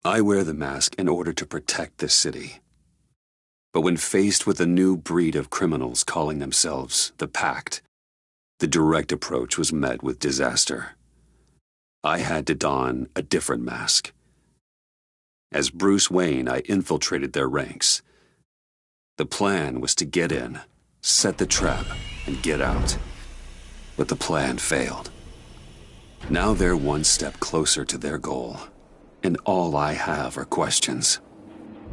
I wear the mask in order to protect this city. But when faced with a new breed of criminals calling themselves the Pact, the direct approach was met with disaster. I had to don a different mask. As Bruce Wayne, I infiltrated their ranks. The plan was to get in, set the trap, and get out. But the plan failed. Now they're one step closer to their goal, and all I have are questions.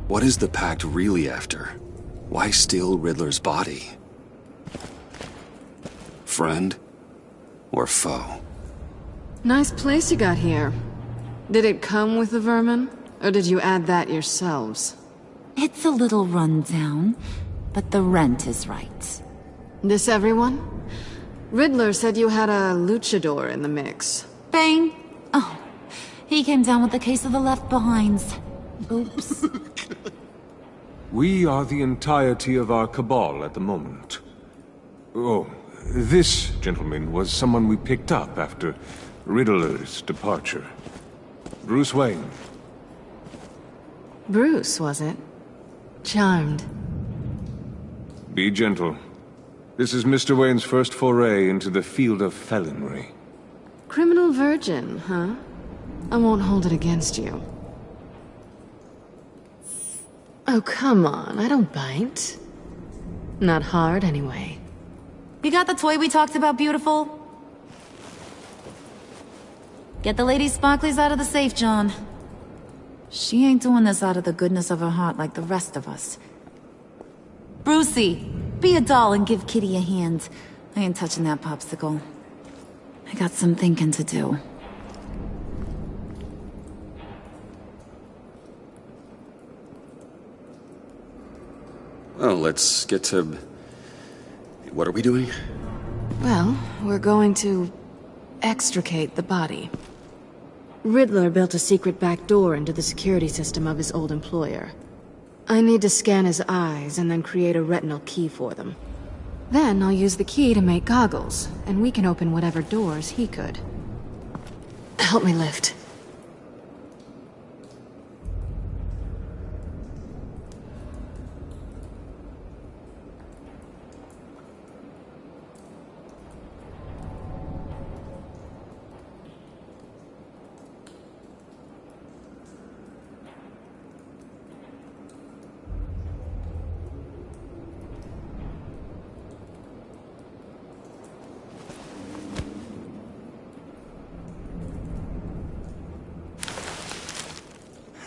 What is the Pact really after? Why steal Riddler's body? Friend or foe? Nice place you got here. Did it come with the vermin, or did you add that yourselves? It's a little run down, but the rent is right. This everyone? Riddler said you had a luchador in the mix. Bang! Oh, he came down with a case of the left behinds. Oops. We are the entirety of our cabal at the moment. Oh, this gentleman was someone we picked up after Riddler's departure. Bruce Wayne. Bruce, was it? Charmed. Be gentle. This is Mr. Wayne's first foray into the field of felonry. Criminal virgin, huh? I won't hold it against you. Oh, come on, I don't bite. Not hard, anyway. You got the toy we talked about, beautiful? Get the lady sparklies out of the safe, John. She ain't doing this out of the goodness of her heart like the rest of us. Brucey, be a doll and give Kitty a hand. I ain't touching that popsicle. I got some thinking to do. Well, let's get to... What are we doing? Well, we're going to extricate the body. Riddler built a secret back door into the security system of his old employer. I need to scan his eyes and then create a retinal key for them. Then I'll use the key to make goggles, and we can open whatever doors he could. Help me lift.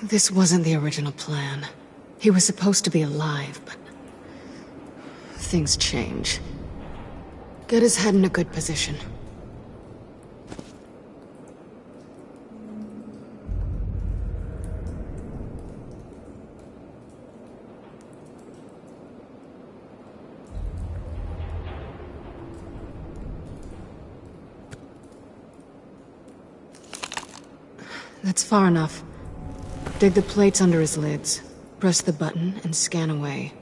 This wasn't the original plan. He was supposed to be alive, but... things change. Get his head in a good position. That's far enough. Dig the plates under his lids. Press the button and scan away.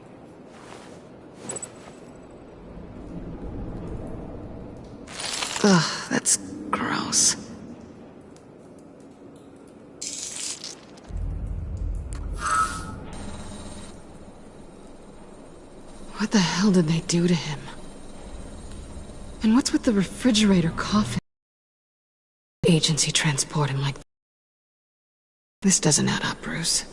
Ugh, that's gross. What the hell did they do to him? And what's with the refrigerator coffin? Agency transport him like... This doesn't add up, Bruce.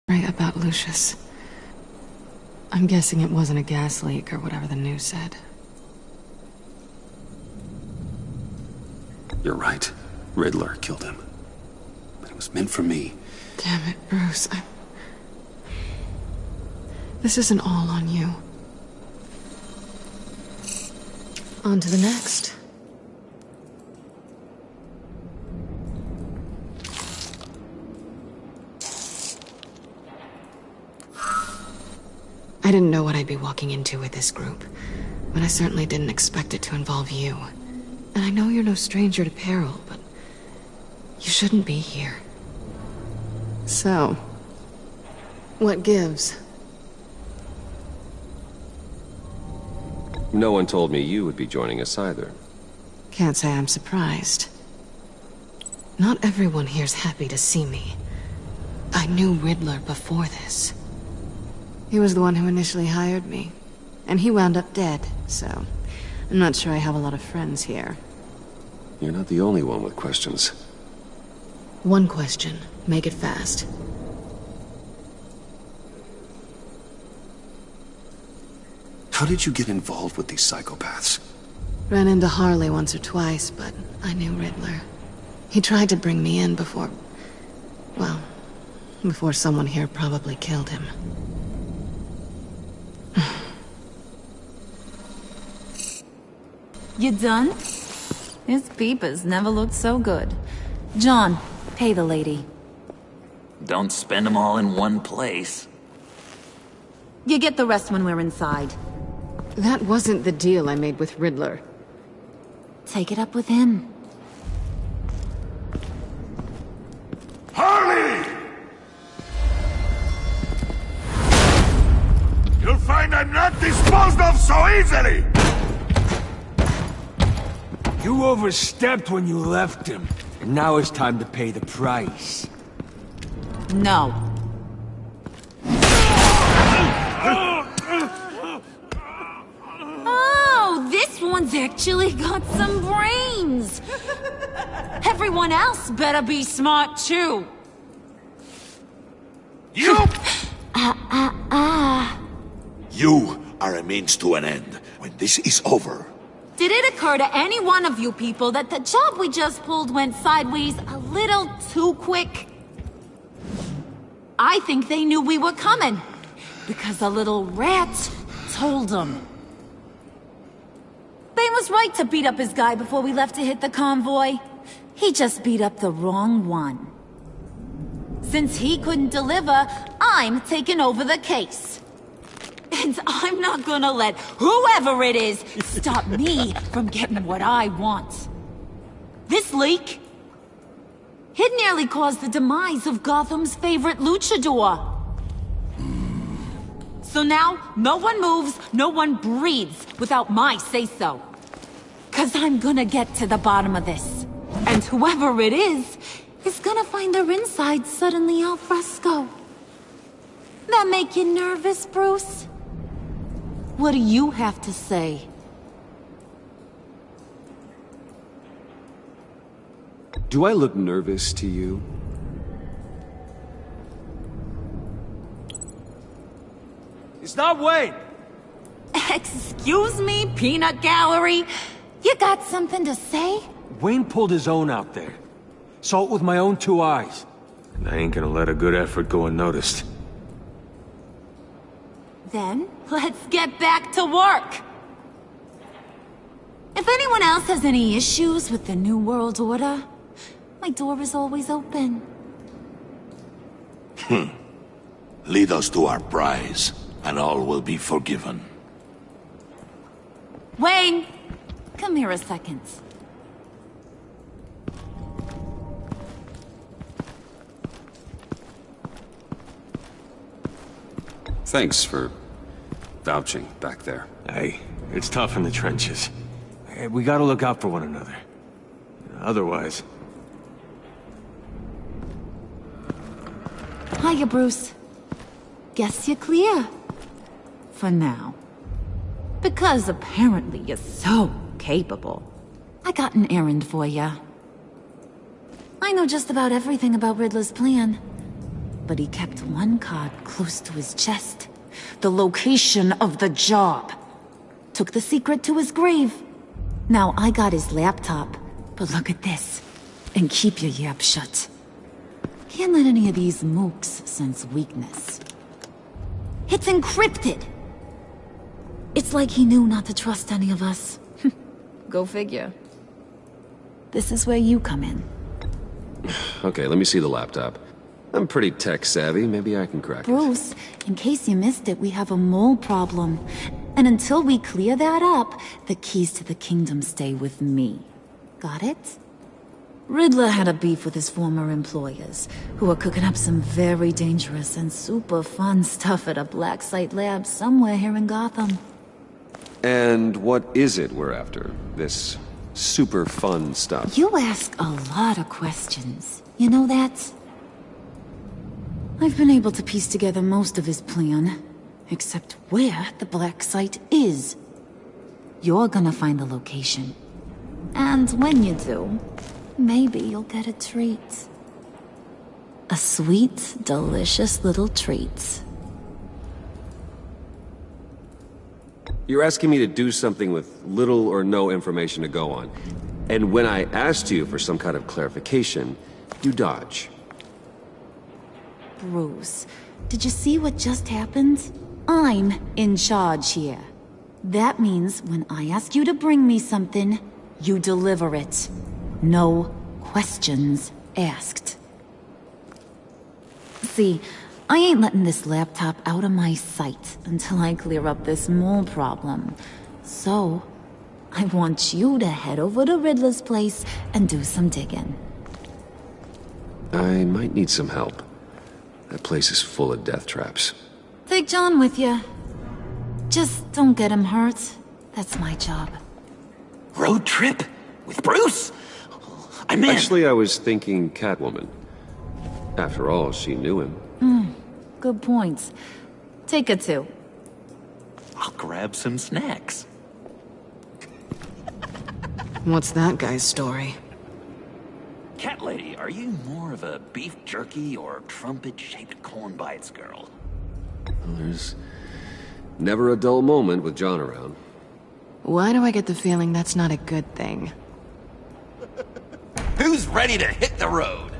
Right about Lucius. I'm guessing it wasn't a gas leak or whatever the news said. You're right. Riddler killed him. But it was meant for me. Damn it, Bruce. This isn't all on you. On to the next. I didn't know what I'd be walking into with this group, but I certainly didn't expect it to involve you. And I know you're no stranger to peril, but you shouldn't be here. So, what gives? No one told me you would be joining us either. Can't say I'm surprised. Not everyone here's happy to see me. I knew Riddler before this. He was the one who initially hired me. And he wound up dead, so I'm not sure I have a lot of friends here. You're not the only one with questions. One question. Make it fast. How did you get involved with these psychopaths? Ran into Harley once or twice, but I knew Riddler. He tried to bring me in before... well, before someone here probably killed him. You done? His peepers never looked so good. John, pay the lady. Don't spend them all in one place. You get the rest when we're inside. That wasn't the deal I made with Riddler. Take it up with him. Harley! You'll find I'm not disposed of so easily! You overstepped when you left him, and now it's time to pay the price. No. Oh, this one's actually got some brains. Everyone else better be smart too. You! You are a means to an end. When this is over, Did it occur to any one of you people that the job we just pulled went sideways a little too quick? I think they knew we were coming, because a little rat told them. They was right to beat up his guy before we left to hit the convoy. He just beat up the wrong one. Since he couldn't deliver, I'm taking over the case. And I'm not gonna let whoever it is stop me from getting what I want. This leak, it nearly caused the demise of Gotham's favorite luchador. So now, no one moves, no one breathes without my say-so. 'Cause I'm gonna get to the bottom of this. And whoever it is gonna find their inside suddenly al fresco. That make you nervous, Bruce? What do you have to say? Do I look nervous to you? It's not Wayne! Excuse me, peanut gallery? You got something to say? Wayne pulled his own out there. Saw it with my own two eyes. And I ain't gonna let a good effort go unnoticed. Then, let's get back to work! If anyone else has any issues with the New World Order, my door is always open. lead us to our prize, and all will be forgiven. Wayne! Come here a second. Thanks for vouching back there. Hey, it's tough in the trenches. Hey, we gotta look out for one another. Otherwise... Hiya, Bruce. Guess you're clear. For now. Because apparently you're so capable. I got an errand for ya. I know just about everything about Riddler's plan. But he kept one card close to his chest. The location of the job. Took the secret to his grave. Now I got his laptop. But look at this. And keep your yap shut. Can't let any of these mooks sense weakness. It's encrypted! It's like he knew not to trust any of us. Go figure. This is where you come in. Okay, let me see the laptop. I'm pretty tech-savvy. Maybe I can crack it. Bruce, in case you missed it, we have a mole problem. And until we clear that up, the keys to the kingdom stay with me. Got it? Riddler had a beef with his former employers, who are cooking up some very dangerous and super fun stuff at a black site lab somewhere here in Gotham. And what is it we're after? This super fun stuff. You ask a lot of questions. You know that? I've been able to piece together most of his plan, except where the black site is. You're gonna find the location. And when you do, maybe you'll get a treat. A sweet, delicious little treat. You're asking me to do something with little or no information to go on. And when I asked you for some kind of clarification, you dodge. Bruce, did you see what just happened? I'm in charge here. That means when I ask you to bring me something, you deliver it. No questions asked. See, I ain't letting this laptop out of my sight until I clear up this mole problem. So, I want you to head over to Riddler's place and do some digging. I might need some help. That place is full of death traps. Take John with you. Just don't get him hurt. That's my job. Road trip? With Bruce? I'm in. Actually, I was thinking Catwoman. After all, she knew him. Good points. Take her too. I'll grab some snacks. What's that guy's story? Cat lady, are you more of a beef jerky or trumpet-shaped corn bites girl? Well, there's never a dull moment with John around. Why do I get the feeling that's not a good thing? Who's ready to hit the road?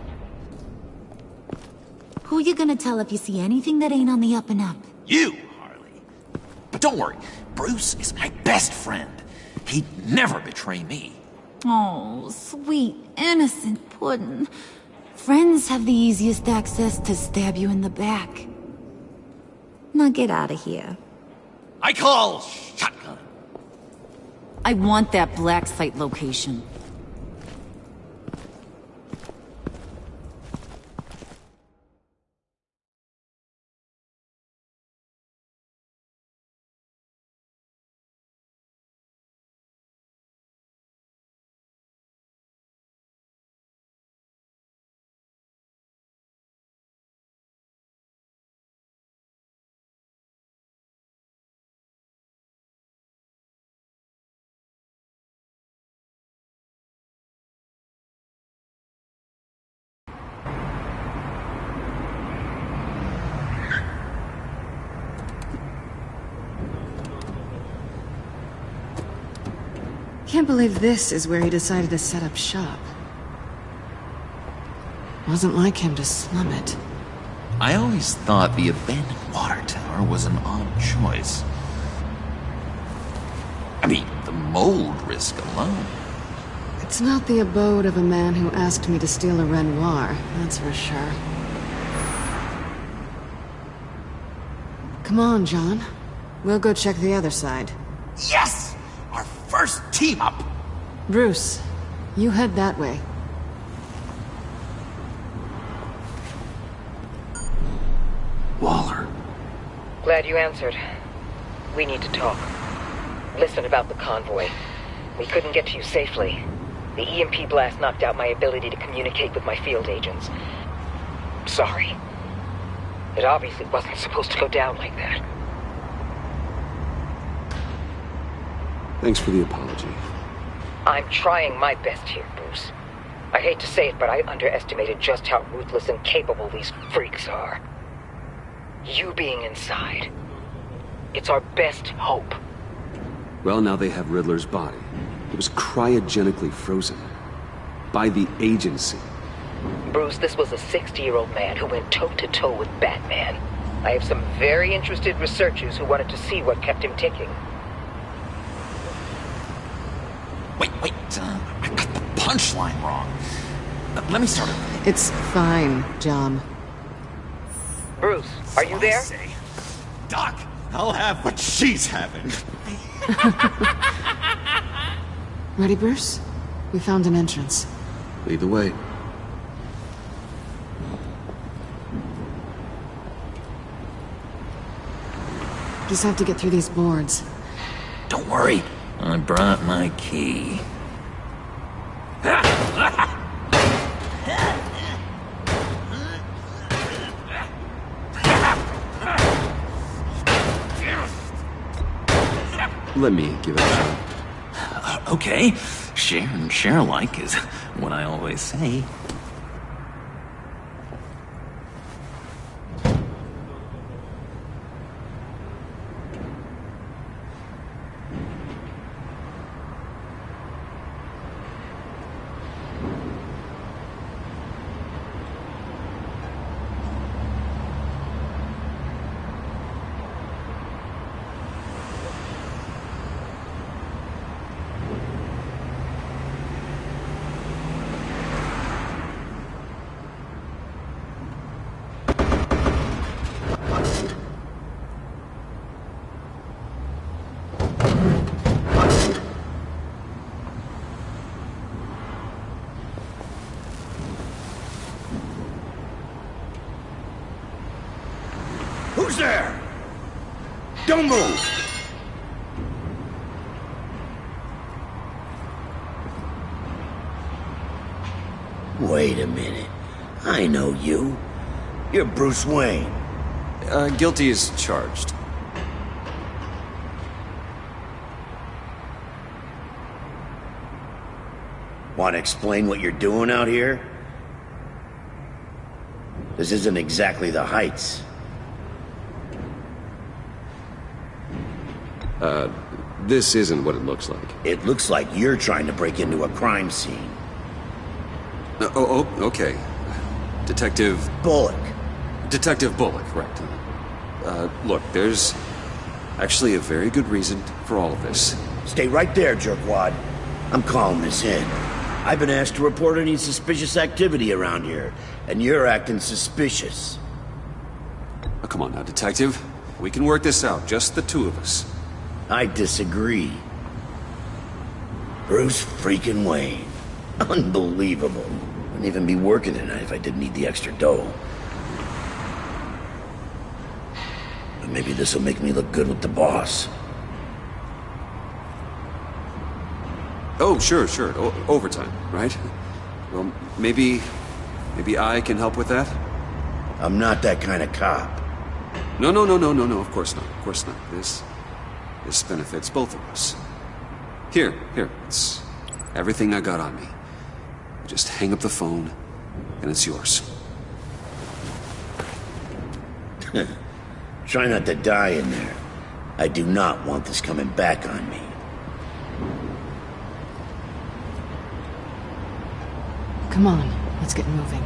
Who you gonna tell if you see anything that ain't on the up and up? You, Harley. But don't worry, Bruce is my best friend. He'd never betray me. Oh, sweet, innocent puddin'. Friends have the easiest access to stab you in the back. Now get out of here. I call shotgun. I want that black site location. Can't believe this is where he decided to set up shop. Wasn't like him to slum it. I always thought the abandoned water tower was an odd choice. I mean, the mold risk alone. It's not the abode of a man who asked me to steal a Renoir, that's for sure. Come on, John. We'll go check the other side. Yes! Our first team up! Bruce, you head that way. Waller. Glad you answered. We need to talk. Listen about the convoy. We couldn't get to you safely. The EMP blast knocked out my ability to communicate with my field agents. Sorry. It obviously wasn't supposed to go down like that. Thanks for the apology. I'm trying my best here, Bruce. I hate to say it, but I underestimated just how ruthless and capable these freaks are. You being inside, it's our best hope. Well, now they have Riddler's body. It was cryogenically frozen. By the agency. Bruce, this was a 60-year-old man who went toe-to-toe with Batman. I have some very interested researchers who wanted to see what kept him ticking. Wait, I got the punchline wrong. Let me start it. It's fine, John. Bruce, are you there? Doc, I'll have what she's having. Ready, Bruce? We found an entrance. Lead the way. Just have to get through these boards. Don't worry, I brought my key. Let me give it a shot. Okay, share and share alike is what I always say. Who's there? Don't move! Wait a minute. I know you. You're Bruce Wayne. Guilty as charged. Want to explain what you're doing out here? This isn't exactly the Heights. This isn't what it looks like. It looks like you're trying to break into a crime scene. Okay. Detective Bullock. right. Look, there's actually a very good reason for all of this. Stay right there, jerkwad. I'm calling this in. I've been asked to report any suspicious activity around here, and you're acting suspicious. Oh, come on now, detective. We can work this out, just the two of us. I disagree. Bruce freaking Wayne. Unbelievable. Wouldn't even be working tonight if I didn't need the extra dough. But maybe this'll make me look good with the boss. Oh, sure. Overtime, right? Well, maybe I can help with that? I'm not that kind of cop. No, of course not. This benefits both of us. Here, it's everything I got on me. Just hang up the phone, and it's yours. Try not to die in there. I do not want this coming back on me. Come on, let's get moving.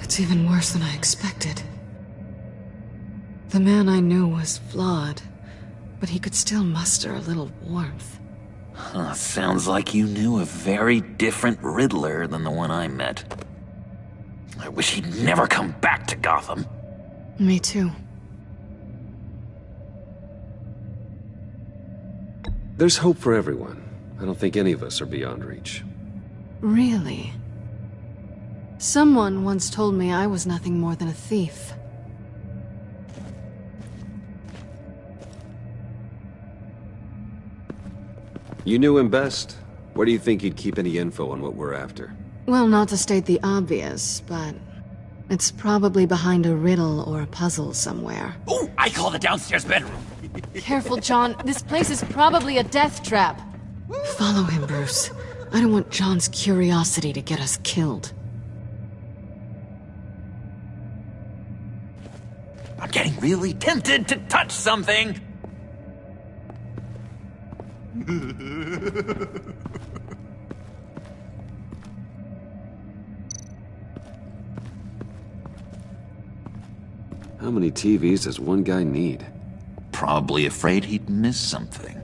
It's even worse than I expected. The man I knew was flawed, but he could still muster a little warmth. Sounds like you knew a very different Riddler than the one I met. I wish he'd never come back to Gotham. Me too. There's hope for everyone. I don't think any of us are beyond reach. Really? Someone once told me I was nothing more than a thief. You knew him best. Where do you think he'd keep any info on what we're after? Well, not to state the obvious, but it's probably behind a riddle or a puzzle somewhere. Oh, I call the downstairs bedroom. Careful, John. This place is probably a death trap. Follow him, Bruce. I don't want John's curiosity to get us killed. I'm getting really tempted to touch something. How many TVs does one guy need? Probably afraid he'd miss something.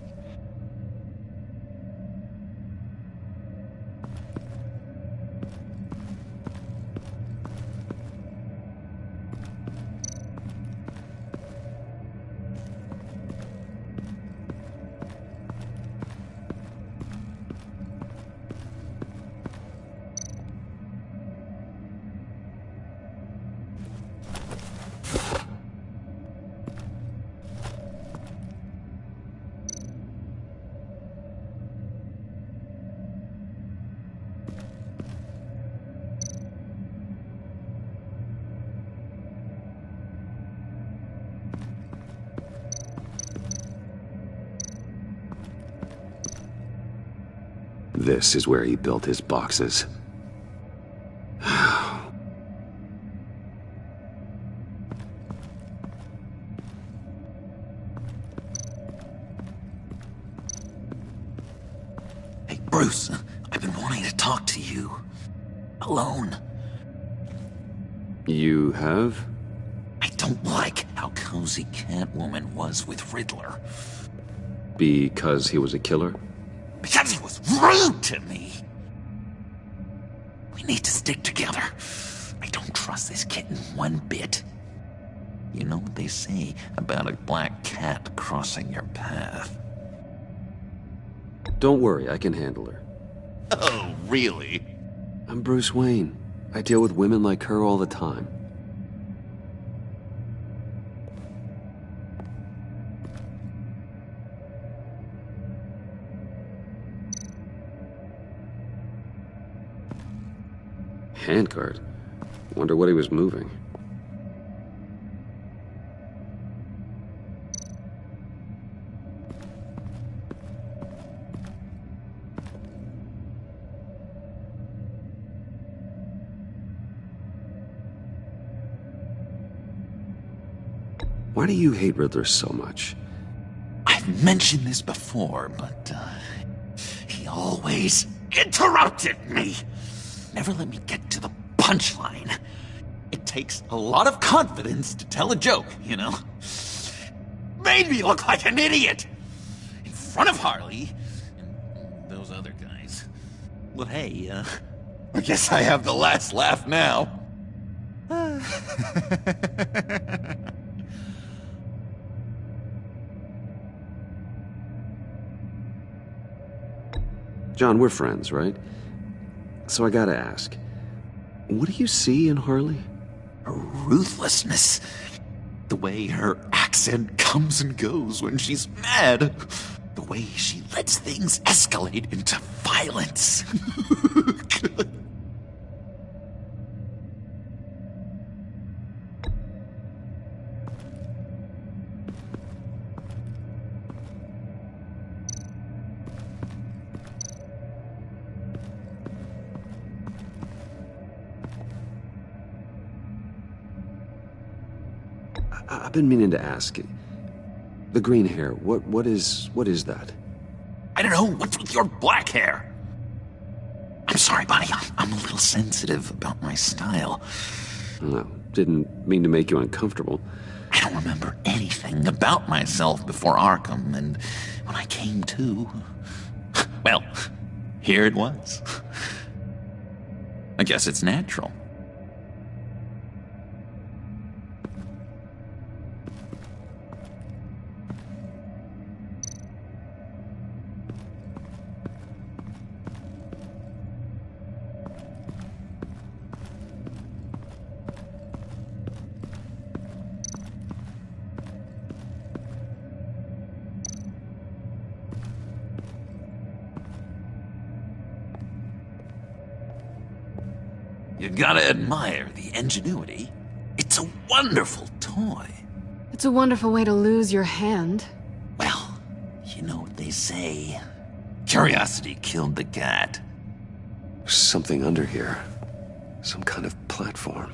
This is where he built his boxes. Hey, Bruce, I've been wanting to talk to you. Alone. You have? I don't like how cozy Catwoman was with Riddler. Because he was a killer? Because he was rude to me! We need to stick together. I don't trust this kitten one bit. You know what they say about a black cat crossing your path? Don't worry, I can handle her. Oh, really? I'm Bruce Wayne. I deal with women like her all the time. Handcart? Wonder what he was moving. Why do you hate Riddler so much? I've mentioned this before, but, he always interrupted me. Never let me get to the punchline. It takes a lot of confidence to tell a joke, you know? Made me look like an idiot! In front of Harley and those other guys. Well, hey, I guess I have the last laugh now. John, we're friends, right? So I gotta ask, what do you see in Harley? Her ruthlessness. The way her accent comes and goes when she's mad. The way she lets things escalate into violence. I've been meaning to ask. The green hair, what is that? I don't know, what's with your black hair? I'm sorry, buddy, I'm a little sensitive about my style. No, didn't mean to make you uncomfortable. I don't remember anything about myself before Arkham, and when I came to, well, here it was. I guess it's natural. You gotta admire the ingenuity. It's a wonderful toy. It's a wonderful way to lose your hand. Well, you know what they say. Curiosity killed the cat. There's something under here. Some kind of platform.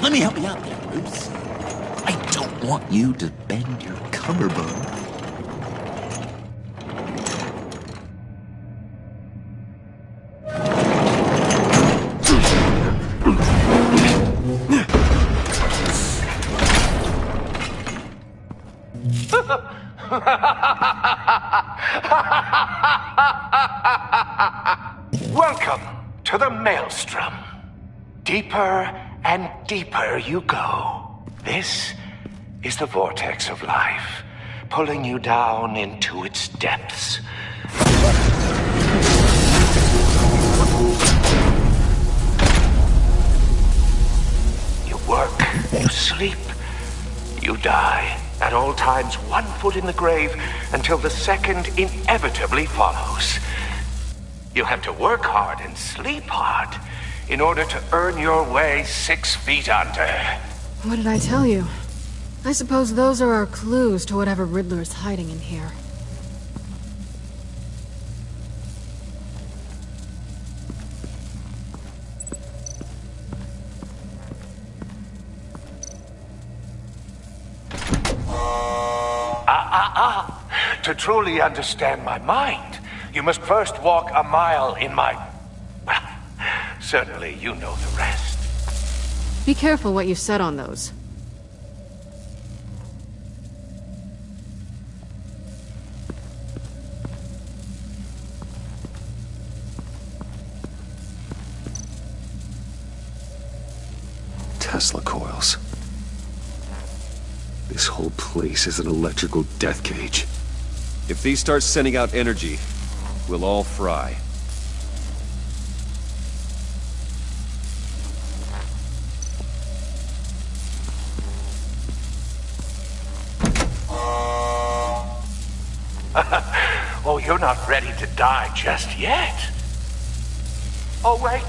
Let me help you out there, Bruce. I don't want you to bend your cummerbund. Welcome to the Maelstrom. Deeper and deeper you go. This is the vortex of life, pulling you down into its depths. You work, you sleep, you die. At all times, 1 foot in the grave until the second inevitably follows. You have to work hard and sleep hard in order to earn your way 6 feet under. What did I tell you? I suppose those are our clues to whatever Riddler is hiding in here. To truly understand my mind, you must first walk a mile in my... Well, certainly you know the rest. Be careful what you said on those. Tesla coils. This whole place is an electrical death cage. If these start sending out energy, we'll all fry. Oh, you're not ready to die just yet. Oh, wait.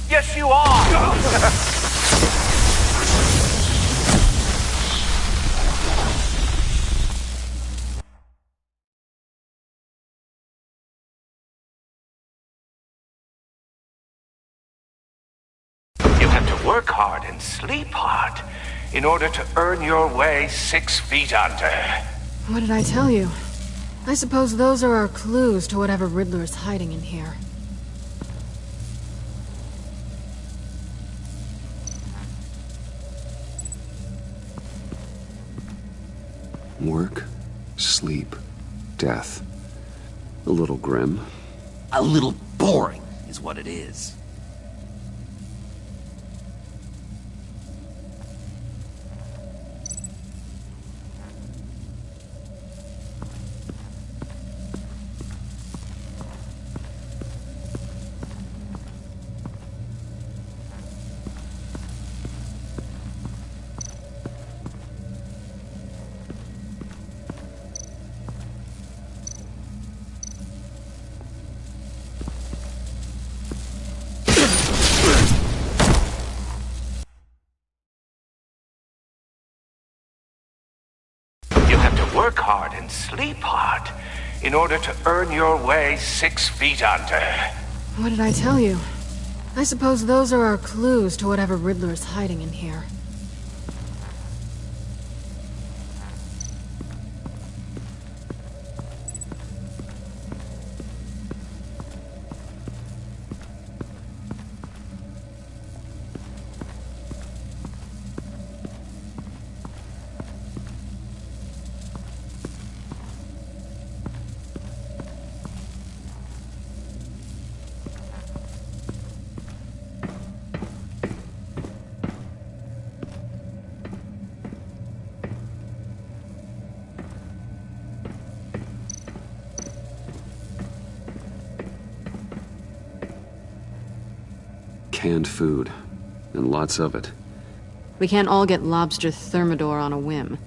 Yes, you are! Work hard and sleep hard in order to earn your way 6 feet under. What did I tell you? I suppose those are our clues to whatever Riddler is hiding in here. Work, sleep, death. A little grim. A little boring is what it is. Work hard and sleep hard in order to earn your way 6 feet under. What did I tell you? I suppose those are our clues to whatever Riddler is hiding in here. Canned food. And lots of it. We can't all get lobster thermidor on a whim.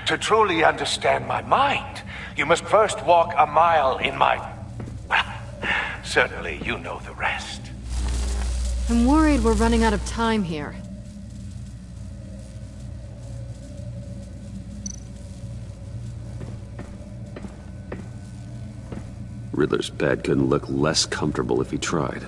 To truly understand my mind, you must first walk a mile in my... Well, certainly you know the rest. I'm worried we're running out of time here. Riddler's bed couldn't look less comfortable if he tried.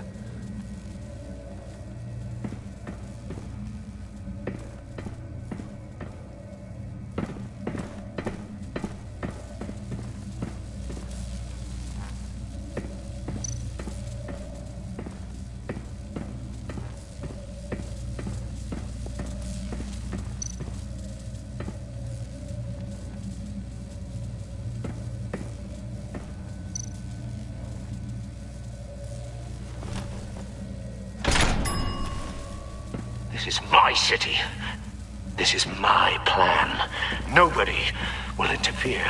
This is my city. This is my plan. Nobody will interfere.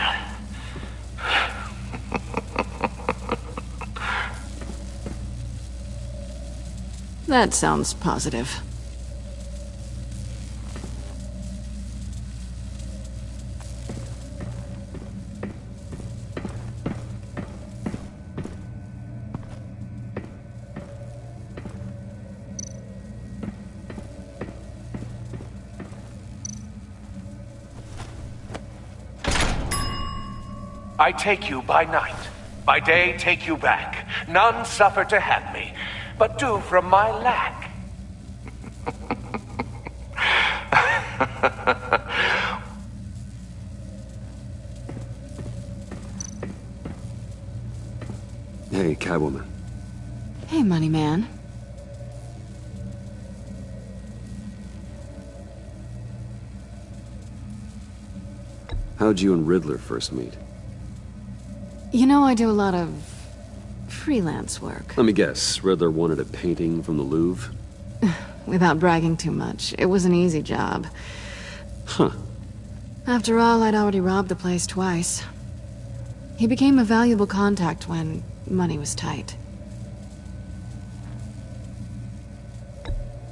That sounds positive. I take you by night. By day, take you back. None suffer to have me, but do from my lack. Hey, Catwoman. Hey, Money Man. How'd you and Riddler first meet? You know, I do a lot of freelance work. Let me guess, Riddler wanted a painting from the Louvre? Without bragging too much, it was an easy job. Huh. After all, I'd already robbed the place twice. He became a valuable contact when money was tight.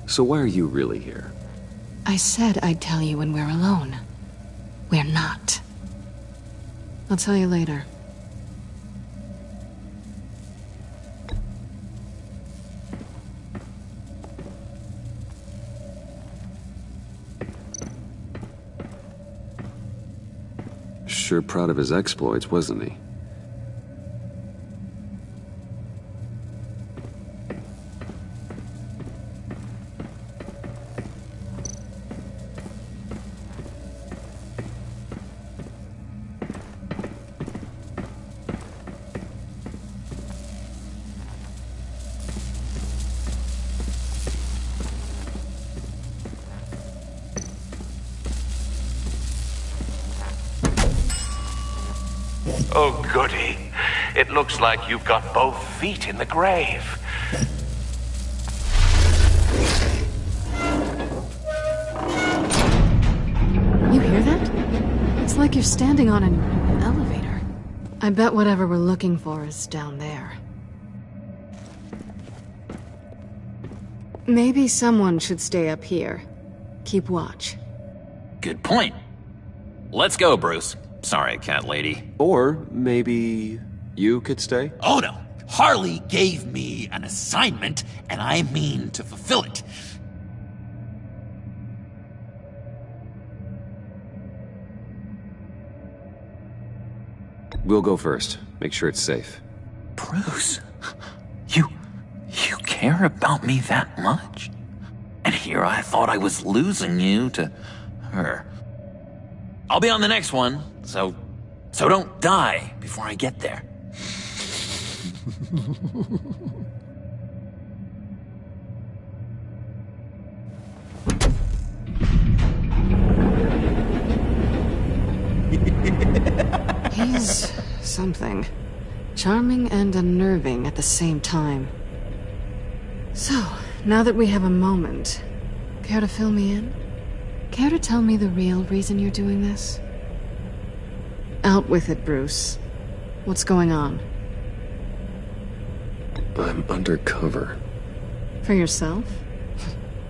So why are you really here? I said I'd tell you when we're alone. We're not. I'll tell you later. Sure proud of his exploits, wasn't he? Oh, goody. It looks like you've got both feet in the grave. You hear that? It's like you're standing on an elevator. I bet whatever we're looking for is down there. Maybe someone should stay up here. Keep watch. Good point. Let's go, Bruce. Sorry, cat lady. Or maybe you could stay? Oh no. Harley gave me an assignment, and I mean to fulfill it. We'll go first. Make sure it's safe. Bruce, you care about me that much? And here I thought I was losing you to her. I'll be on the next one, so don't die before I get there. He's something. Charming and unnerving at the same time. So, now that we have a moment, care to fill me in? Care to tell me the real reason you're doing this? Out with it, Bruce. What's going on? I'm undercover. For yourself?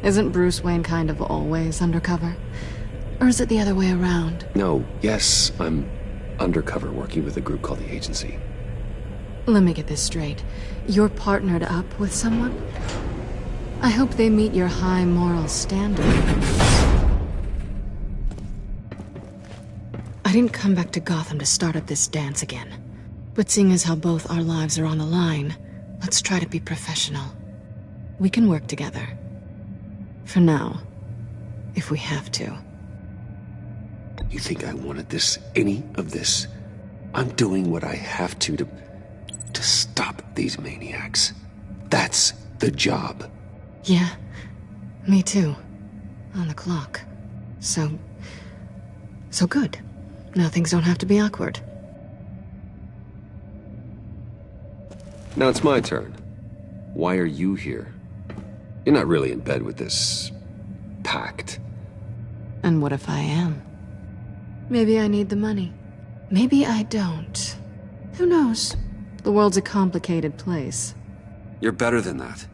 Isn't Bruce Wayne kind of always undercover? Or is it the other way around? No, yes, I'm undercover working with a group called the Agency. Let me get this straight. You're partnered up with someone? I hope they meet your high moral standard. I didn't come back to Gotham to start up this dance again. But seeing as how both our lives are on the line, let's try to be professional. We can work together. For now. If we have to. You think I wanted this? Any of this? I'm doing what I have to stop these maniacs. That's the job. Yeah. Me too. On the clock. So good. Now things don't have to be awkward. Now it's my turn. Why are you here? You're not really in bed with this pact. And what if I am? Maybe I need the money. Maybe I don't. Who knows? The world's a complicated place. You're better than that.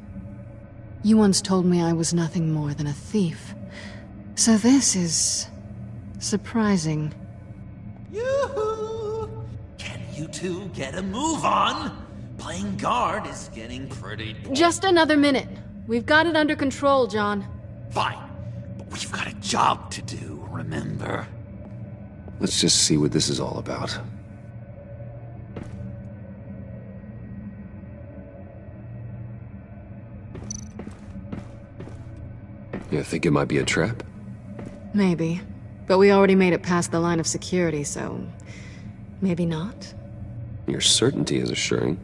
You once told me I was nothing more than a thief. So this is... surprising. Yoo-hoo! Can you two get a move on? Playing guard is getting pretty... Just another minute. We've got it under control, John. Fine. But we've got a job to do, remember? Let's just see what this is all about. You think it might be a trap? Maybe. But we already made it past the line of security, so... maybe not? Your certainty is assuring.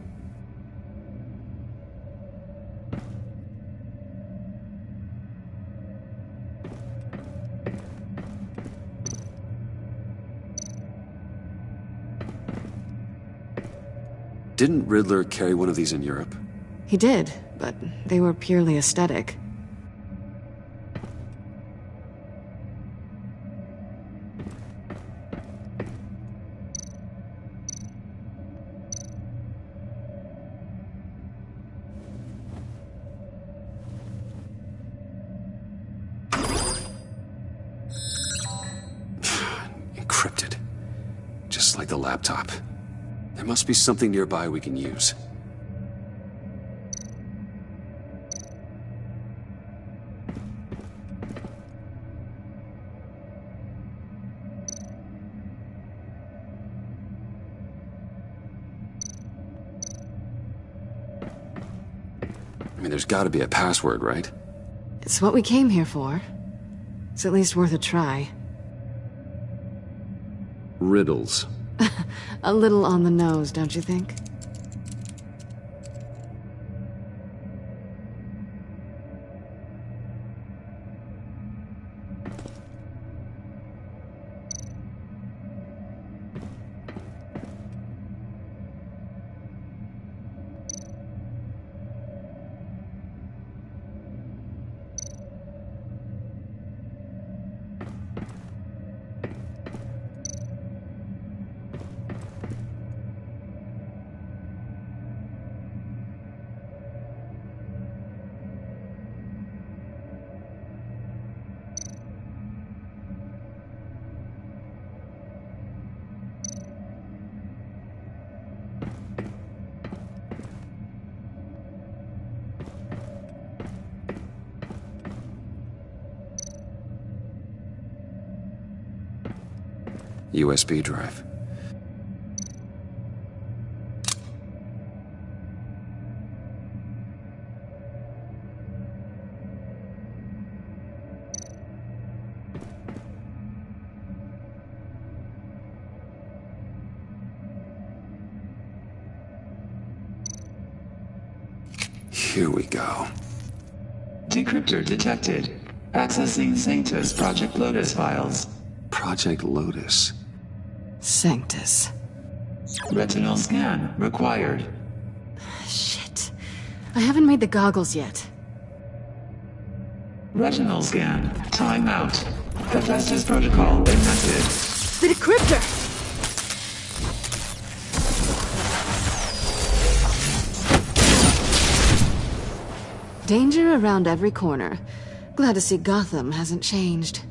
Didn't Riddler carry one of these in Europe? He did, but they were purely aesthetic. Encrypted. Just like the laptop. There must be something nearby we can use. I mean, there's gotta be a password, right? It's what we came here for. It's at least worth a try. Riddles. A little on the nose, don't you think? USB drive. Here we go. Decryptor detected. Accessing Sanctus Project Lotus files. Project Lotus. Sanctus. Retinal scan required. Shit. I haven't made the goggles yet. Retinal scan. Timeout. Hephaestus protocol enacted. The decryptor! Danger around every corner. Glad to see Gotham hasn't changed.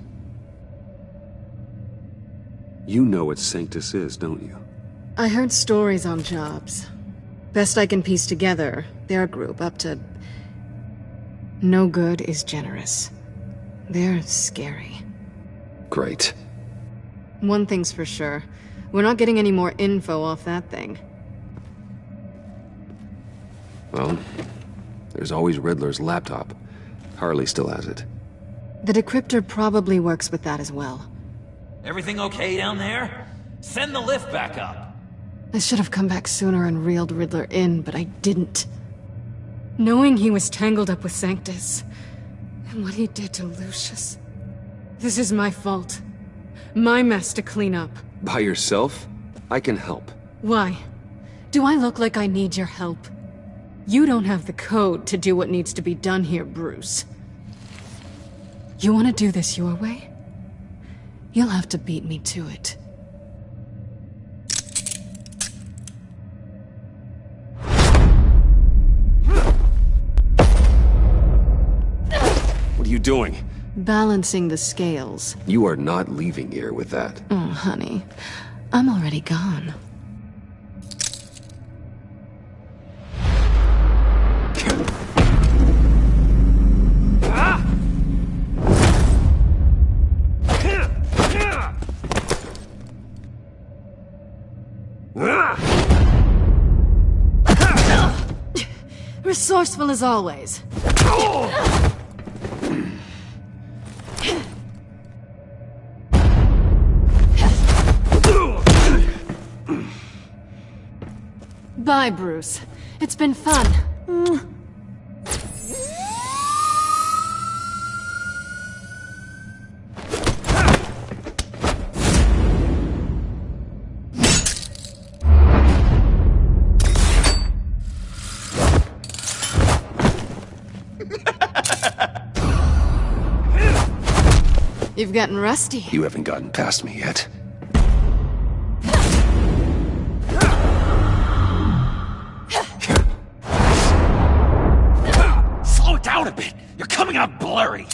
You know what Sanctus is, don't you? I heard stories on jobs. Best I can piece together, they're a group up to... no good is generous. They're scary. Great. One thing's for sure. We're not getting any more info off that thing. Well, there's always Riddler's laptop. Harley still has it. The decryptor probably works with that as well. Everything okay down there? Send the lift back up. I should have come back sooner and reeled Riddler in, but I didn't. Knowing he was tangled up with Sanctus, and what he did to Lucius. This is my fault. My mess to clean up. By yourself? I can help. Why? Do I look like I need your help? You don't have the code to do what needs to be done here, Bruce. You want to do this your way? You'll have to beat me to it. What are you doing? Balancing the scales. You are not leaving here with that. Oh, honey. I'm already gone. Resourceful as always. Bye, Bruce. It's been fun. You've gotten rusty. You haven't gotten past me yet. Slow it down a bit. You're coming out blurry.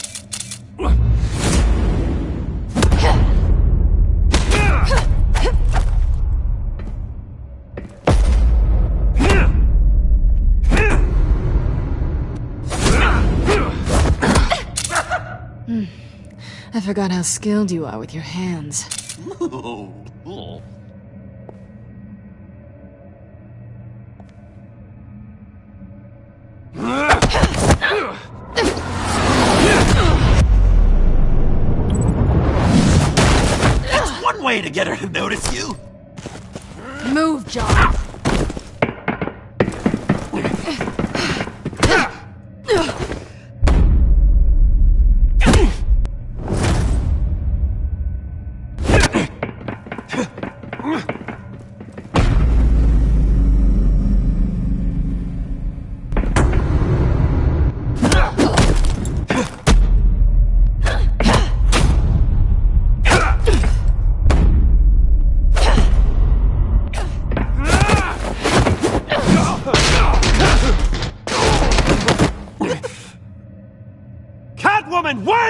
I forgot how skilled you are with your hands. That's one way to get her to notice you. Move, John.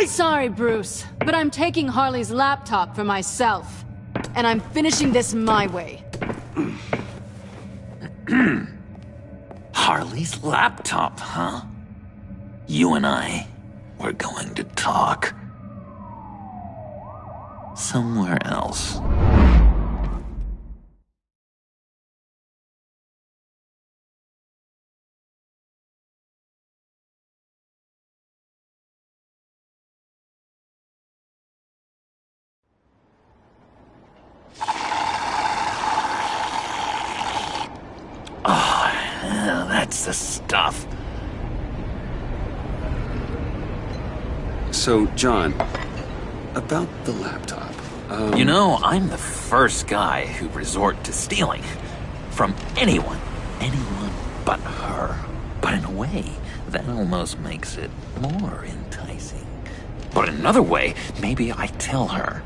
Sorry, Bruce, but I'm taking Harley's laptop for myself. And I'm finishing this my way. Harley's laptop, huh? You and I, we're going to talk. Somewhere else. That's the stuff. So, John, about the laptop. You know, I'm the first guy who'd resort to stealing. From anyone but her. But in a way, that almost makes it more enticing. But in another way, maybe I tell her,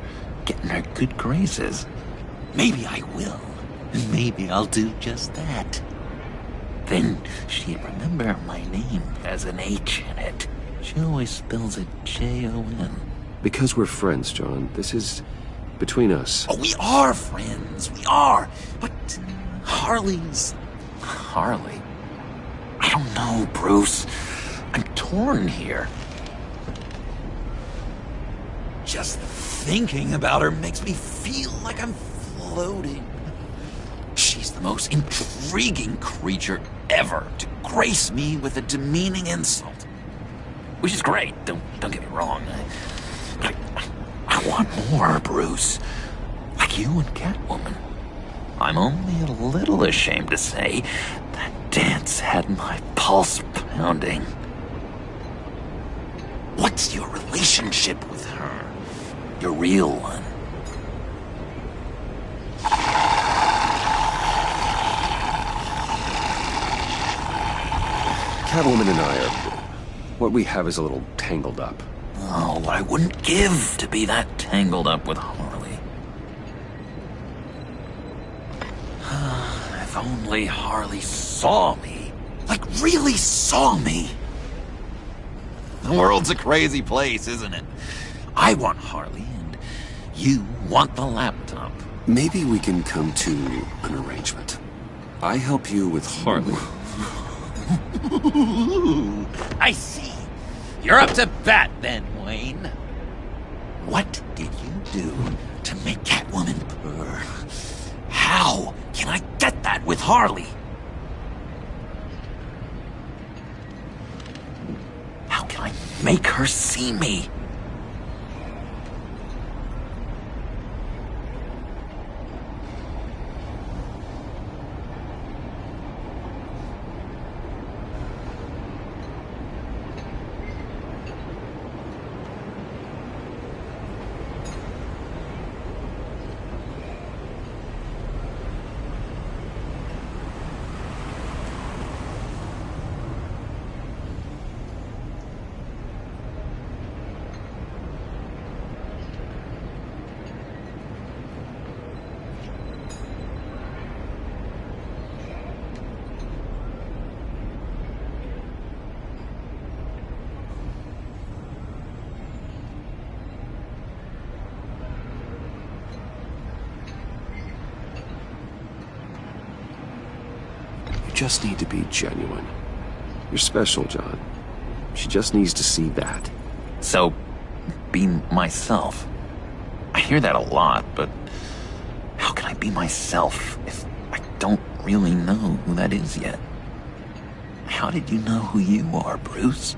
get in her good graces. Maybe I will. And maybe I'll do just that. Then she'd remember my name has an H in it. She always spells it Jon. Because we're friends, John. This is between us. Oh, we are friends. We are. But Harley's... Harley? I don't know, Bruce. I'm torn here. Just thinking about her makes me feel like I'm floating. She's the most intriguing creature ever to grace me with a demeaning insult. Which is great, don't get me wrong. I want more, Bruce. Like you and Catwoman. I'm only a little ashamed to say that dance had my pulse pounding. What's your relationship with her? Your real one? Catwoman and I are... What we have is a little tangled up. Oh, what I wouldn't give to be that tangled up with Harley. If only Harley saw me. Like, really saw me. The world's a crazy place, isn't it? I want Harley, and you want the laptop. Maybe we can come to an arrangement. I help you with Harley. I see. You're up to bat then, Wayne. What did you do to make Catwoman purr? How can I get that with Harley? How can I make her see me? You just need to be genuine. You're special, John. She just needs to see that. So, be myself. I hear that a lot, but how can I be myself if I don't really know who that is yet? How did you know who you are, Bruce?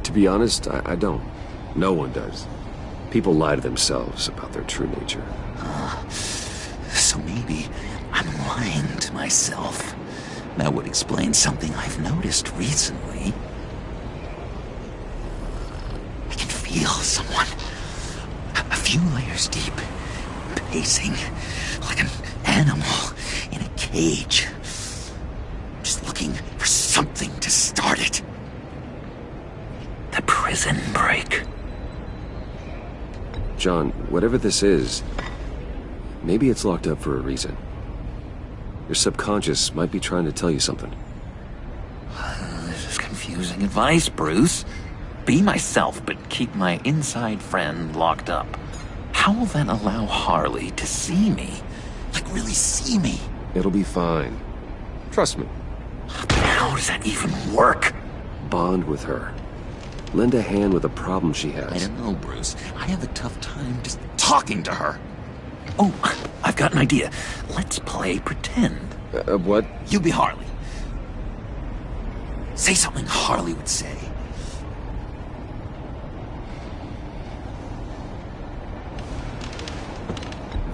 To be honest, I don't. No one does. People lie to themselves about their true nature. So maybe I'm lying to myself. That would explain something I've noticed recently. I can feel someone a few layers deep, pacing like an animal in a cage. Just looking for something to start it. The prison break. John, whatever this is, maybe it's locked up for a reason. Your subconscious might be trying to tell you something. This is confusing advice, Bruce. Be myself, but keep my inside friend locked up. How will that allow Harley to see me? Like, really see me? It'll be fine. Trust me. How does that even work? Bond with her. Lend a hand with a problem she has. I don't know, Bruce. I have a tough time just talking to her. Oh, I've got an idea. Let's play pretend. What? You be Harley. Say something Harley would say.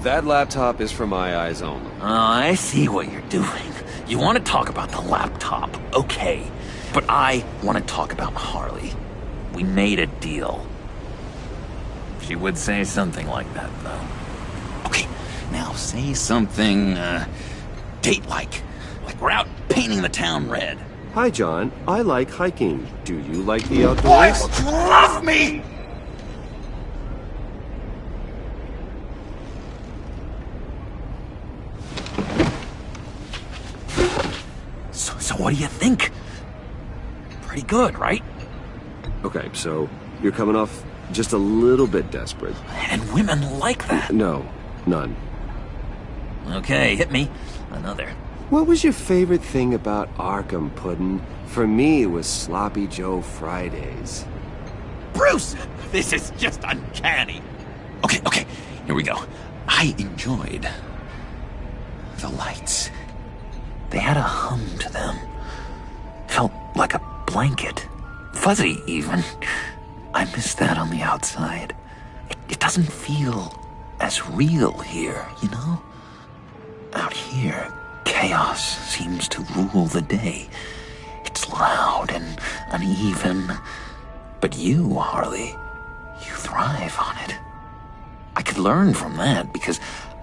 That laptop is for my eyes only. Oh, I see what you're doing. You want to talk about the laptop, okay. But I want to talk about Harley. We made a deal. She would say something like that, though. Okay, now say something, date-like. Like we're out painting the town red. Hi, John. I like hiking. Do you like the outdoors? Boys love me! So what do you think? Pretty good, right? Okay, so you're coming off just a little bit desperate. And women like that. No, none. Okay, hit me. Another. What was your favorite thing about Arkham, Puddin'? For me, it was Sloppy Joe Fridays. Bruce! This is just uncanny. Okay, here we go. I enjoyed the lights. They had a hum to them. Felt like a blanket. Fuzzy, even. I miss that on the outside. It doesn't feel as real here, you know? Out here, chaos seems to rule the day. It's loud and uneven. But you, Harley, you thrive on it. I could learn from that because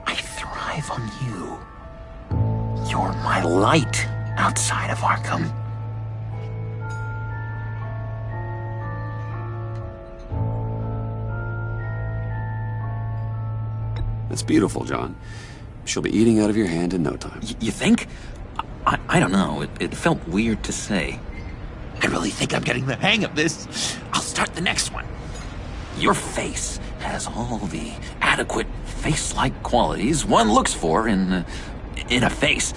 I thrive on you. You're my light outside of Arkham. That's beautiful, John. She'll be eating out of your hand in no time. You think? I don't know. It felt weird to say. I really think I'm getting the hang of this. I'll start the next one. Your face has all the adequate face-like qualities one looks for in a face.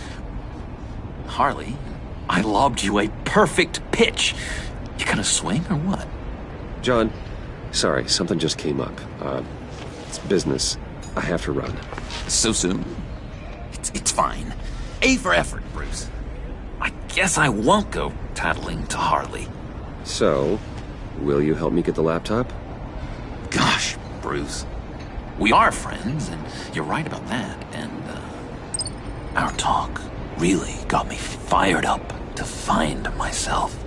Harley, I lobbed you a perfect pitch. You gonna swing or what? John, sorry, something just came up. It's business. I have to run. So soon? It's fine. A for effort, Bruce. I guess I won't go tattling to Harley. So, will you help me get the laptop? Gosh, Bruce. We are friends, and you're right about that. And, our talk really got me fired up to find myself.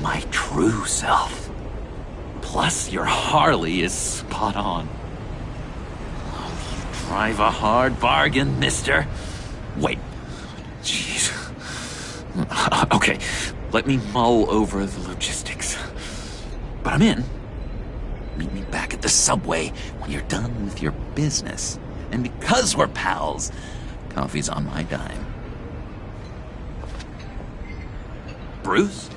My true self. Plus, your Harley is spot on. Oh, you drive a hard bargain, mister. Wait. Jeez. Okay, let me mull over the logistics. But I'm in. Meet me back at the subway when you're done with your business. And because we're pals, coffee's on my dime. Bruce?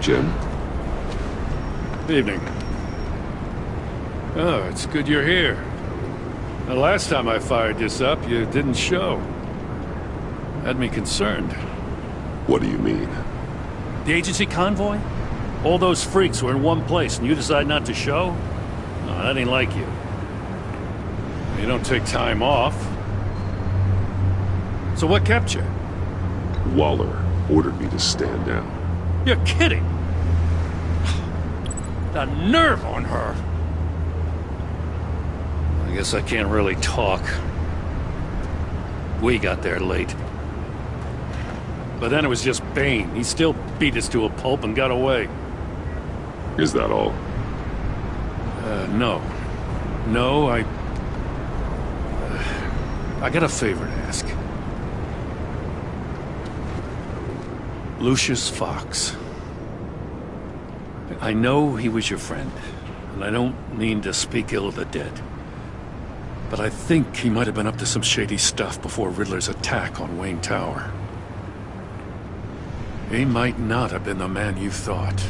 Jim? Evening. Oh, it's good you're here. The last time I fired this up, you didn't show. Had me concerned. What do you mean? The agency convoy? All those freaks were in one place, and you decide not to show? No, that ain't like you. You don't take time off. So what kept you? Waller ordered me to stand down. You're kidding! The nerve on her! I guess I can't really talk. We got there late. But then it was just Bane. He still beat us to a pulp and got away. Is that all? No. No, I got a favor to ask. Lucius Fox. I know he was your friend, and I don't mean to speak ill of the dead. But I think he might have been up to some shady stuff before Riddler's attack on Wayne Tower. He might not have been the man you thought.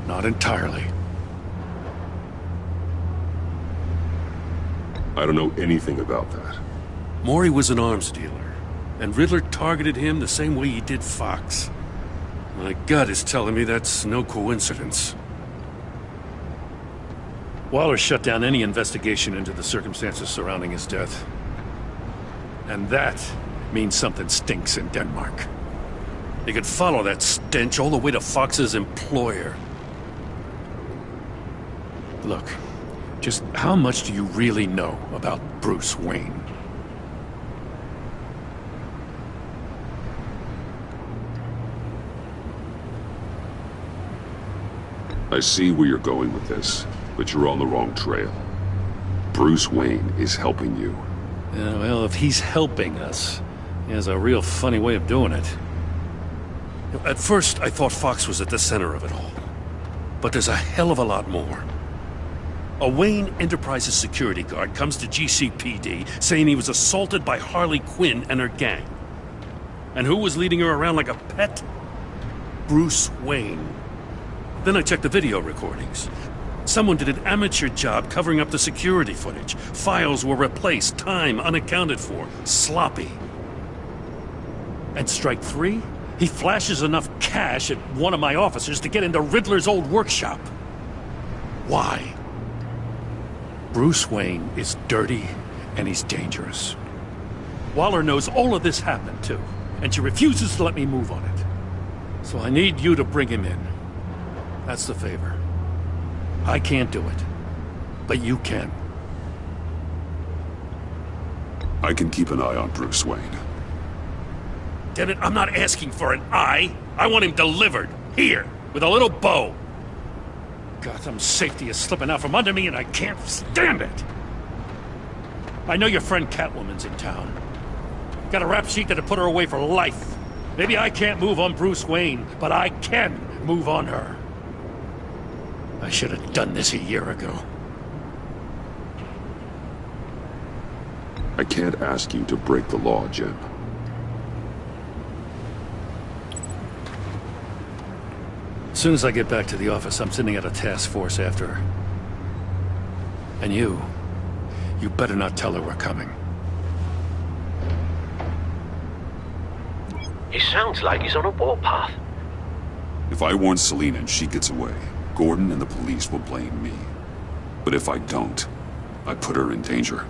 Not entirely. I don't know anything about that. Maury was an arms dealer, and Riddler targeted him the same way he did Fox. My gut is telling me that's no coincidence. Waller shut down any investigation into the circumstances surrounding his death. And that means something stinks in Denmark. They could follow that stench all the way to Fox's employer. Look, just how much do you really know about Bruce Wayne? I see where you're going with this, but you're on the wrong trail. Bruce Wayne is helping you. Yeah, well, if he's helping us, he has a real funny way of doing it. At first, I thought Fox was at the center of it all. But there's a hell of a lot more. A Wayne Enterprises security guard comes to GCPD saying he was assaulted by Harley Quinn and her gang. And who was leading her around like a pet? Bruce Wayne. Then I checked the video recordings. Someone did an amateur job covering up the security footage. Files were replaced, time unaccounted for, sloppy. And strike three? He flashes enough cash at one of my officers to get into Riddler's old workshop. Why? Bruce Wayne is dirty and he's dangerous. Waller knows all of this happened too, and she refuses to let me move on it. So I need you to bring him in. That's the favor. I can't do it, but you can. I can keep an eye on Bruce Wayne. Damn it, I'm not asking for an eye. I want him delivered. Here, with a little bow. Gotham's safety is slipping out from under me and I can't stand it. I know your friend Catwoman's in town. Got a rap sheet that'll put her away for life. Maybe I can't move on Bruce Wayne, but I can move on her. I should have done this a year ago. I can't ask you to break the law, Jim. As soon as I get back to the office, I'm sending out a task force after her. And you better not tell her we're coming. He sounds like he's on a warpath. If I warn Selina and she gets away, Gordon and the police will blame me. But if I don't, I put her in danger.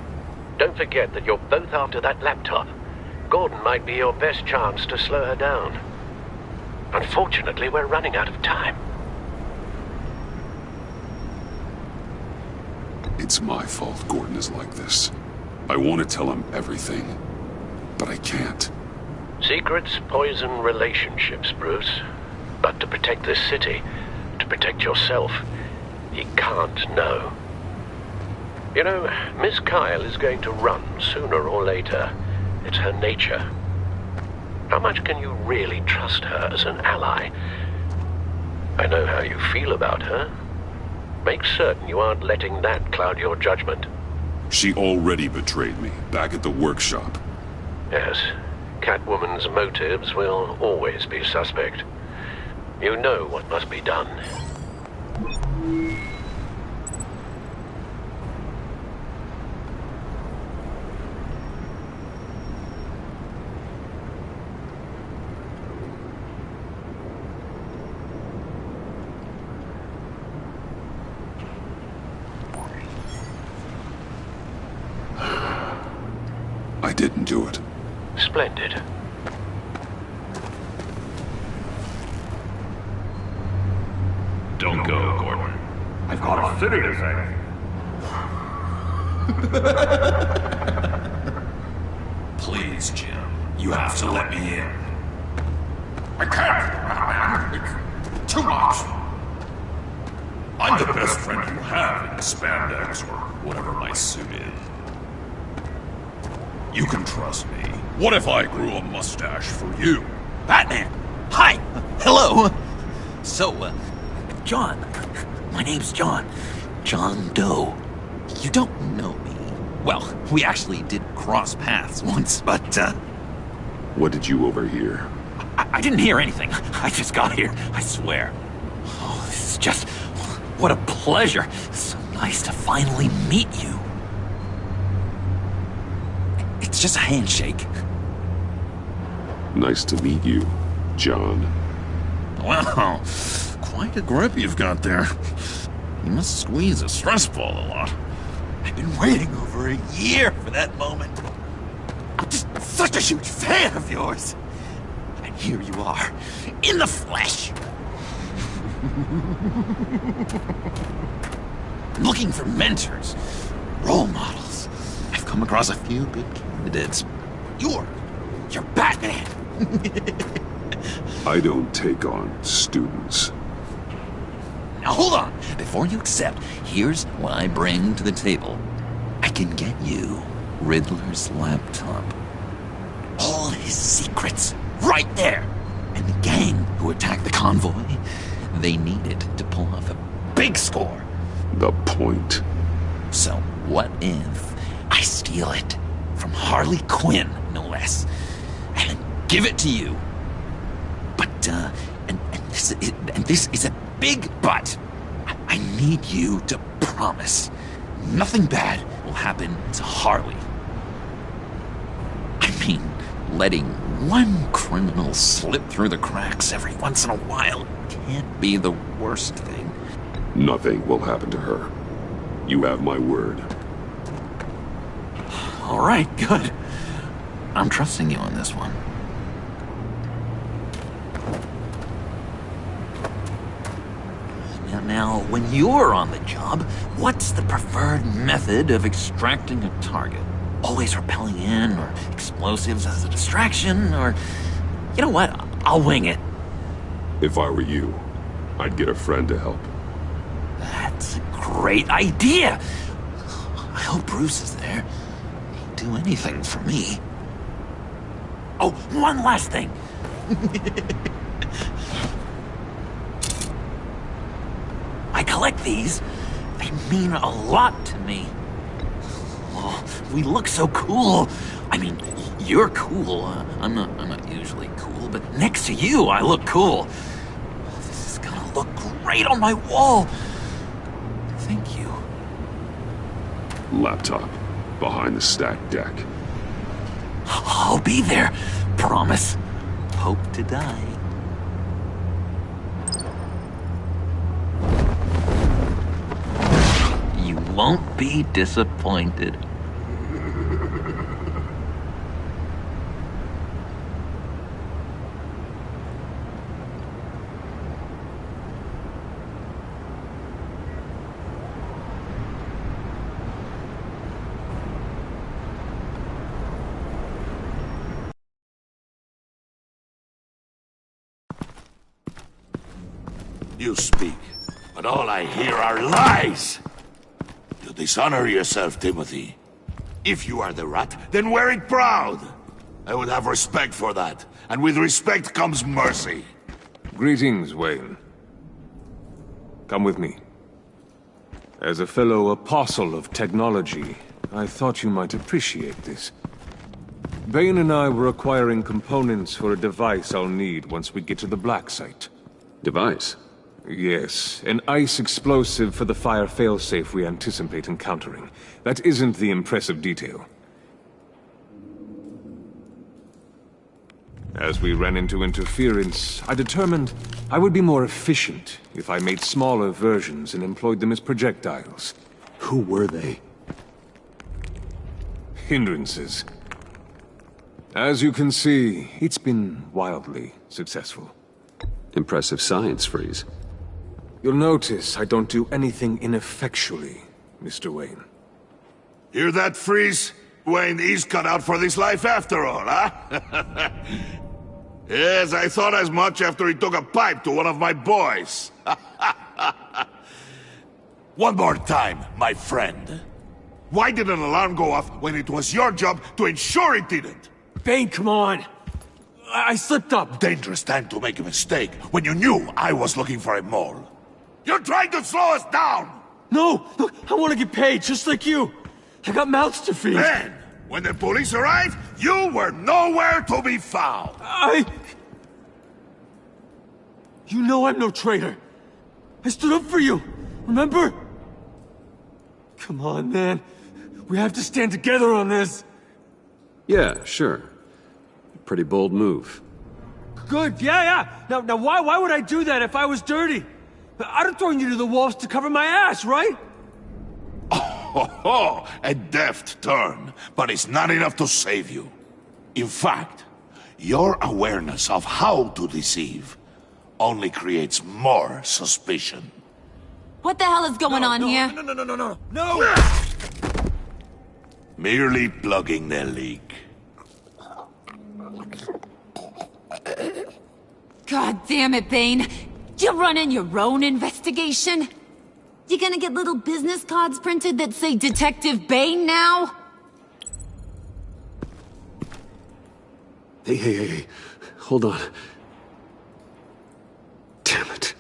Don't forget that you're both after that laptop. Gordon might be your best chance to slow her down. Unfortunately, we're running out of time. It's my fault Gordon is like this. I want to tell him everything, but I can't. Secrets poison relationships, Bruce. But to protect this city, to protect yourself, he can't know. You know, Miss Kyle is going to run sooner or later. It's her nature. How much can you really trust her as an ally? I know how you feel about her. Make certain you aren't letting that cloud your judgment. She already betrayed me, back at the workshop. Yes, Catwoman's motives will always be suspect. You know what must be done. I didn't do it. Splendid. Don't go, Gordon. I've got a city to save. Please, Jim. You have to let me in. I can't. It's too much. I'm the best friend you have in spandex or whatever my suit is. You can trust me. What if I grew a mustache for you? Batman! Hi! Hello! So, John. My name's John. John Doe. You don't know me. Well, we actually did cross paths once, but, What did you overhear? I didn't hear anything. I just got here, I swear. Oh, this is just... What a pleasure. So nice to finally meet you. It's just a handshake. Nice to meet you, John. Wow, quite a grip you've got there. You must squeeze a stress ball a lot. I've been waiting over a year for that moment. I'm just such a huge fan of yours. And here you are, in the flesh. I'm looking for mentors, role models. I've come across a few good candidates. You're Batman. I don't take on students. Now hold on. Before you accept, here's what I bring to the table. I can get you Riddler's laptop. All his secrets, right there. And the gang who attacked the convoy, they needed to pull off a big score. The point. So what if I steal it from Harley Quinn, no less, and give it to you? But, and this is a big but. I need you to promise nothing bad will happen to Harley. I mean, letting one criminal slip through the cracks every once in a while can't be the worst thing. Nothing will happen to her. You have my word. All right, good. I'm trusting you on this one. Now, when you're on the job, what's the preferred method of extracting a target? Always rappelling in, or explosives as a distraction, or... You know what? I'll wing it. If I were you, I'd get a friend to help. That's a great idea! I hope Bruce is there. He'd do anything for me. Oh, one last thing! I collect these. They mean a lot to me. Oh, we look so cool. I mean, you're cool. I'm not usually cool, but next to you, I look cool. This is gonna look great on my wall. Thank you. Laptop. Behind the stacked deck. I'll be there. Promise. Hope to die. You won't be disappointed. You speak, but all I hear are lies! You dishonor yourself, Timothy. If you are the rat, then wear it proud! I would have respect for that, and with respect comes mercy. Greetings, Wayne. Come with me. As a fellow apostle of technology, I thought you might appreciate this. Bane and I were acquiring components for a device I'll need once we get to the Black Site. Device? Yes, an ice explosive for the fire failsafe we anticipate encountering. That isn't the impressive detail. As we ran into interference, I determined I would be more efficient if I made smaller versions and employed them as projectiles. Who were they? Hindrances. As you can see, it's been wildly successful. Impressive science, Freeze. You'll notice I don't do anything ineffectually, Mr. Wayne. Hear that, Freeze? Wayne is cut out for this life after all, huh? Yes, I thought as much after he took a pipe to one of my boys. One more time, my friend. Why did an alarm go off when it was your job to ensure it didn't? Bane, come on! I slipped up! Dangerous time to make a mistake when you knew I was looking for a mole. You're trying to slow us down! No! Look, I want to get paid, just like you! I got mouths to feed! Then, when the police arrived, you were nowhere to be found! You know I'm no traitor! I stood up for you, remember? Come on, man. We have to stand together on this! Yeah, sure. Pretty bold move. Good, yeah. Now why would I do that if I was dirty? I'd have thrown you to the wolves to cover my ass, right? Oh, a deft turn, but it's not enough to save you. In fact, your awareness of how to deceive only creates more suspicion. What the hell is going on here? No! Merely plugging the leak. God damn it, Bane. You're running your own investigation? You gonna get little business cards printed that say Detective Bane now? Hey. Hold on. Damn it.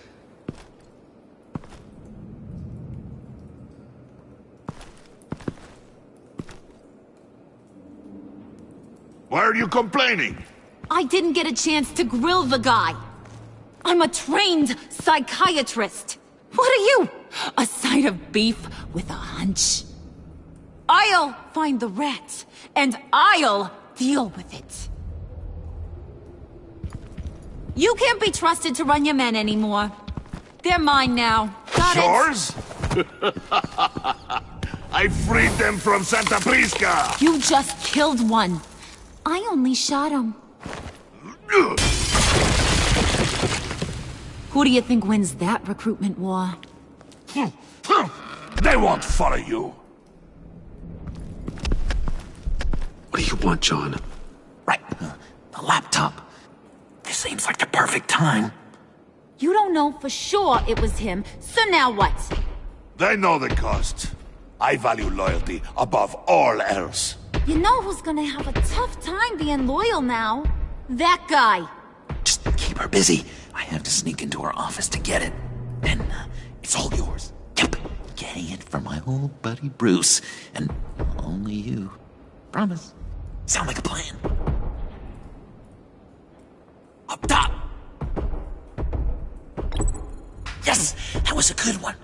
Why are you complaining? I didn't get a chance to grill the guy. I'm a trained psychiatrist. What are you? A side of beef with a hunch? I'll find the rats, and I'll deal with it. You can't be trusted to run your men anymore. They're mine now. Got Yours? I freed them from Santa Prisca! You just killed one. I only shot him. Who do you think wins that recruitment war? They won't follow you. What do you want, John? Right. The laptop. This seems like the perfect time. You don't know for sure it was him, so now what? They know the cost. I value loyalty above all else. You know who's gonna have a tough time being loyal now? That guy. Just keep her busy. I have to sneak into her office to get it. Then, it's all yours. Yep. Getting it from my old buddy Bruce. And only you. Promise. Sound like a plan. Up top! Yes! That was a good one.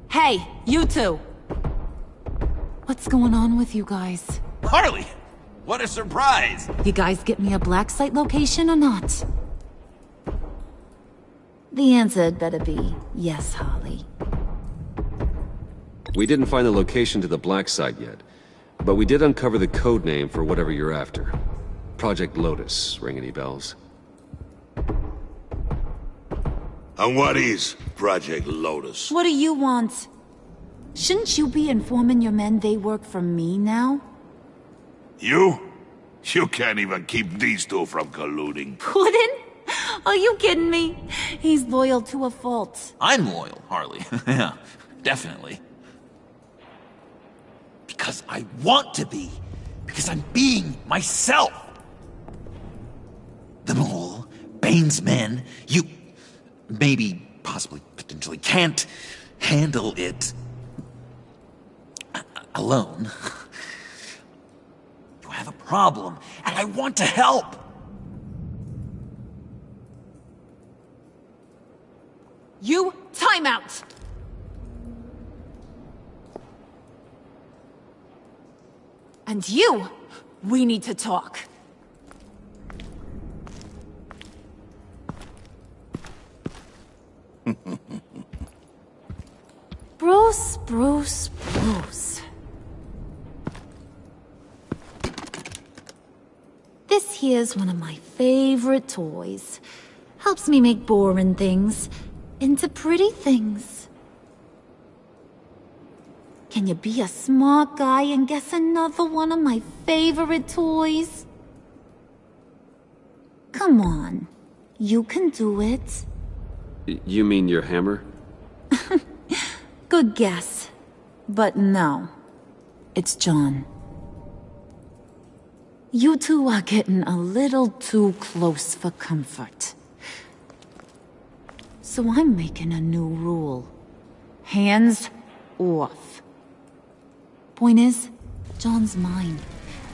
Hey, you two. What's going on with you guys? Harley! What a surprise! You guys get me a black site location or not? The answer had better be yes, Harley. We didn't find the location to the black site yet, but we did uncover the code name for whatever you're after. Project Lotus. Ring any bells? And what is Project Lotus? What do you want? Shouldn't you be informing your men they work for me now? You? You can't even keep these two from colluding. Puddin'? Are you kidding me? He's loyal to a fault. I'm loyal, Harley. Yeah, definitely. Because I want to be. Because I'm being myself. The Mole, Bane's men, you... maybe, possibly, potentially can't handle it alone. You have a problem, and I want to help. You, time out! And you, we need to talk. Bruce. This here's one of my favorite toys. Helps me make boring things into pretty things. Can you be a smart guy and guess another one of my favorite toys? Come on, you can do it. You mean your hammer? Good guess. But no. It's John. You two are getting a little too close for comfort. So I'm making a new rule. Hands off. Point is, John's mine,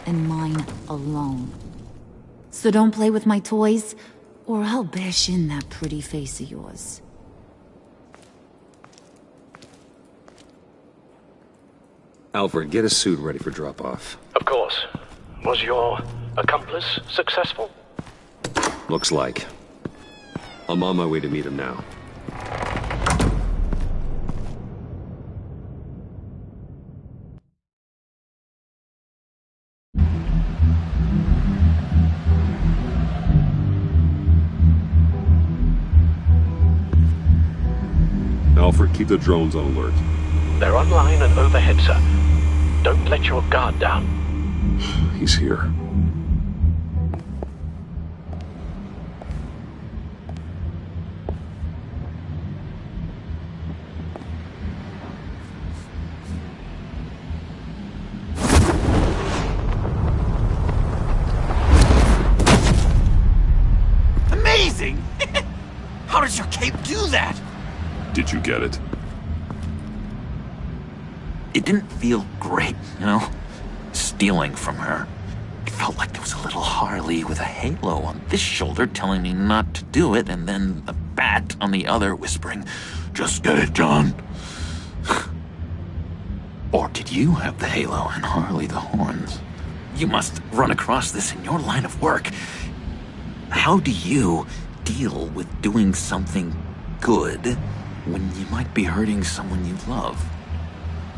and mine alone. So don't play with my toys, or I'll bash in that pretty face of yours. Alfred, get a suit ready for drop-off. Of course. Was your accomplice successful? Looks like. I'm on my way to meet him now. Alfred, keep the drones on alert. They're online and overhead, sir. Don't let your guard down. He's here. Amazing! How does your cape do that? Did you get it? It didn't feel great, you know? Stealing from her. It felt like there was a little Harley with a halo on this shoulder telling me not to do it, and then the bat on the other whispering, "Just get it, John." Or did you have the halo and Harley the horns? You must run across this in your line of work. How do you deal with doing something good when you might be hurting someone you love?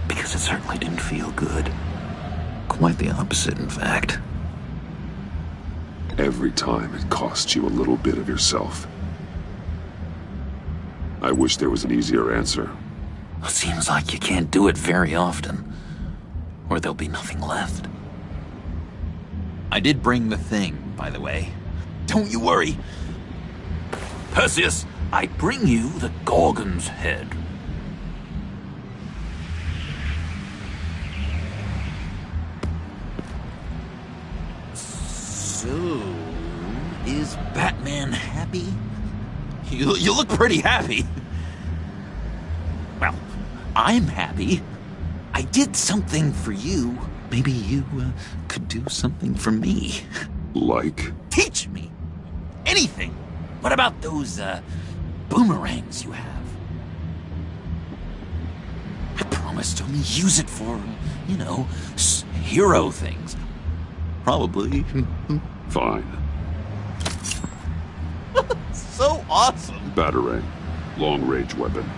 because it certainly didn't feel good. Quite the opposite, in fact. Every time it costs you a little bit of yourself. I wish there was an easier answer. It seems like you can't do it very often, or there'll be nothing left. I did bring the thing, by the way. Don't you worry. Perseus, I bring you the Gorgon's head. So, is Batman happy? You look pretty happy. Well, I'm happy. I did something for you. Maybe you could do something for me. Like? Teach me. Anything. What about those boomerangs you have? I promised to only use it for, you know, hero things. Probably. Fine. So awesome. Batarang. Long-range weapon.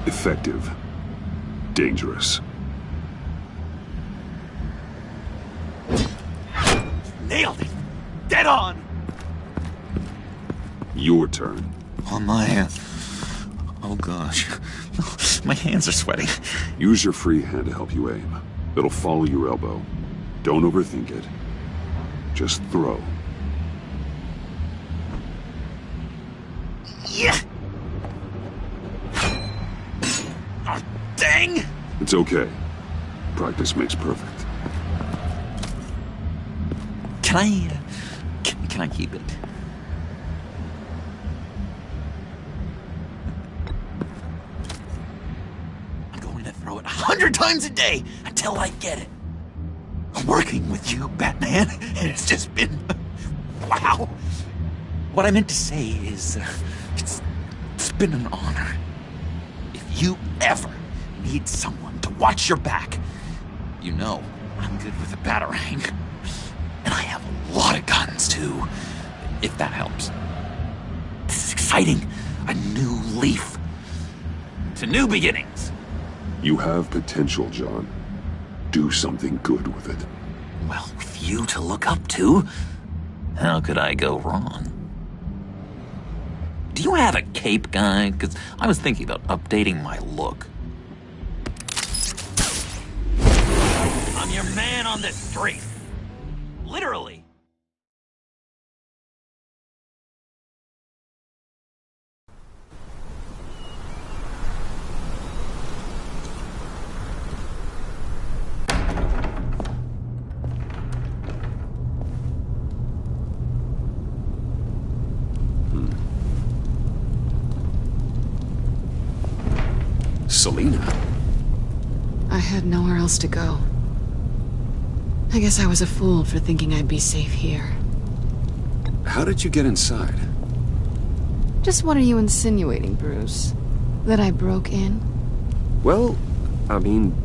Effective. Dangerous. Nailed it. Dead on. Your turn. Oh my, oh gosh. My hands are sweating. Use your free hand to help you aim. It'll follow your elbow. Don't overthink it. Just throw. Yeah. Oh, dang. It's okay. Practice makes perfect. Can I keep it? I'm going to throw it 100 times a day until I get it. Working with you, Batman, and it's just been... wow. What I meant to say is, it's been an honor. If you ever need someone to watch your back, you know I'm good with a batarang. And I have a lot of guns, too, if that helps. This is exciting. A new leaf. To new beginnings. You have potential, John. Do something good with it. Well, with you to look up to, how could I go wrong? Do you have a cape, guy? Because I was thinking about updating my look. I'm your man on this street. Literally. Selina? I had nowhere else to go. I guess I was a fool for thinking I'd be safe here. How did you get inside? Just what are you insinuating, Bruce? That I broke in? Well, I mean,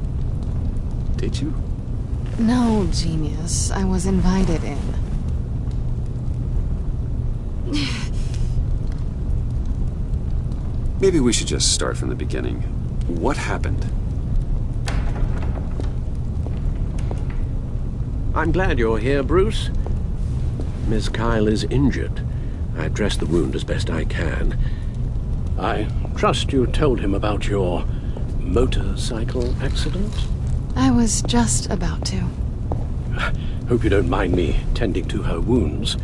did you? No, genius. I was invited in. Maybe we should just start from the beginning. What happened? I'm glad you're here, Bruce. Miss Kyle is injured. I've dressed the wound as best I can. I trust you told him about your motorcycle accident? I was just about to. Hope you don't mind me tending to her wounds.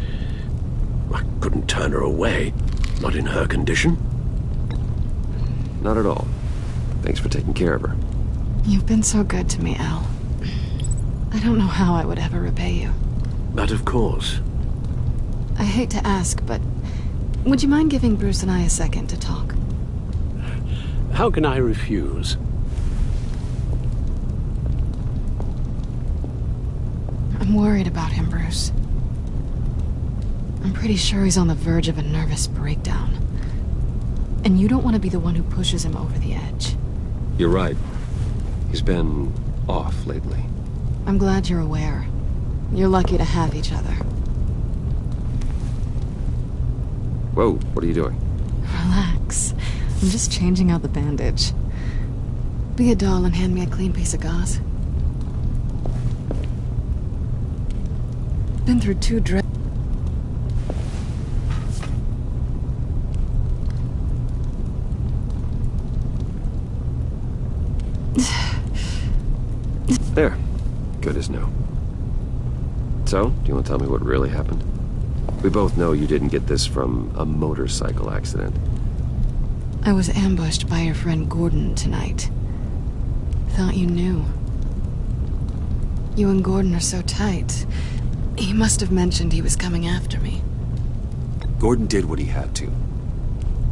I couldn't turn her away, not in her condition. Not at all. Thanks for taking care of her. You've been so good to me, Al. I don't know how I would ever repay you. But of course. I hate to ask, but would you mind giving Bruce and I a second to talk? How can I refuse? I'm worried about him, Bruce. I'm pretty sure he's on the verge of a nervous breakdown. And you don't want to be the one who pushes him over the edge. You're right. He's been off lately. I'm glad you're aware. You're lucky to have each other. Whoa, what are you doing? Relax. I'm just changing out the bandage. Be a doll and hand me a clean piece of gauze. Been through 2 There. Good as new. So, do you want to tell me what really happened? We both know you didn't get this from a motorcycle accident. I was ambushed by your friend Gordon tonight. Thought you knew. You and Gordon are so tight. He must have mentioned he was coming after me. Gordon did what he had to.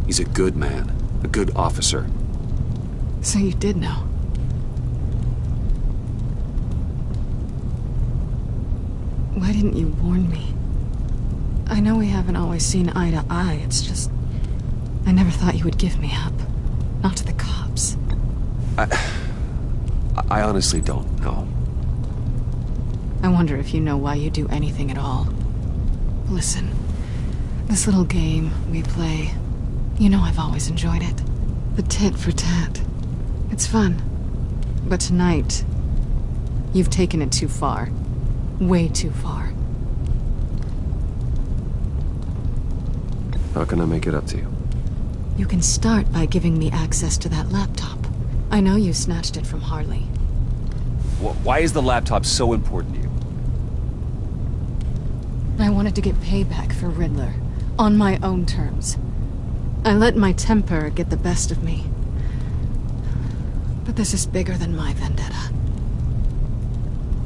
He's a good man, a good officer. So you did know? Why didn't you warn me? I know we haven't always seen eye to eye, it's just... I never thought you would give me up. Not to the cops. I honestly don't know. I wonder if you know why you do anything at all. Listen, this little game we play, you know I've always enjoyed it. The tit for tat. It's fun. But tonight, you've taken it too far. Way too far. How can I make it up to you? You can start by giving me access to that laptop. I know you snatched it from Harley. Why is the laptop so important to you? I wanted to get payback for Riddler, on my own terms. I let my temper get the best of me. But this is bigger than my vendetta.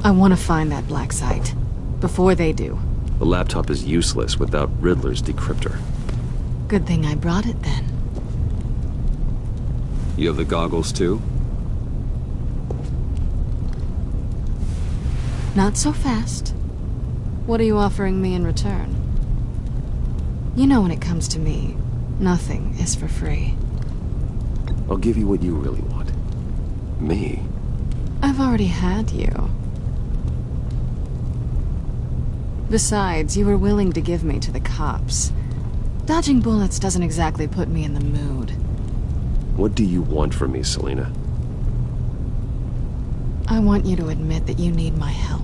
I want to find that black site, before they do. The laptop is useless without Riddler's decryptor. Good thing I brought it then. You have the goggles too? Not so fast. What are you offering me in return? You know when it comes to me, nothing is for free. I'll give you what you really want. Me? I've already had you. Besides, you were willing to give me to the cops. Dodging bullets doesn't exactly put me in the mood. What do you want from me, Selina? I want you to admit that you need my help.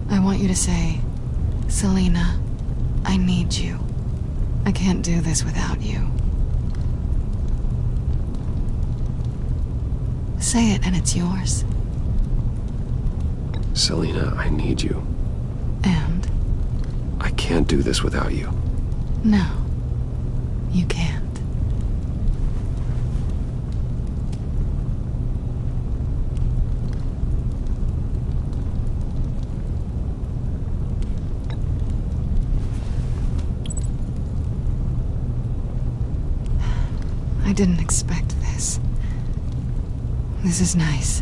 I want you to say, Selina, I need you. I can't do this without you. Say it and it's yours. Selina, I need you. And? I can't do this without you. No, you can't. I didn't expect this. This is nice.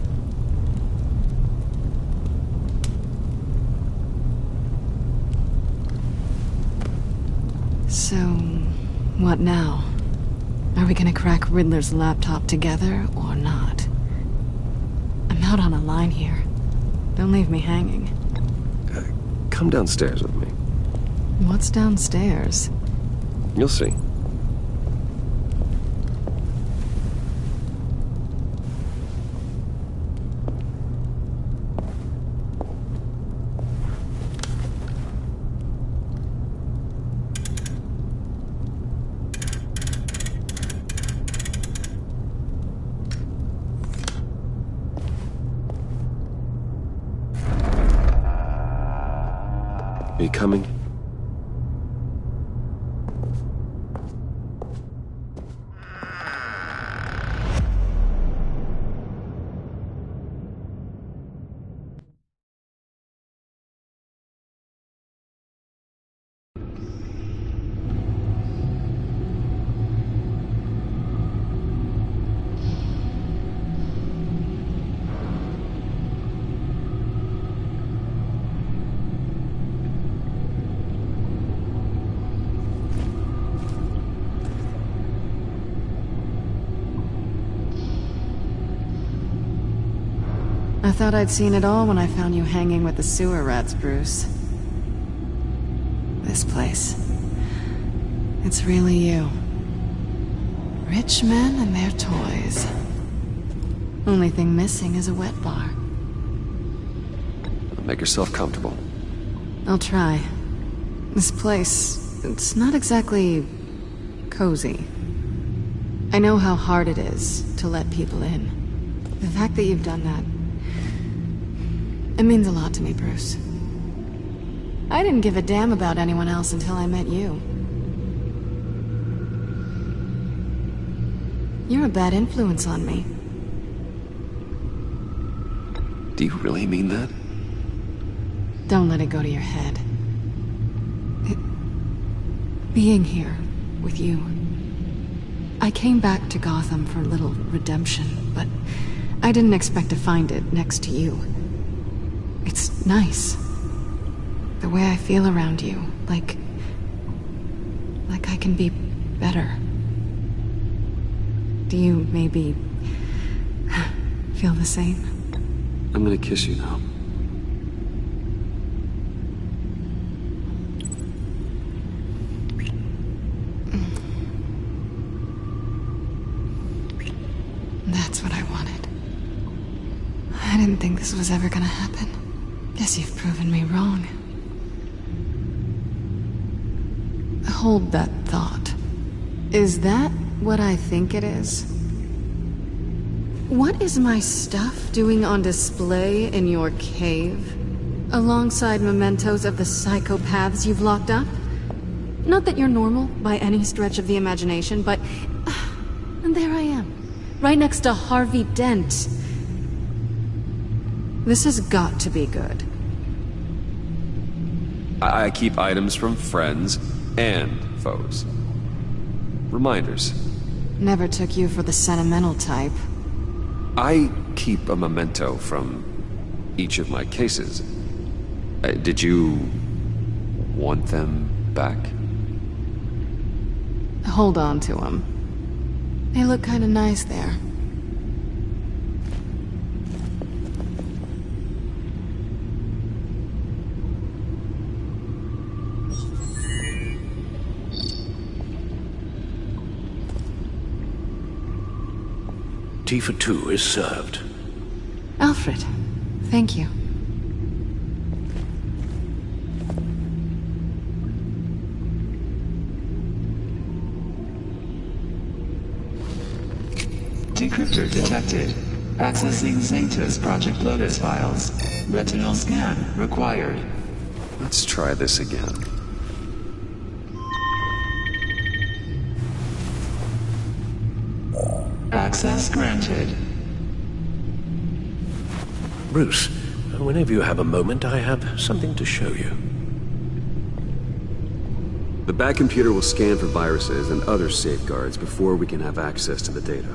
So, what now? Are we gonna crack Riddler's laptop together, or not? I'm out on a line here. Don't leave me hanging. Come downstairs with me. What's downstairs? You'll see. Are you coming? I thought I'd seen it all when I found you hanging with the sewer rats, Bruce. This place. It's really you. Rich men and their toys. Only thing missing is a wet bar. Make yourself comfortable. I'll try. This place, it's not exactly cozy. I know how hard it is to let people in. The fact that you've done that, it means a lot to me, Bruce. I didn't give a damn about anyone else until I met you. You're a bad influence on me. Do you really mean that? Don't let it go to your head. Being here with you. I came back to Gotham for a little redemption, but I didn't expect to find it next to you. It's nice. The way I feel around you, like I can be better. Do you maybe feel the same? I'm gonna kiss you now. That's what I wanted. I didn't think this was ever gonna happen. Guess you've proven me wrong. Hold that thought. Is that what I think it is? What is my stuff doing on display in your cave? Alongside mementos of the psychopaths you've locked up? Not that you're normal by any stretch of the imagination, but... and there I am. Right next to Harvey Dent. This has got to be good. I keep items from friends and foes. Reminders. Never took you for the sentimental type. I keep a memento from each of my cases. Did you want them back? Hold on to them. They look kinda nice there. Tea for two is served. Alfred, thank you. Decryptor detected. Accessing Sanctus Project Lotus files. Retinal scan required. Let's try this again. Access granted. Bruce, whenever you have a moment, I have something to show you. The back computer will scan for viruses and other safeguards before we can have access to the data.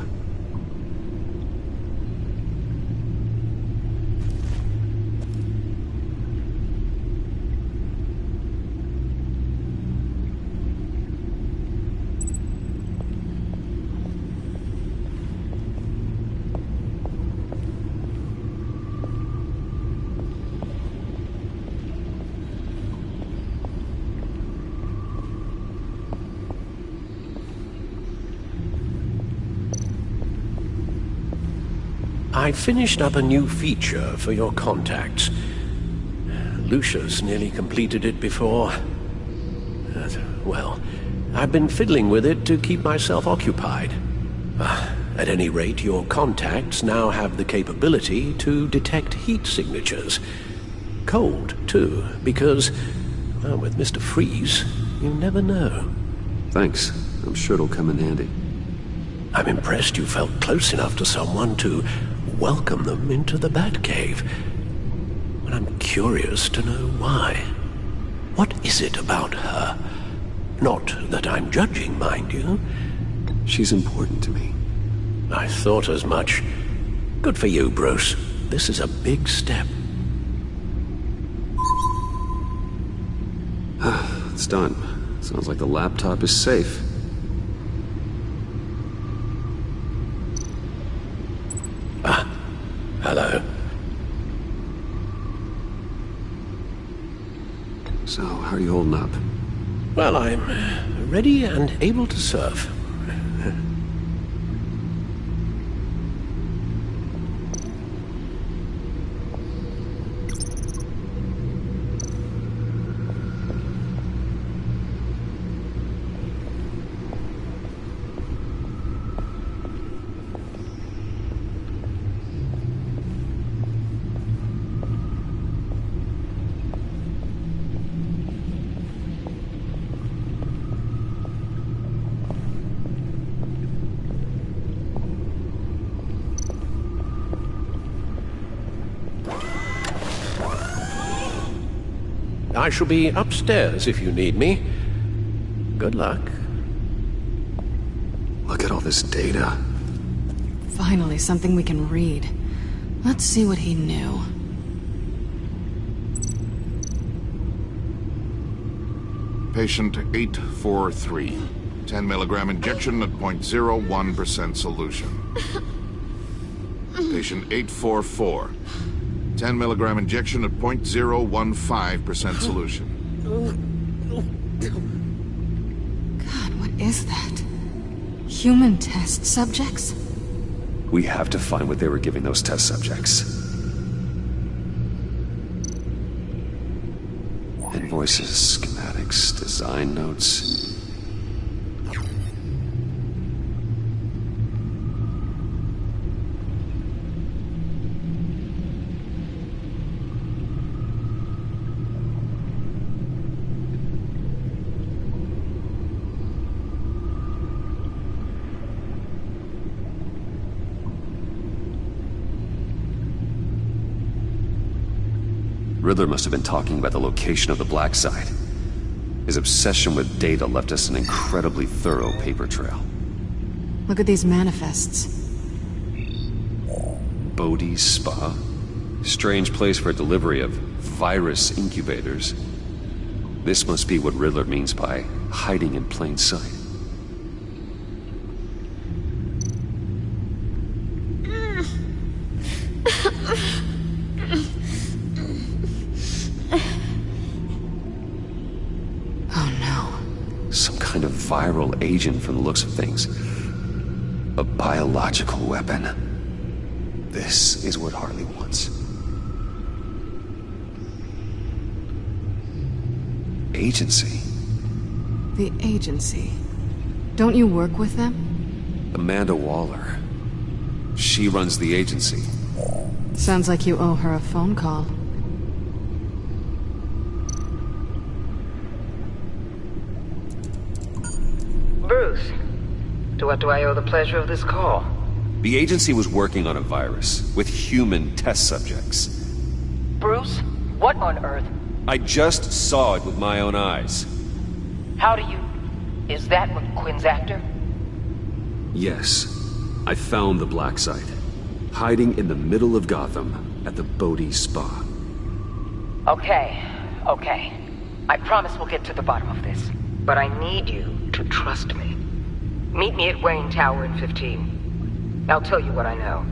I finished up a new feature for your contacts. Lucia's nearly completed it before. Well, I've been fiddling with it to keep myself occupied. At any rate, your contacts now have the capability to detect heat signatures. Cold, too, because, well, with Mr. Freeze, you never know. Thanks. I'm sure it'll come in handy. I'm impressed you felt close enough to someone to welcome them into the Batcave. But I'm curious to know why. What is it about her? Not that I'm judging, mind you. She's important to me. I thought as much. Good for you, Bruce. This is a big step. It's done. Sounds like the laptop is safe. Hello. So, how are you holding up? Well, I'm ready and able to serve. I shall be upstairs if you need me. Good luck. Look at all this data. Finally, something we can read. Let's see what he knew. Patient 843. 10 milligram injection at 0.01% solution. Patient 844. 10 milligram injection at 0.015% solution. God, what is that? Human test subjects? We have to find what they were giving those test subjects. Invoices, schematics, design notes. Riddler must have been talking about the location of the black site. His obsession with data left us an incredibly thorough paper trail. Look at these manifests. Bodhi's Spa? Strange place for a delivery of virus incubators. This must be what Riddler means by hiding in plain sight. Viral agent from the looks of things. A biological weapon. This is what Harley wants. Agency. The agency. Don't you work with them? Amanda Waller. She runs the agency. Sounds like you owe her a phone call. Bruce, to what do I owe the pleasure of this call? The agency was working on a virus with human test subjects. Bruce, what on earth? I just saw it with my own eyes. How do you... Is that what Quinn's after? Yes. I found the black site. Hiding in the middle of Gotham at the Bodhi Spa. Okay. I promise we'll get to the bottom of this. But I need you to trust me. Meet me at Wayne Tower in 15. I'll tell you what I know.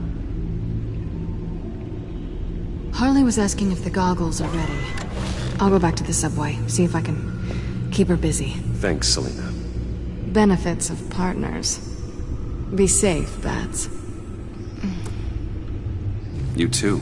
Harley was asking if the goggles are ready. I'll go back to the subway, see if I can keep her busy. Thanks, Selina. Benefits of partners. Be safe, Bats. You too.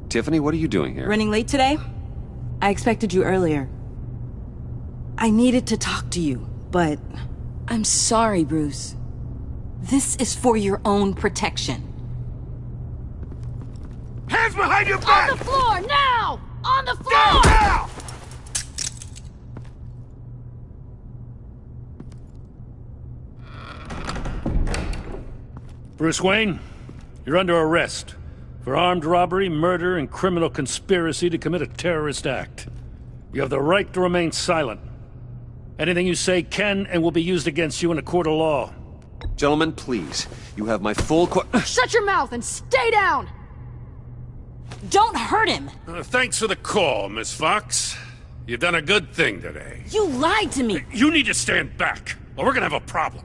Tiffany, what are you doing here? Running late today? I expected you earlier. I needed to talk to you, but... I'm sorry, Bruce. This is for your own protection. Hands behind your back! On the floor, now! On the floor! Down now! Bruce Wayne, you're under arrest for armed robbery, murder, and criminal conspiracy to commit a terrorist act. You have the right to remain silent. Anything you say can and will be used against you in a court of law. Gentlemen, please. You have my full Shut your mouth and stay down! Don't hurt him! Thanks for the call, Miss Fox. You've done a good thing today. You lied to me! You need to stand back, or we're gonna have a problem.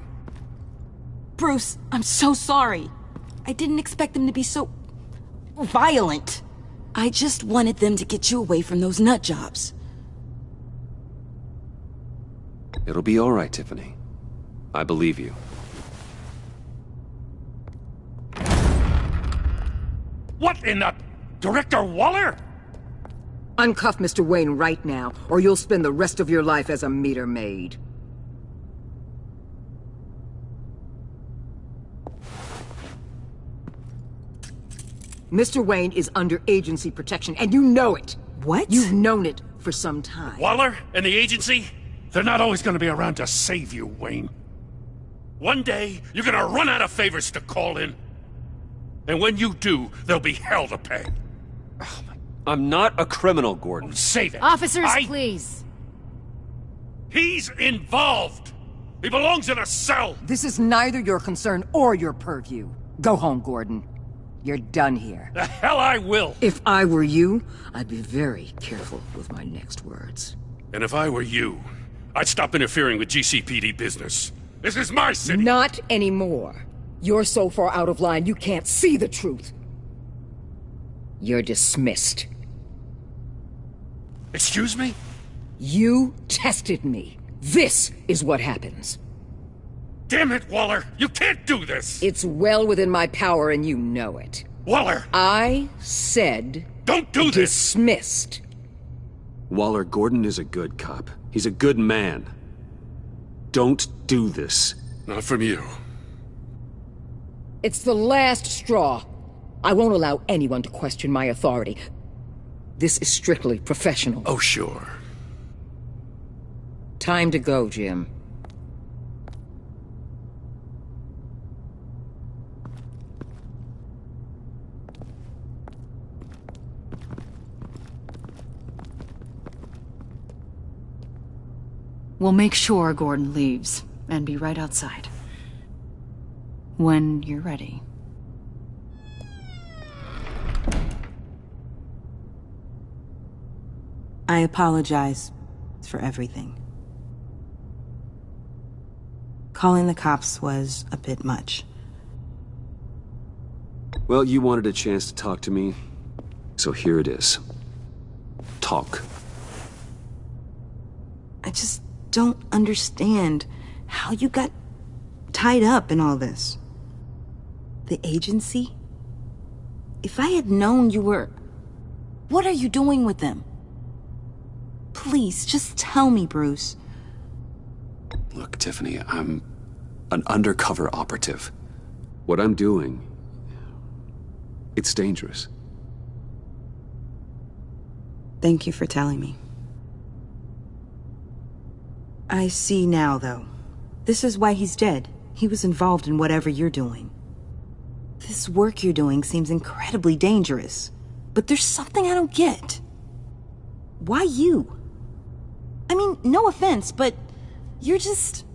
Bruce, I'm so sorry. I didn't expect them to be so... violent. I just wanted them to get you away from those nut jobs. It'll be all right, Tiffany. I believe you. What in the... Director Waller? Uncuff Mr. Wayne right now, or you'll spend the rest of your life as a meter maid. Mr. Wayne is under agency protection, and you know it. What? You've known it for some time. Waller and the agency? They're not always gonna be around to save you, Wayne. One day, you're gonna run out of favors to call in. And when you do, there'll be hell to pay. I'm not a criminal, Gordon. Save it. Officers, please. He's involved. He belongs in a cell. This is neither your concern or your purview. Go home, Gordon. You're done here. The hell I will. If I were you, I'd be very careful with my next words. And if I were you, I'd stop interfering with GCPD business. This is my city. Not anymore. You're so far out of line you can't see the truth. You're dismissed. Excuse me? You tested me. This is what happens. Damn it, Waller! You can't do this! It's well within my power and you know it. Waller! I said... Don't do this! Dismissed. Waller, Gordon is a good cop. He's a good man. Don't do this. Not from you. It's the last straw. I won't allow anyone to question my authority. This is strictly professional. Oh, sure. Time to go, Jim. We'll make sure Gordon leaves, and be right outside. When you're ready. I apologize for everything. Calling the cops was a bit much. Well, you wanted a chance to talk to me, so here it is. Talk. I just don't understand how you got tied up in all this. The agency? If I had known you were... What are you doing with them? Please, just tell me, Bruce. Look, Tiffany, I'm an undercover operative. What I'm doing... it's dangerous. Thank you for telling me. I see now, though. This is why he's dead. He was involved in whatever you're doing. This work you're doing seems incredibly dangerous. But there's something I don't get. Why you? I mean, no offense, but you're just...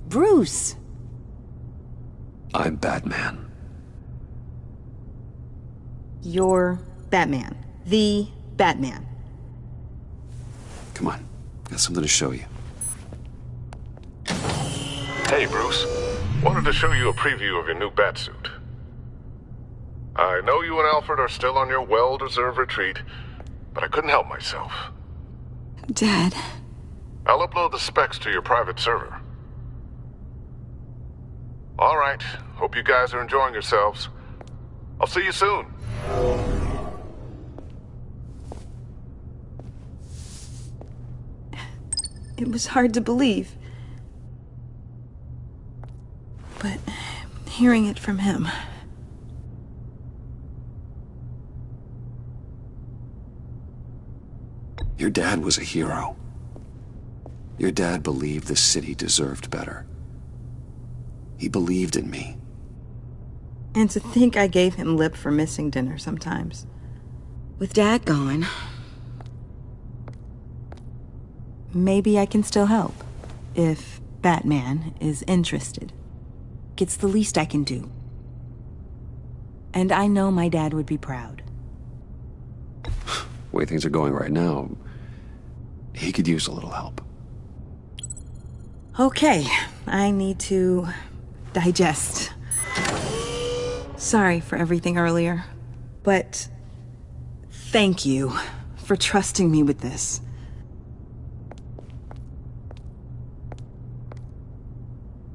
Bruce. I'm Batman. You're Batman. The Batman. Come on, got something to show you. Hey, Bruce. Wanted to show you a preview of your new batsuit. I know you and Alfred are still on your well-deserved retreat, but I couldn't help myself. Dad. I'll upload the specs to your private server. All right. Hope you guys are enjoying yourselves. I'll see you soon. It was hard to believe. But hearing it from him... Your dad was a hero. Your dad believed the city deserved better. He believed in me. And to think I gave him lip for missing dinner sometimes. With Dad gone... maybe I can still help. If Batman is interested. It's the least I can do. And I know my dad would be proud. The way things are going right now, he could use a little help. Okay, I need to digest. Sorry for everything earlier, but thank you for trusting me with this.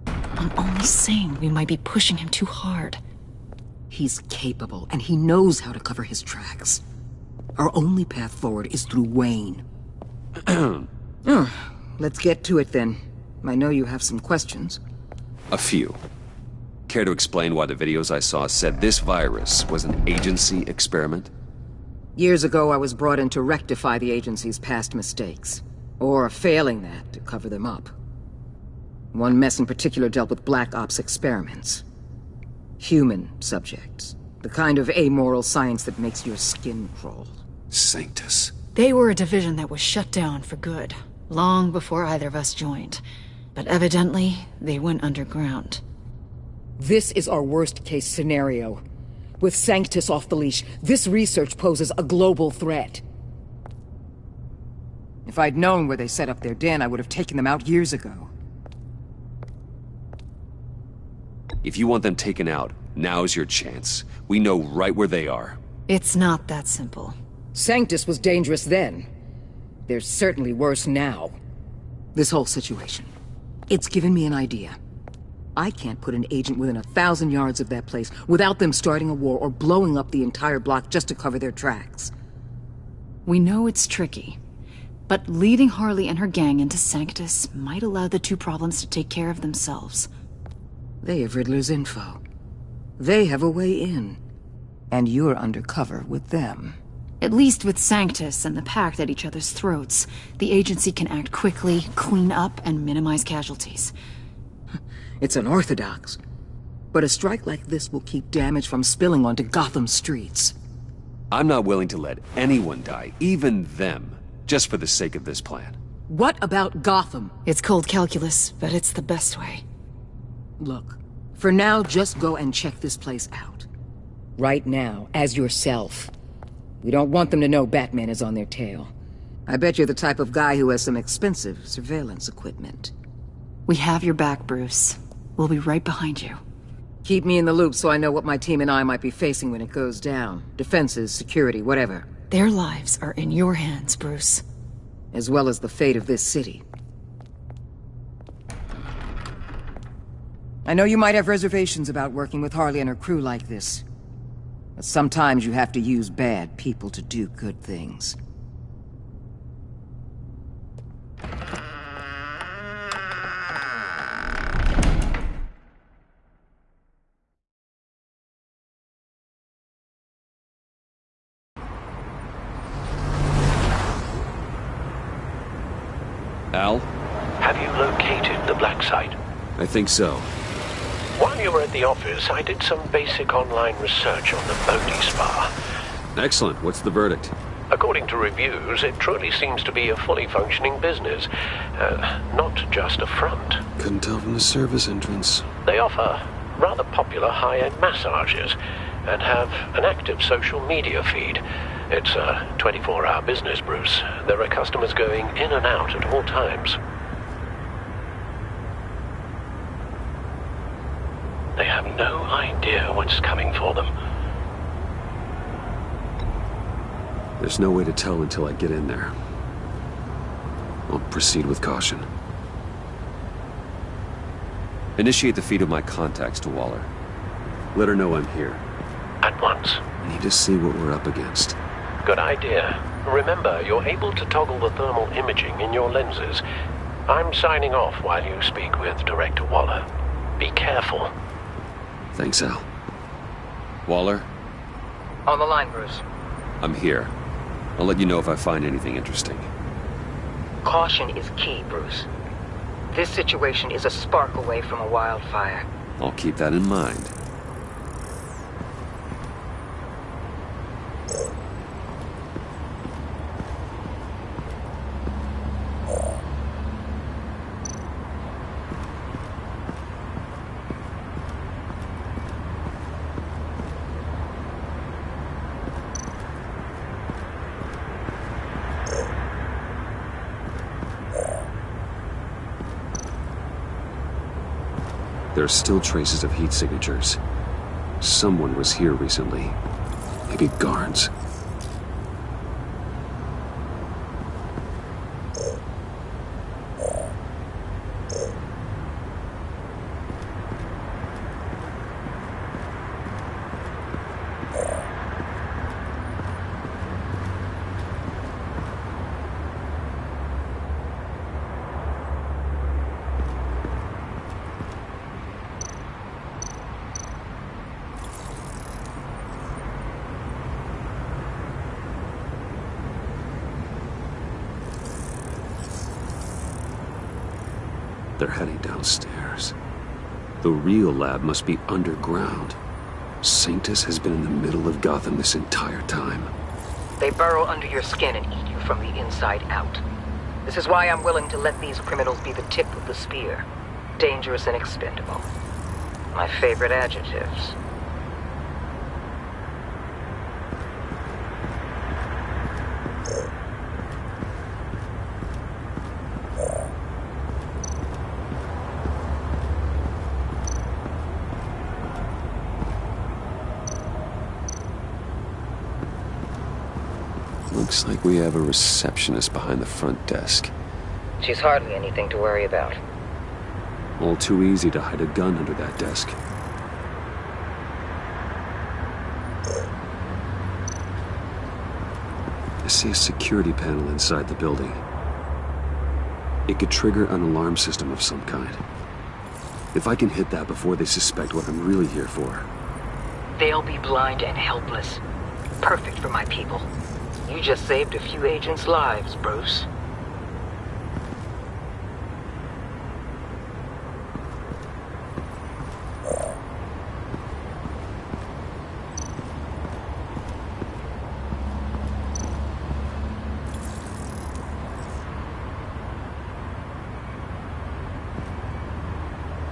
I'm only saying we might be pushing him too hard. He's capable, and he knows how to cover his tracks. Our only path forward is through Wayne. Let's get to it then. I know you have some questions. A few. Care to explain why the videos I saw said this virus was an agency experiment? Years ago, I was brought in to rectify the agency's past mistakes. Or, failing that, to cover them up. One mess in particular dealt with Black Ops experiments. Human subjects. The kind of amoral science that makes your skin crawl. Sanctus. They were a division that was shut down for good, long before either of us joined. But evidently, they went underground. This is our worst-case scenario. With Sanctus off the leash, this research poses a global threat. If I'd known where they set up their den, I would have taken them out years ago. If you want them taken out, now's your chance. We know right where they are. It's not that simple. Sanctus was dangerous then. They're certainly worse now. This whole situation, it's given me an idea. I can't put an agent within 1,000 yards of that place without them starting a war or blowing up the entire block just to cover their tracks. We know it's tricky, but leading Harley and her gang into Sanctus might allow the two problems to take care of themselves. They have Riddler's info. They have a way in. And you're undercover with them. At least with Sanctus and the Pact at each other's throats, the agency can act quickly, clean up, and minimize casualties. It's unorthodox. But a strike like this will keep damage from spilling onto Gotham streets. I'm not willing to let anyone die, even them, just for the sake of this plan. What about Gotham? It's cold calculus, but it's the best way. Look, for now, just go and check this place out. Right now, as yourself. We don't want them to know Batman is on their tail. I bet you're the type of guy who has some expensive surveillance equipment. We have your back, Bruce. We'll be right behind you. Keep me in the loop so I know what my team and I might be facing when it goes down. Defenses, security, whatever. Their lives are in your hands, Bruce. As well as the fate of this city. I know you might have reservations about working with Harley and her crew like this. But sometimes you have to use bad people to do good things. Al? Have you located the black site? I think so. While you were at the office, I did some basic online research on the Bodhi Spa. Excellent. What's the verdict? According to reviews, it truly seems to be a fully functioning business, not just a front. Couldn't tell from the service entrance. They offer rather popular high-end massages and have an active social media feed. It's a 24-hour business, Bruce. There are customers going in and out at all times. They have no idea what's coming for them. There's no way to tell until I get in there. I'll proceed with caution. Initiate the feed of my contacts to Waller. Let her know I'm here. At once. I need to see what we're up against. Good idea. Remember, you're able to toggle the thermal imaging in your lenses. I'm signing off while you speak with Director Waller. Be careful. Thanks, Al. Waller? On the line, Bruce. I'm here. I'll let you know if I find anything interesting. Caution is key, Bruce. This situation is a spark away from a wildfire. I'll keep that in mind. There are still traces of heat signatures. Someone was here recently. Maybe guards. they're heading downstairs. The real lab must be underground. Sanctus has been in the middle of Gotham this entire time. They burrow under your skin and eat you from the inside out. This is why I'm willing to let these criminals be the tip of the spear. Dangerous and expendable. My favorite adjectives. Looks like we have a receptionist behind the front desk. She's hardly anything to worry about. All too easy to hide a gun under that desk. I see a security panel inside the building. It could trigger an alarm system of some kind. If I can hit that before they suspect what I'm really here for. They'll be blind and helpless. Perfect for my people. You just saved a few agents' lives, Bruce.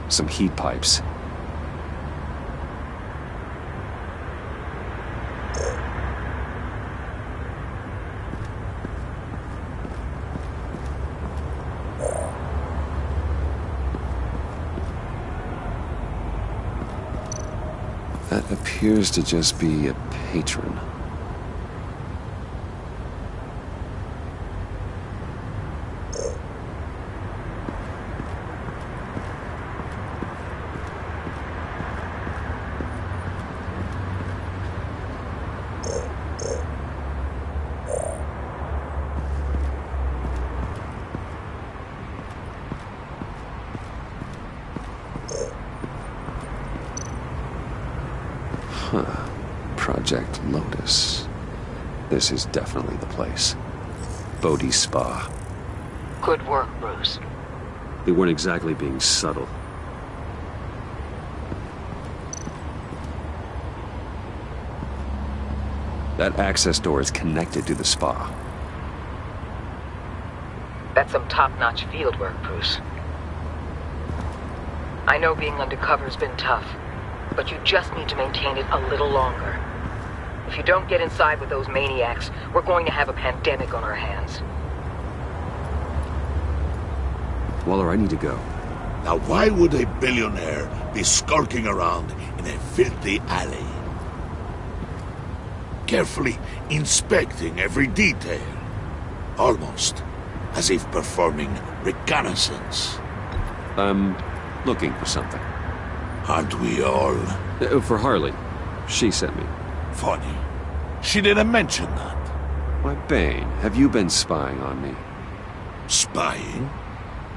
Some heat pipes. That appears to just be a patron. Project Lotus. This is definitely the place. Bodhi's Spa. Good work, Bruce. They weren't exactly being subtle. That access door is connected to the spa. That's some top-notch field work, Bruce. I know being undercover's been tough, but you just need to maintain it a little longer. If you don't get inside with those maniacs, we're going to have a pandemic on our hands. Waller, I need to go. Now why would a billionaire be skulking around in a filthy alley? Carefully inspecting every detail. Almost as if performing reconnaissance. I'm looking for something. Aren't we all? For Harley. She sent me. Funny. She didn't mention that. Why, Bane, have you been spying on me? Spying?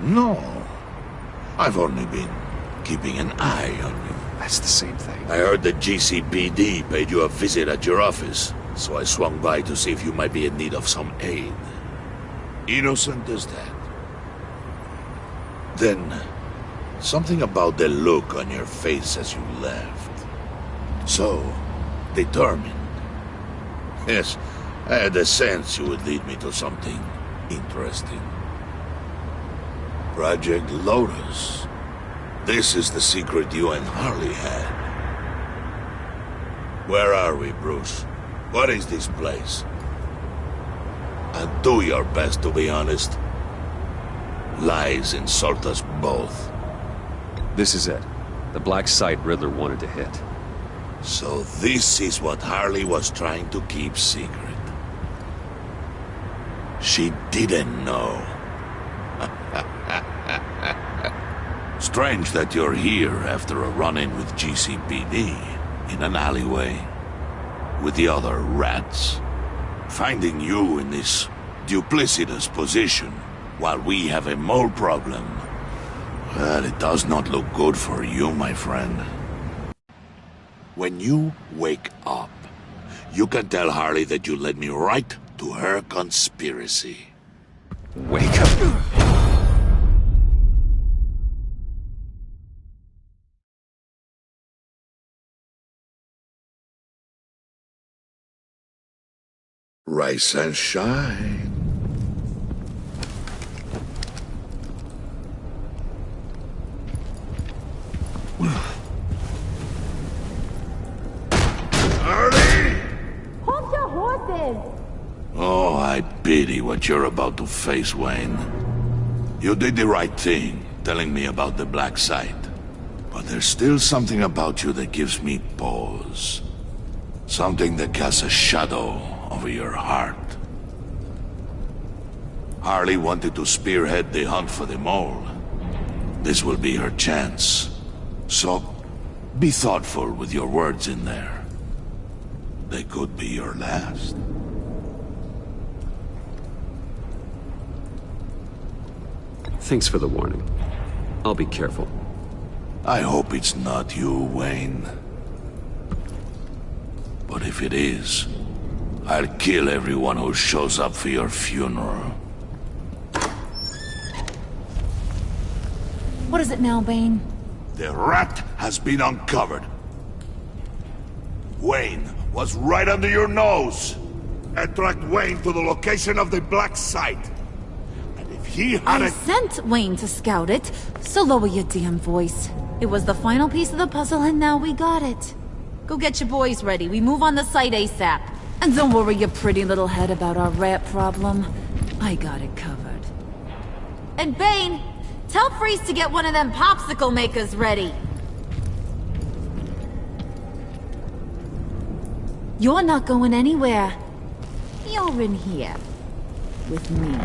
No. I've only been keeping an eye on you. That's the same thing. I heard the GCPD paid you a visit at your office, so I swung by to see if you might be in need of some aid. Innocent as that. Then, something about the look on your face as you left. So, determined. Yes, I had a sense you would lead me to something interesting. Project Lotus. This is the secret you and Harley had. Where are we, Bruce? What is this place? And do your best to be honest. Lies insult us both. This is it. The black site Riddler wanted to hit. So this is what Harley was trying to keep secret. She didn't know. Strange that you're here after a run-in with GCPD in an alleyway with the other rats. Finding you in this duplicitous position while we have a mole problem. Well, it does not look good for you, my friend. When you wake up, you can tell Harley that you led me right to her conspiracy. Wake up? Rise and shine. Harley! Hold your horses! Oh, I pity what you're about to face, Wayne. You did the right thing, telling me about the black site. But there's still something about you that gives me pause. Something that casts a shadow over your heart. Harley wanted to spearhead the hunt for the mole. This will be her chance. So, be thoughtful with your words in there. They could be your last. Thanks for the warning. I'll be careful. I hope it's not you, Wayne. But if it is, I'll kill everyone who shows up for your funeral. What is it now, Bane? The rat has been uncovered. Wayne was right under your nose. I tracked Wayne to the location of the black site. And if he had I sent Wayne to scout it, so lower your damn voice. It was the final piece of the puzzle and now we got it. Go get your boys ready. We move on the site ASAP. And don't worry your pretty little head about our rat problem. I got it covered. And Bane, tell Freeze to get one of them popsicle makers ready. You're not going anywhere. You're in here. With me.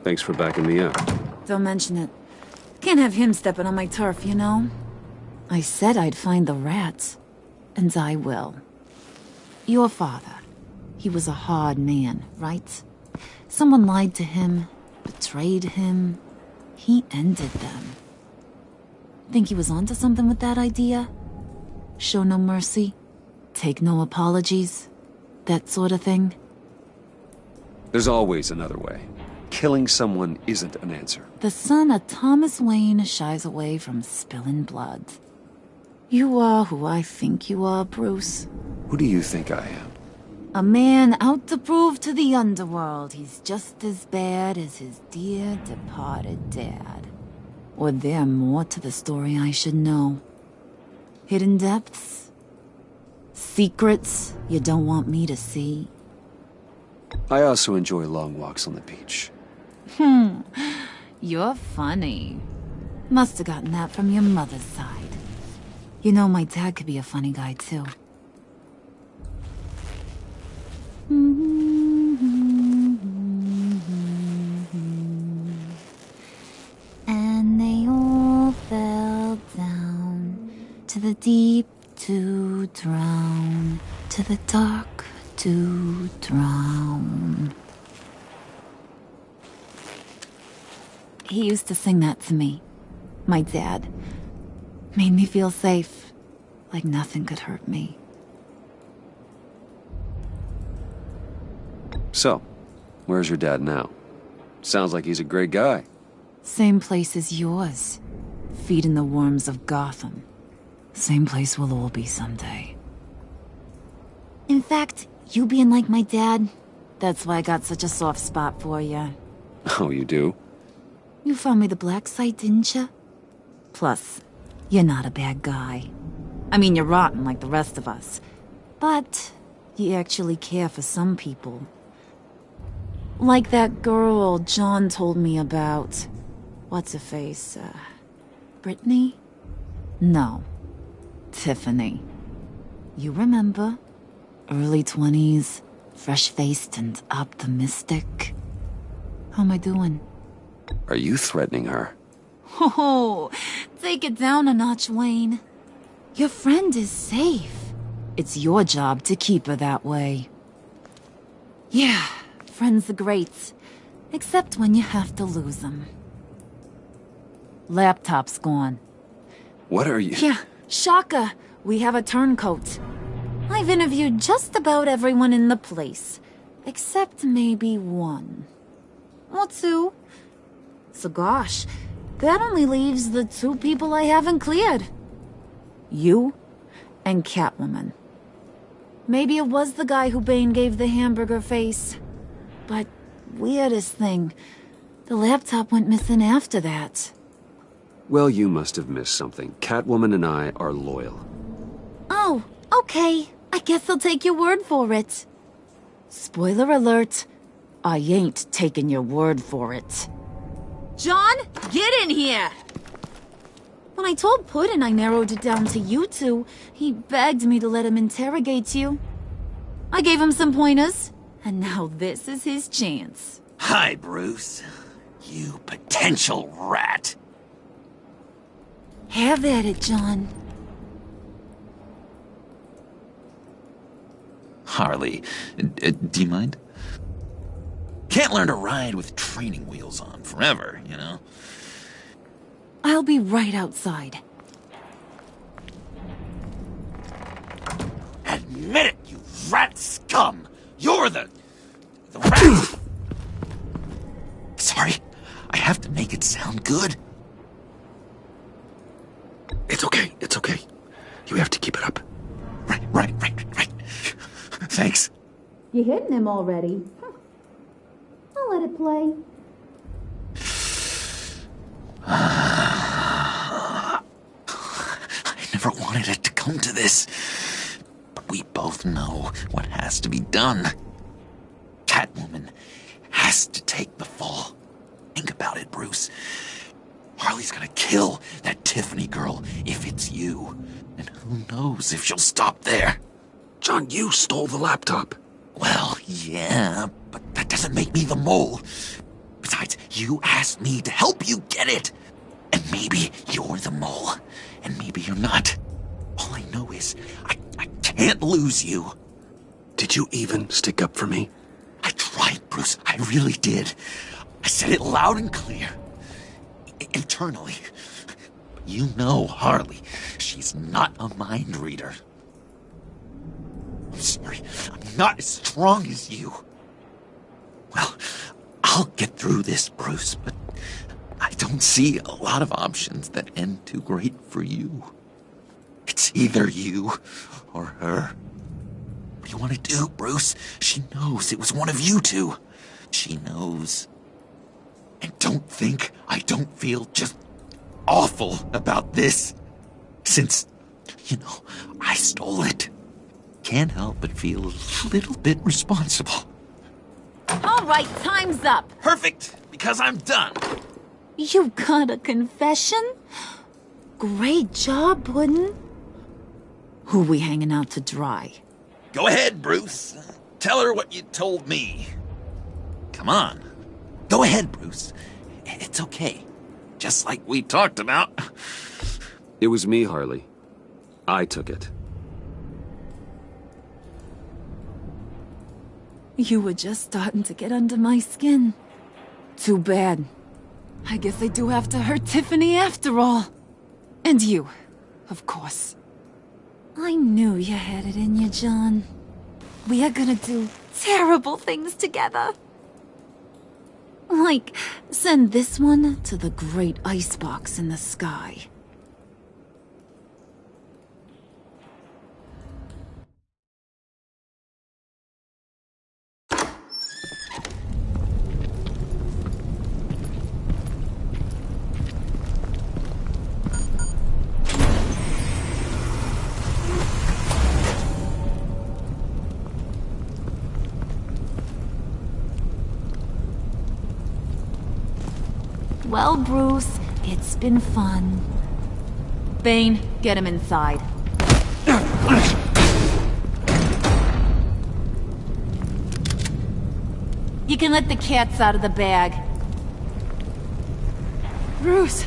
Thanks for backing me up. Don't mention it. Can't have him stepping on my turf, you know? I said I'd find the rats. And I will. Your father. He was a hard man, right? Someone lied to him, betrayed him. He ended them. Think he was onto something with that idea? Show no mercy? Take no apologies? That sort of thing? There's always another way. Killing someone isn't an answer. The son of Thomas Wayne shies away from spilling blood. You are who I think you are, Bruce. Who do you think I am? A man out to prove to the underworld he's just as bad as his dear departed dad. Or there more to the story I should know. Hidden depths? Secrets you don't want me to see? I also enjoy long walks on the beach. You're funny. Must have gotten that from your mother's side. You know, my dad could be a funny guy, too. And they all fell down to the deep to drown, to the dark to drown. He used to sing that to me. My dad. Made me feel safe. Like nothing could hurt me. So, where's your dad now? Sounds like he's a great guy. Same place as yours. Feeding the worms of Gotham. Same place we'll all be someday. In fact, you being like my dad, that's why I got such a soft spot for you. Oh, you do? You found me the black site, didn't you? Plus, you're not a bad guy. I mean, you're rotten like the rest of us. But you actually care for some people. Like that girl John told me about. What's her face? Brittany? No. Tiffany. You remember? Early 20s, fresh-faced and optimistic. How am I doing? Are you threatening her? Oh, take it down a notch, Wayne. Your friend is safe. It's your job to keep her that way. Yeah, friends are great. Except when you have to lose them. Laptop's gone. What are you... Yeah, shocker. We have a turncoat. I've interviewed just about everyone in the place. Except maybe one. Or two. So gosh, that only leaves the two people I haven't cleared. You and Catwoman. Maybe it was the guy who Bane gave the hamburger face. But weirdest thing, the laptop went missing after that. Well, you must have missed something. Catwoman and I are loyal. Oh, okay. I guess I'll take your word for it. Spoiler alert, I ain't taking your word for it. John, get in here! When I told Puddin' I narrowed it down to you two, he begged me to let him interrogate you. I gave him some pointers, and now this is his chance. Hi, Bruce. You potential rat. Have at it, John. Harley, do you mind? Can't learn to ride with training wheels on forever, you know? I'll be right outside. Admit it, you rat scum! You're the rat! Sorry, I have to make it sound good. It's okay, it's okay. You have to keep it up. Right. Thanks. You hitting him already? I'll let it play. I never wanted it to come to this. But we both know what has to be done. Catwoman has to take the fall. Think about it, Bruce. Harley's gonna kill that Tiffany girl if it's you. And who knows if she'll stop there. John, you stole the laptop. Well, yeah, but that doesn't make me the mole. Besides, you asked me to help you get it. And maybe you're the mole, and maybe you're not. All I know is I can't lose you. Did you even stick up for me? I tried, Bruce. I really did. I said it loud and clear. Internally. You know Harley. She's not a mind reader. I'm sorry. I'm not as strong as you. Well, I'll get through this, Bruce, but I don't see a lot of options that end too great for you. It's either you or her. What do you want to do, Bruce? She knows it was one of you two. She knows. And don't think I don't feel just awful about this. Since, I stole it. Can't help but feel a little bit responsible. All right, time's up. Perfect, because I'm done. You got a confession? Great job, Puddin'. Who we hanging out to dry? Go ahead, Bruce. Tell her what you told me. Come on. Go ahead, Bruce. It's okay. Just like we talked about. It was me, Harley. I took it. You were just starting to get under my skin. Too bad. I guess I do have to hurt Tiffany after all. And you, of course. I knew you had it in you, John. We are gonna do terrible things together. Like, send this one to the great icebox in the sky. Well, Bruce, it's been fun. Bane, get him inside. You can let the cats out of the bag. Bruce!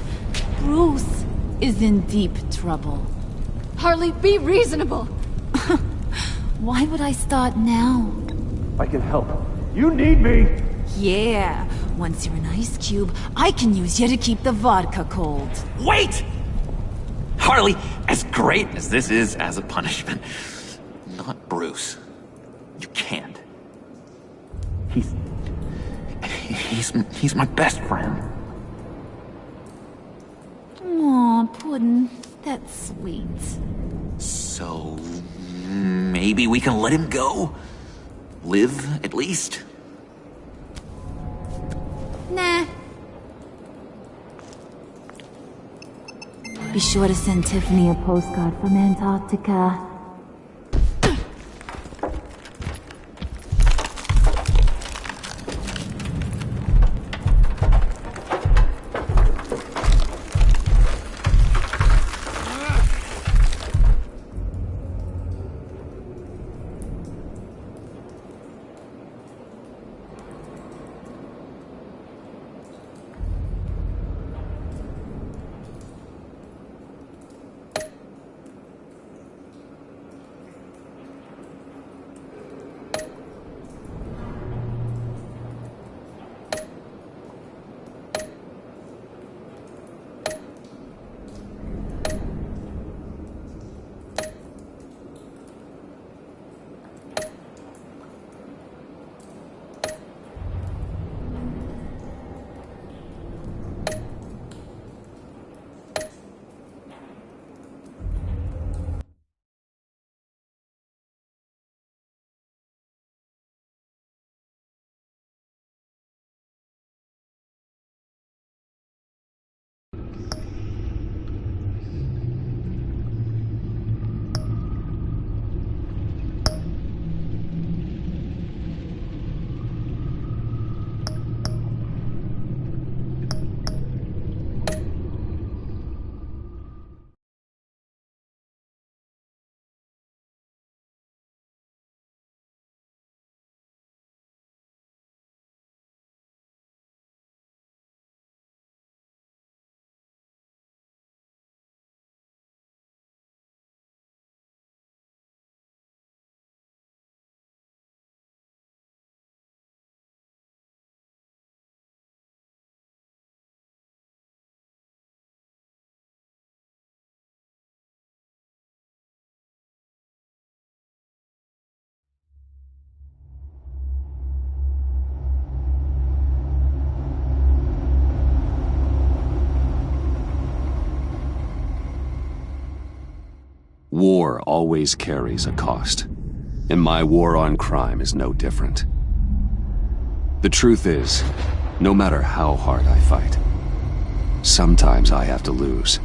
Bruce is in deep trouble. Harley, be reasonable! Why would I start now? I can help. You need me! Yeah, once you're an ice cube, I can use you to keep the vodka cold. Wait! Harley, as great as this is as a punishment, not Bruce, you can't. He's my best friend. Aw, Puddin', that's sweet. So maybe we can let him go? Live, at least? Nah. Be sure to send Tiffany a postcard from Antarctica. War always carries a cost, and my war on crime is no different. The truth is, no matter how hard I fight, sometimes I have to lose.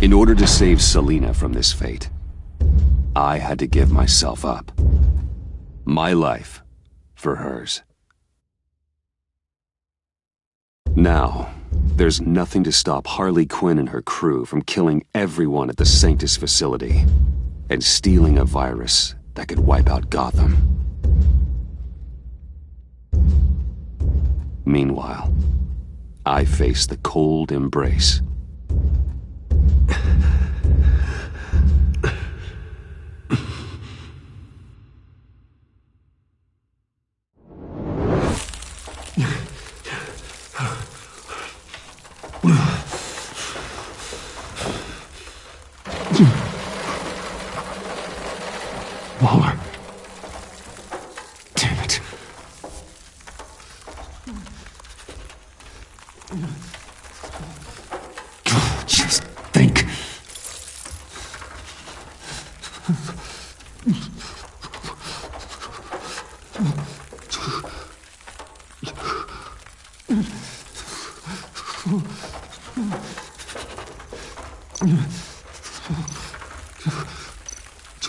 In order to save Selina from this fate, I had to give myself up. My life for hers. Now, there's nothing to stop Harley Quinn and her crew from killing everyone at the Sanctus facility and stealing a virus that could wipe out Gotham. Meanwhile, I face the cold embrace. Waller. Damn it. Just think.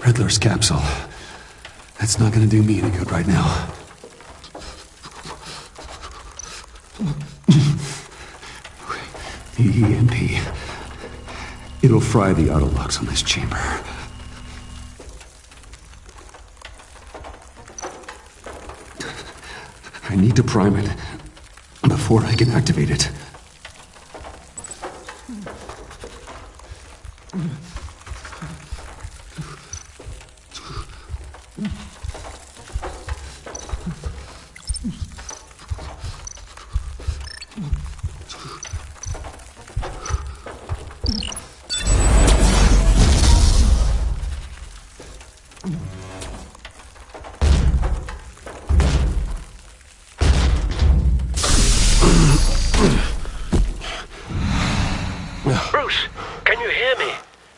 Riddler's capsule. That's not gonna do me any good right now. The EMP. It'll fry the auto locks on this chamber. I need to prime it before I can activate it.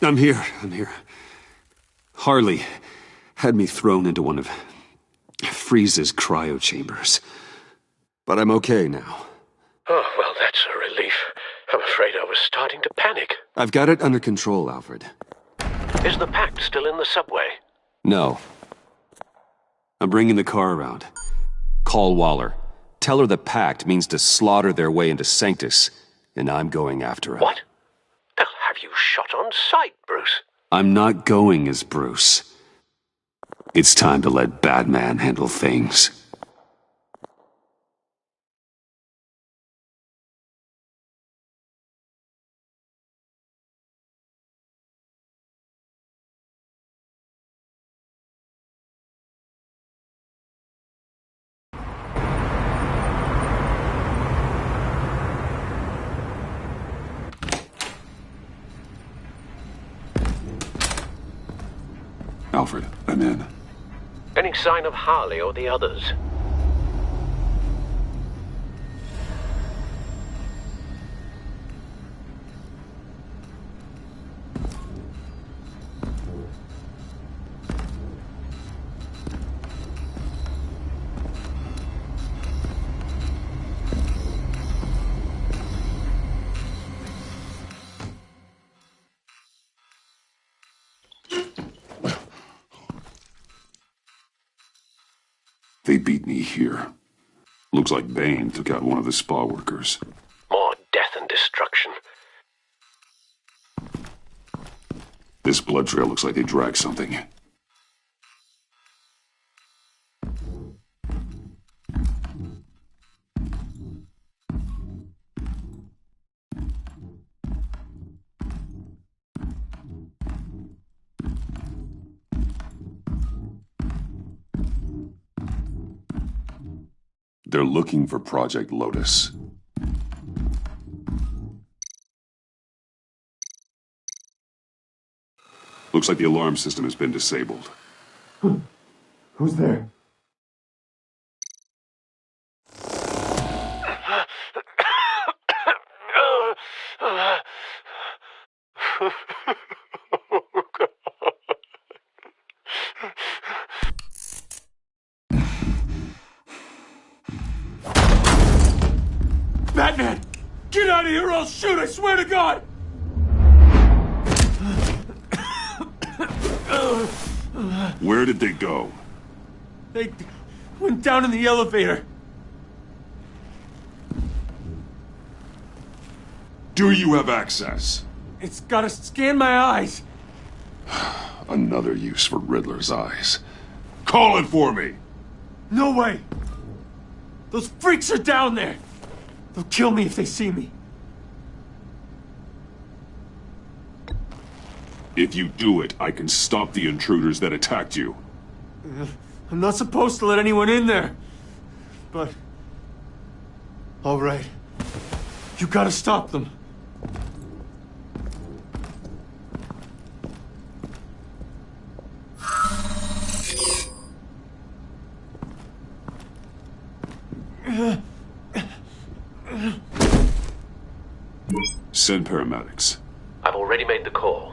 I'm here. Harley had me thrown into one of Freeze's cryo chambers. But I'm okay now. Oh, well, that's a relief. I'm afraid I was starting to panic. I've got it under control, Alfred. Is the pact still in the subway? No. I'm bringing the car around. Call Waller. Tell her the pact means to slaughter their way into Sanctus, and I'm going after him. What? They'll have you shot on sight, Bruce. I'm not going as Bruce. It's time to let Batman handle things. Alfred, I'm in. Any sign of Harley or the others? They beat me here. Looks like Bane took out one of the spa workers. More death and destruction. This blood trail looks like they dragged something. They're looking for Project Lotus. Looks like the alarm system has been disabled. Who's there? Batman! Get out of here or I'll shoot, I swear to God! Where did they go? They went down in the elevator. Do you have access? It's gotta scan my eyes. Another use for Riddler's eyes. Call it for me! No way! Those freaks are down there! They'll kill me if they see me. If you do it, I can stop the intruders that attacked you. I'm not supposed to let anyone in there. But... all right. You gotta stop them. Send paramedics. I've already made the call.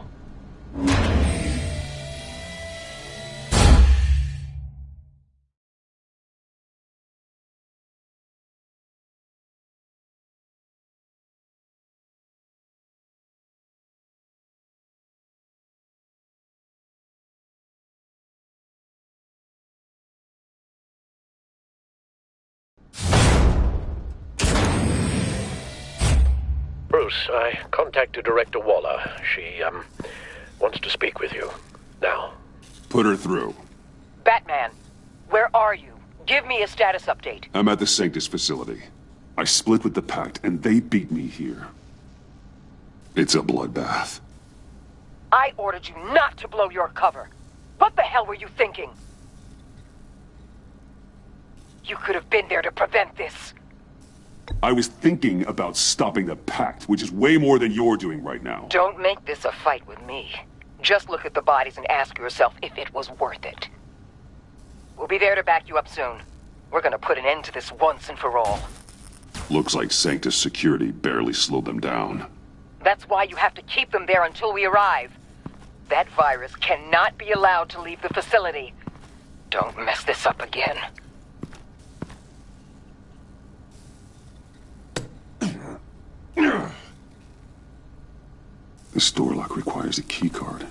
Bruce, I contacted Director Waller. She, wants to speak with you. Now. Put her through. Batman, where are you? Give me a status update. I'm at the Sanctus facility. I split with the Pact, and they beat me here. It's a bloodbath. I ordered you not to blow your cover. What the hell were you thinking? You could have been there to prevent this. I was thinking about stopping the Pact, which is way more than you're doing right now. Don't make this a fight with me. Just look at the bodies and ask yourself if it was worth it. We'll be there to back you up soon. We're gonna put an end to this once and for all. Looks like Sanctus security barely slowed them down. That's why you have to keep them there until we arrive. That virus cannot be allowed to leave the facility. Don't mess this up again. This door lock requires a key card.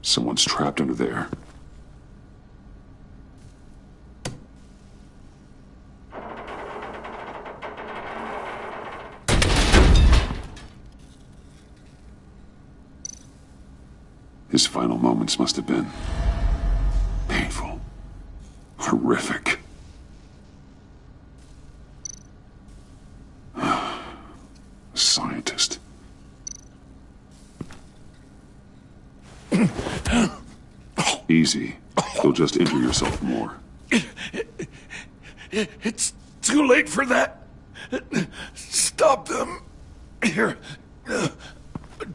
Someone's trapped under there. His final moments must have been painful, horrific. Scientist. Easy. You'll just injure yourself more. It's too late for that. Stop them. Here.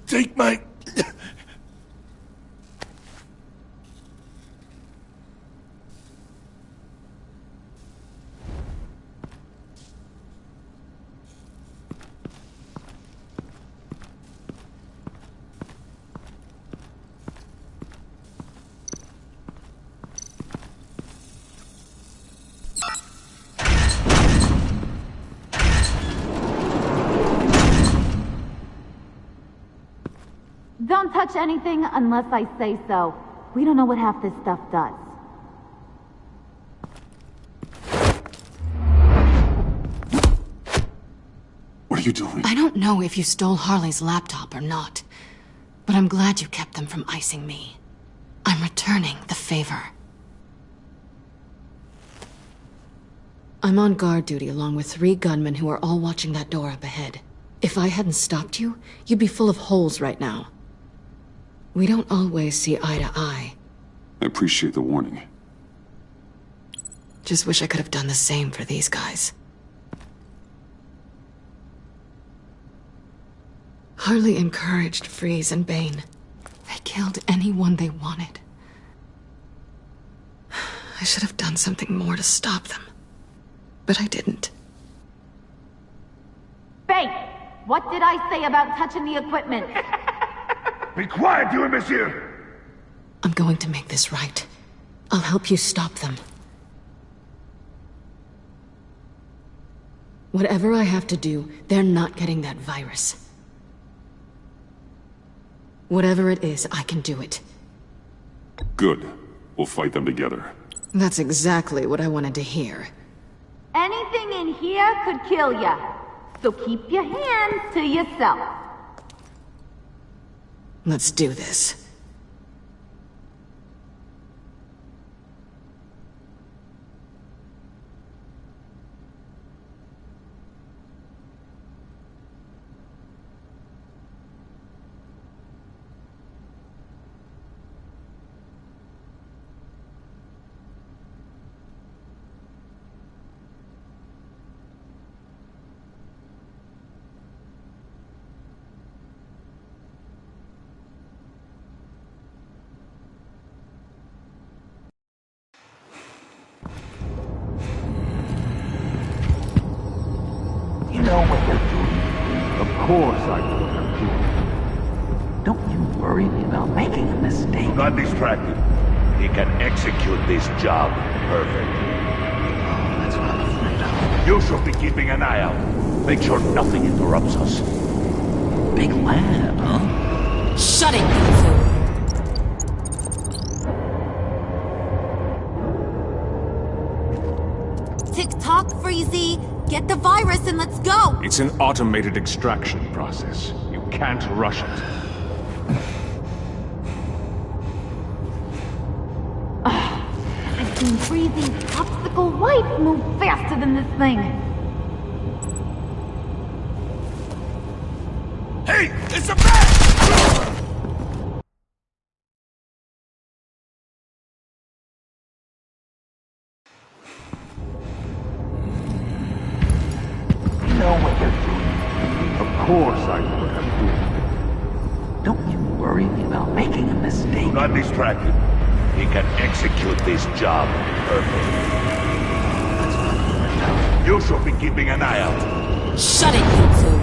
Take my... Don't touch anything unless I say so. We don't know what half this stuff does. What are you doing? I don't know if you stole Harley's laptop or not, but I'm glad you kept them from icing me. I'm returning the favor. I'm on guard duty along with 3 gunmen who are all watching that door up ahead. If I hadn't stopped you, you'd be full of holes right now. We don't always see eye to eye. I appreciate the warning. Just wish I could have done the same for these guys. Harley encouraged Freeze and Bane. They killed anyone they wanted. I should have done something more to stop them. But I didn't. Bane! What did I say about touching the equipment? Be quiet, you imbecile! I'm going to make this right. I'll help you stop them. Whatever I have to do, they're not getting that virus. Whatever it is, I can do it. Good. We'll fight them together. That's exactly what I wanted to hear. Anything in here could kill ya. So keep your hands to yourself. Let's do this. You know what they're doing. Of course I know what they're doing. Don't you worry me about making a mistake. Do not distract him. He can execute this job perfectly. That's what I'm afraid of. You should be keeping an eye out. Make sure nothing interrupts us. Big lab, huh? Shut it, you fool! Tick-tock, Freezy! Get the virus and let's go! It's an automated extraction process. You can't rush it. I've seen Freezy's popsicle wife move faster than this thing. Hey, it's a bat! You know what you're doing. Of course I know what I'm doing. Don't you worry about making a mistake. Do not distract him. He can execute this job perfectly. You should be keeping an eye out. Shut it, you two.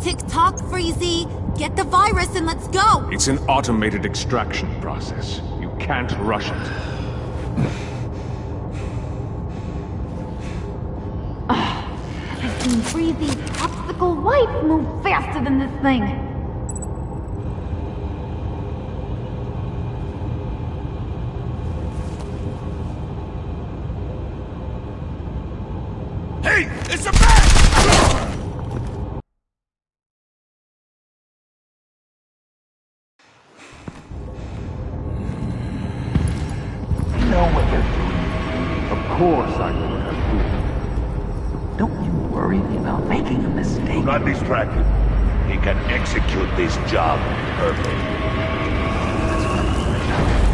Tick-tock, Freezy! Get the virus and let's go! It's an automated extraction process. You can't rush it. I've seen Freezy's popsicle wife move faster than this thing. Hey, it's a bat! You know what you're doing. Of course I know what I'm doing. Don't you worry about making a mistake. Do not distract him. He can execute this job perfectly.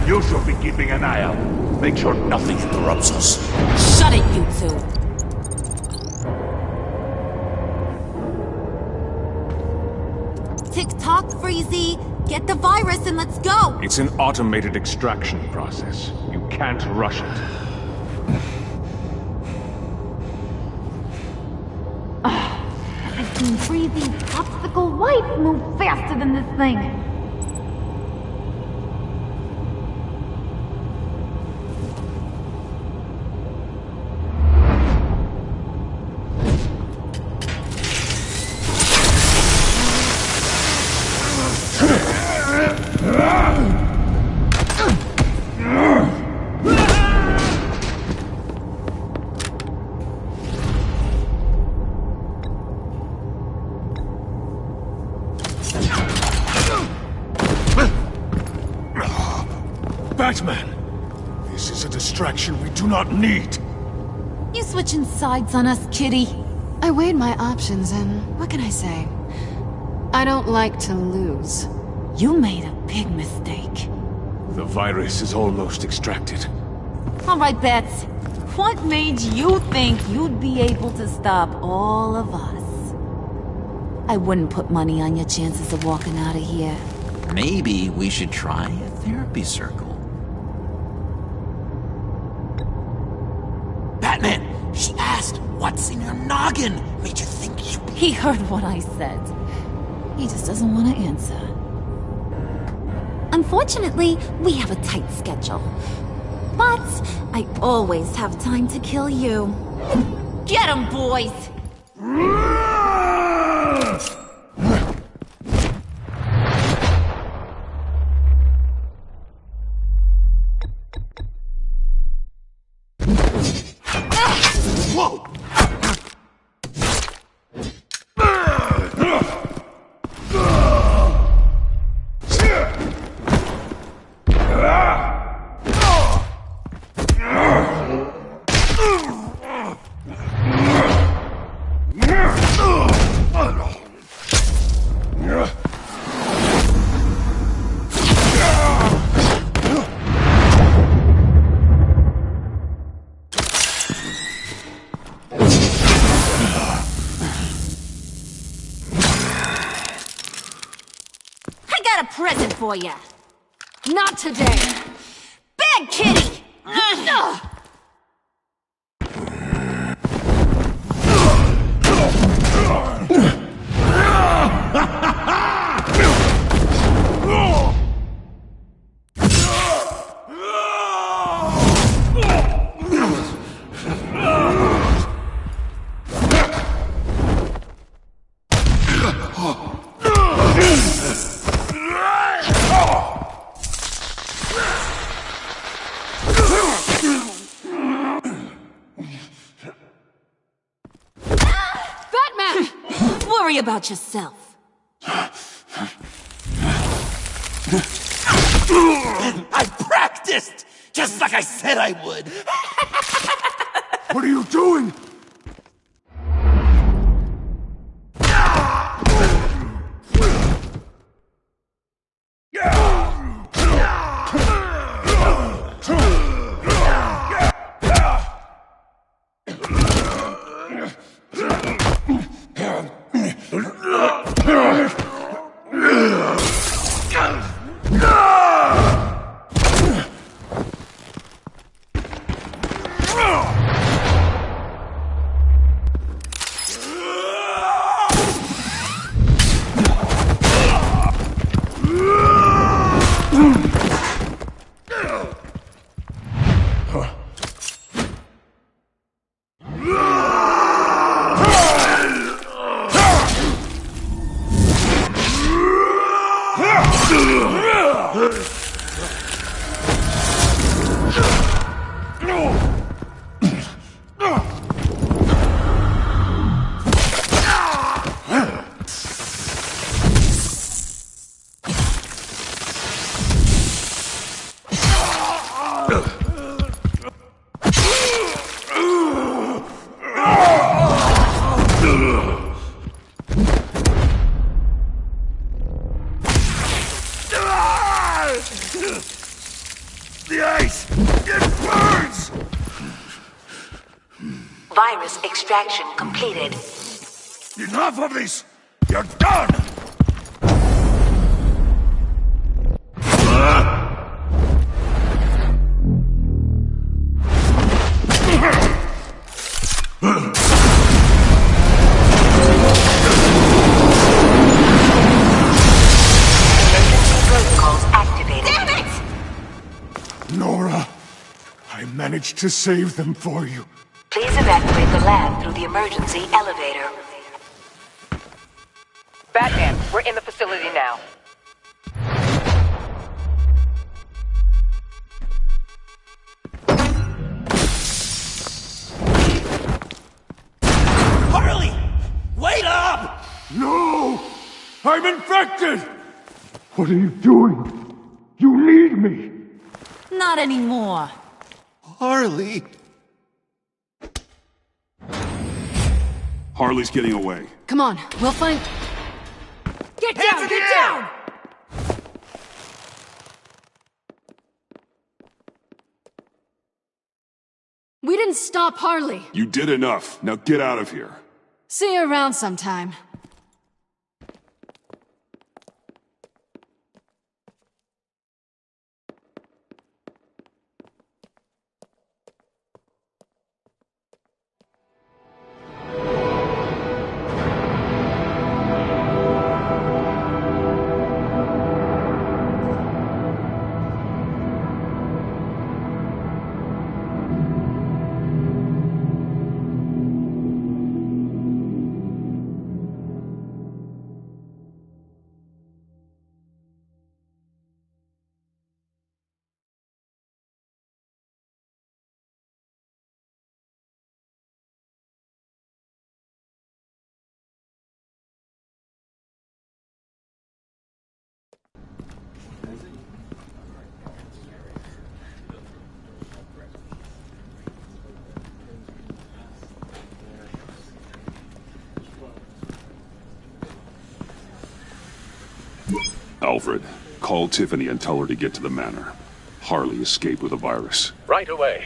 You should be keeping an eye out. Make sure nothing interrupts us. Shut it, you two. Tick-tock, Freezy! Get the virus and let's go! It's an automated extraction process. You can't rush it. I've seen Freezy's popsicle wife move faster than this thing. Batman! This is a distraction we do not need. You switching sides on us, kitty? I weighed my options and what can I say? I don't like to lose. You made a big mistake. The virus is almost extracted. All right, Bats. What made you think you'd be able to stop all of us? I wouldn't put money on your chances of walking out of here. Maybe we should try a therapy circle. Batman! She asked, what's in your noggin? Made you think you... He heard what I said. He just doesn't want to answer. Unfortunately, we have a tight schedule. But I always have time to kill you. Get 'em, boys! Whoa! I got a present for you. Not today. Bad kitty! Worry about yourself. I practiced! Just like I said I would! What are you doing? The ice! It burns! Virus extraction completed. Enough of this! You're done! Protocols activated. Damn it! Nora, I managed to save them for you. Please evacuate the lab through the emergency elevator. Batman, we're in the facility now. Harley! Wait up! No! I'm infected! What are you doing? You need me! Not anymore. Harley! Harley's getting away. Come on, we'll find... Get down! Get down! We didn't stop Harley. You did enough. Now get out of here. See you around sometime. Alfred, call Tiffany and tell her to get to the manor. Harley escaped with a virus. Right away.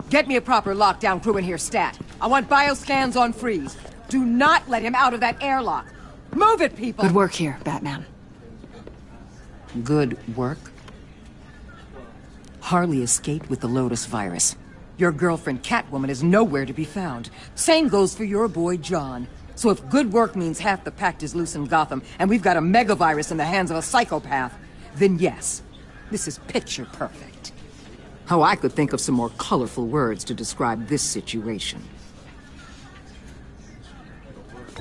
Get me a proper lockdown crew in here, stat. I want bioscans on freeze. Do not let him out of that airlock. Move it, people! Good work here, Batman. Good work? Harley escaped with the Lotus virus. Your girlfriend Catwoman is nowhere to be found. Same goes for your boy John. So if good work means half the pact is loose in Gotham, and we've got a megavirus in the hands of a psychopath, then yes, this is picture perfect. Oh, I could think of some more colorful words to describe this situation.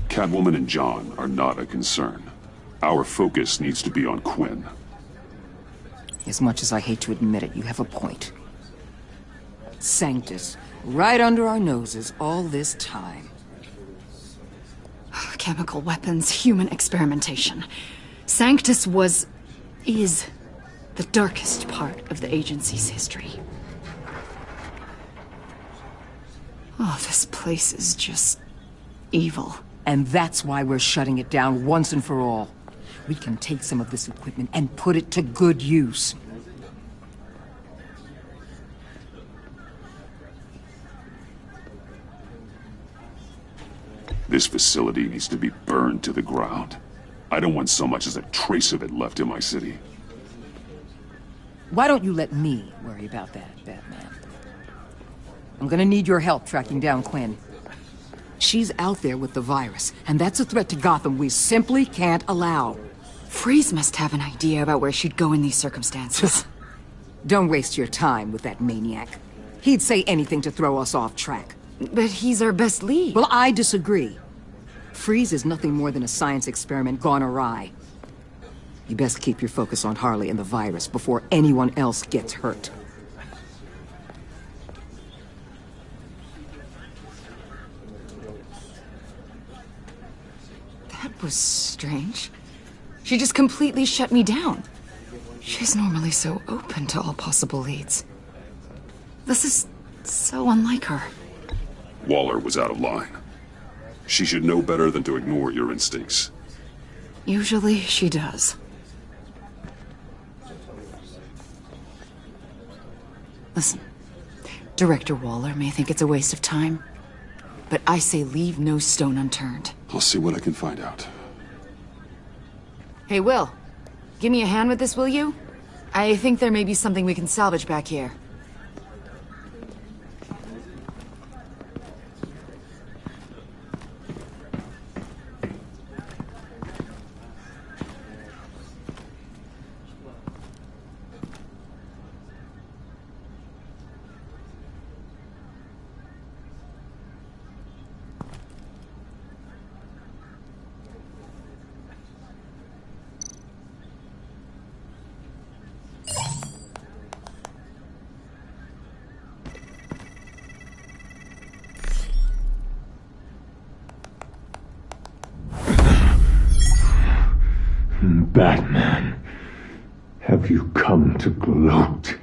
Catwoman and John are not a concern. Our focus needs to be on Quinn. As much as I hate to admit it, you have a point. Sanctus, right under our noses all this time. Chemical weapons, human experimentation. Sanctus is the darkest part. part of the agency's history. Oh, this place is just evil. And that's why we're shutting it down once and for all. We can take some of this equipment and put it to good use. This facility needs to be burned to the ground. I don't want so much as a trace of it left in my city. Why don't you let me worry about that, Batman? I'm gonna need your help tracking down Quinn. She's out there with the virus, and that's a threat to Gotham we simply can't allow. Freeze must have an idea about where she'd go in these circumstances. Don't waste your time with that maniac. He'd say anything to throw us off track. But he's our best lead. Well, I disagree. Freeze is nothing more than a science experiment gone awry. You best keep your focus on Harley and the virus before anyone else gets hurt. That was strange. She just completely shut me down. She's normally so open to all possible leads. This is so unlike her. Waller was out of line. She should know better than to ignore your instincts. Usually she does. Listen, Director Waller may think it's a waste of time, but I say leave no stone unturned. I'll see what I can find out. Hey, Will, give me a hand with this, will you? I think there may be something we can salvage back here. Batman, have you come to gloat?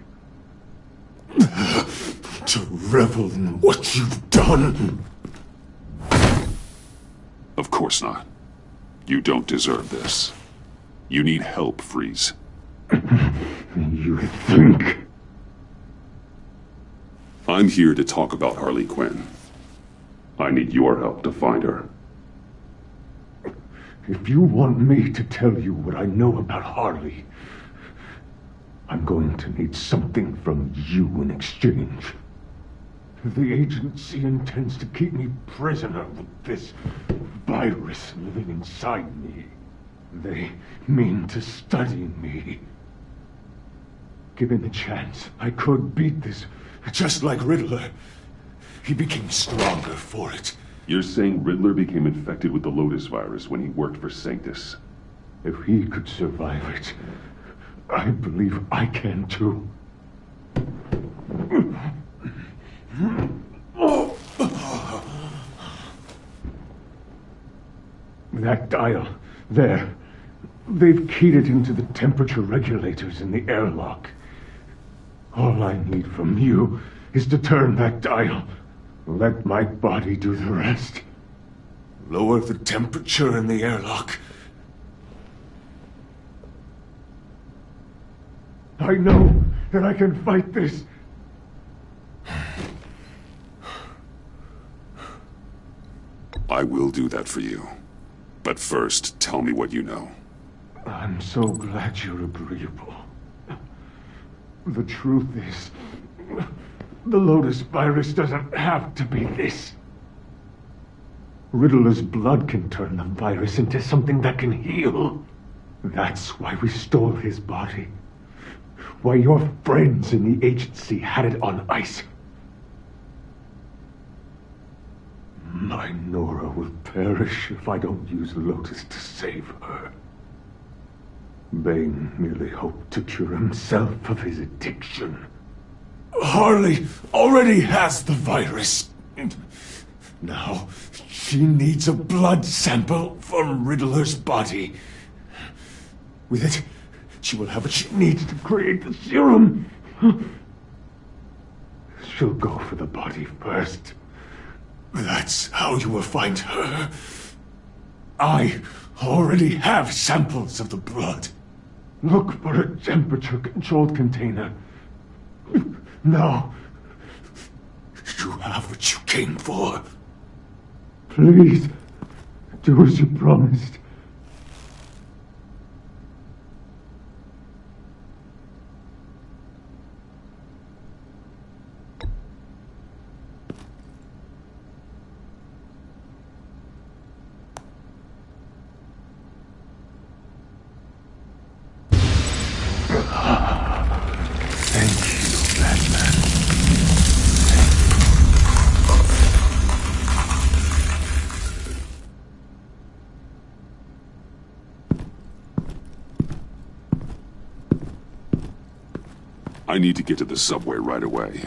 To revel in what you've done? Of course not. You don't deserve this. You need help, Freeze. You think? I'm here to talk about Harley Quinn. I need your help to find her. If you want me to tell you what I know about Harley, I'm going to need something from you in exchange. The agency intends to keep me prisoner with this virus living inside me. They mean to study me. Given the chance, I could beat this, just like Riddler. He became stronger for it. You're saying Riddler became infected with the Lotus virus when he worked for Sanctus? If he could survive it, I believe I can too. That dial, there. They've keyed it into the temperature regulators in the airlock. All I need from you is to turn that dial. Let my body do the rest. Lower the temperature in the airlock. I know that I can fight this. I will do that for you. But first, tell me what you know. I'm so glad you're agreeable. The truth is, the Lotus virus doesn't have to be this. Riddler's blood can turn the virus into something that can heal. That's why we stole his body. Why your friends in the agency had it on ice. My Nora will perish if I don't use Lotus to save her. Bane merely hoped to cure himself of his addiction. Harley already has the virus. Now, she needs a blood sample from Riddler's body. With it, She will have what she needs to create the serum. She'll go for the body first. That's how you will find her. I already have samples of the blood. Look for a temperature-controlled container. Now, you have what you came for. Please, do as you promised. I need to get to the subway right away.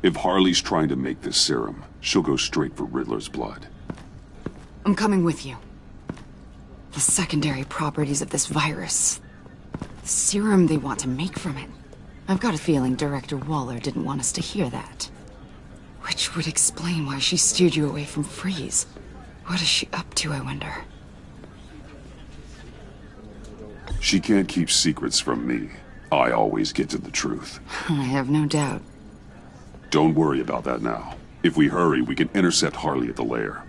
If Harley's trying to make this serum, she'll go straight for Riddler's blood. I'm coming with you. The secondary properties of this virus. The serum they want to make from it. I've got a feeling Director Waller didn't want us to hear that. Which would explain why she steered you away from Freeze. What is she up to, I wonder? She can't keep secrets from me. I always get to the truth. I have no doubt. Don't worry about that now. If we hurry, we can intercept Harley at the lair.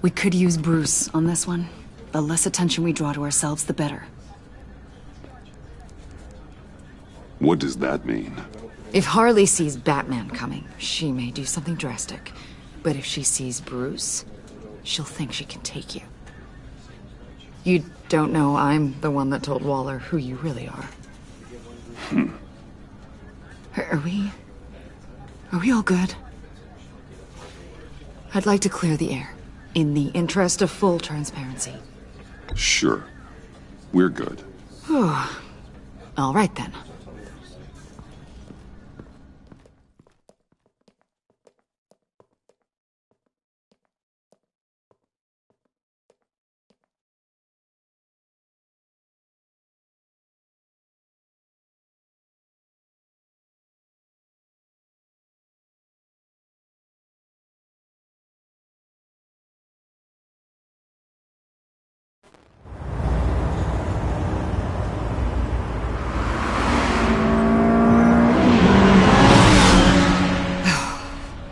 We could use Bruce on this one. The less attention we draw to ourselves, the better. What does that mean? If Harley sees Batman coming, she may do something drastic. But if she sees Bruce, she'll think she can take you. You don't know I'm the one that told Waller who you really are. Are we all good? I'd like to clear the air, in the interest of full transparency. Sure. We're good. All right then.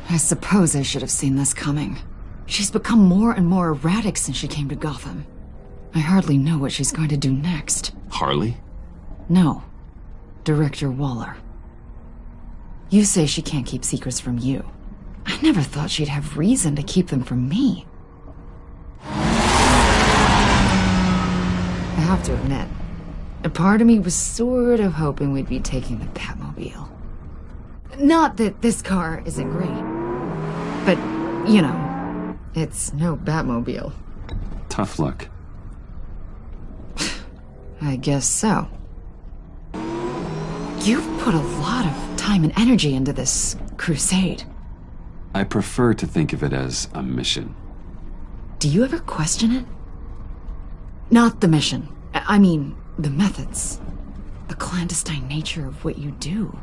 I suppose I should have seen this coming. She's become more and more erratic since she came to Gotham. I hardly know what she's going to do next. Harley? No. Director Waller. You say she can't keep secrets from you. I never thought she'd have reason to keep them from me. I have to admit, a part of me was sort of hoping we'd be taking the Batmobile. Not that this car isn't great. But, you know, it's no Batmobile. Tough luck. I guess so. You've put a lot of time and energy into this crusade. I prefer to think of it as a mission. Do you ever question it? Not the mission. I mean, the methods. The clandestine nature of what you do.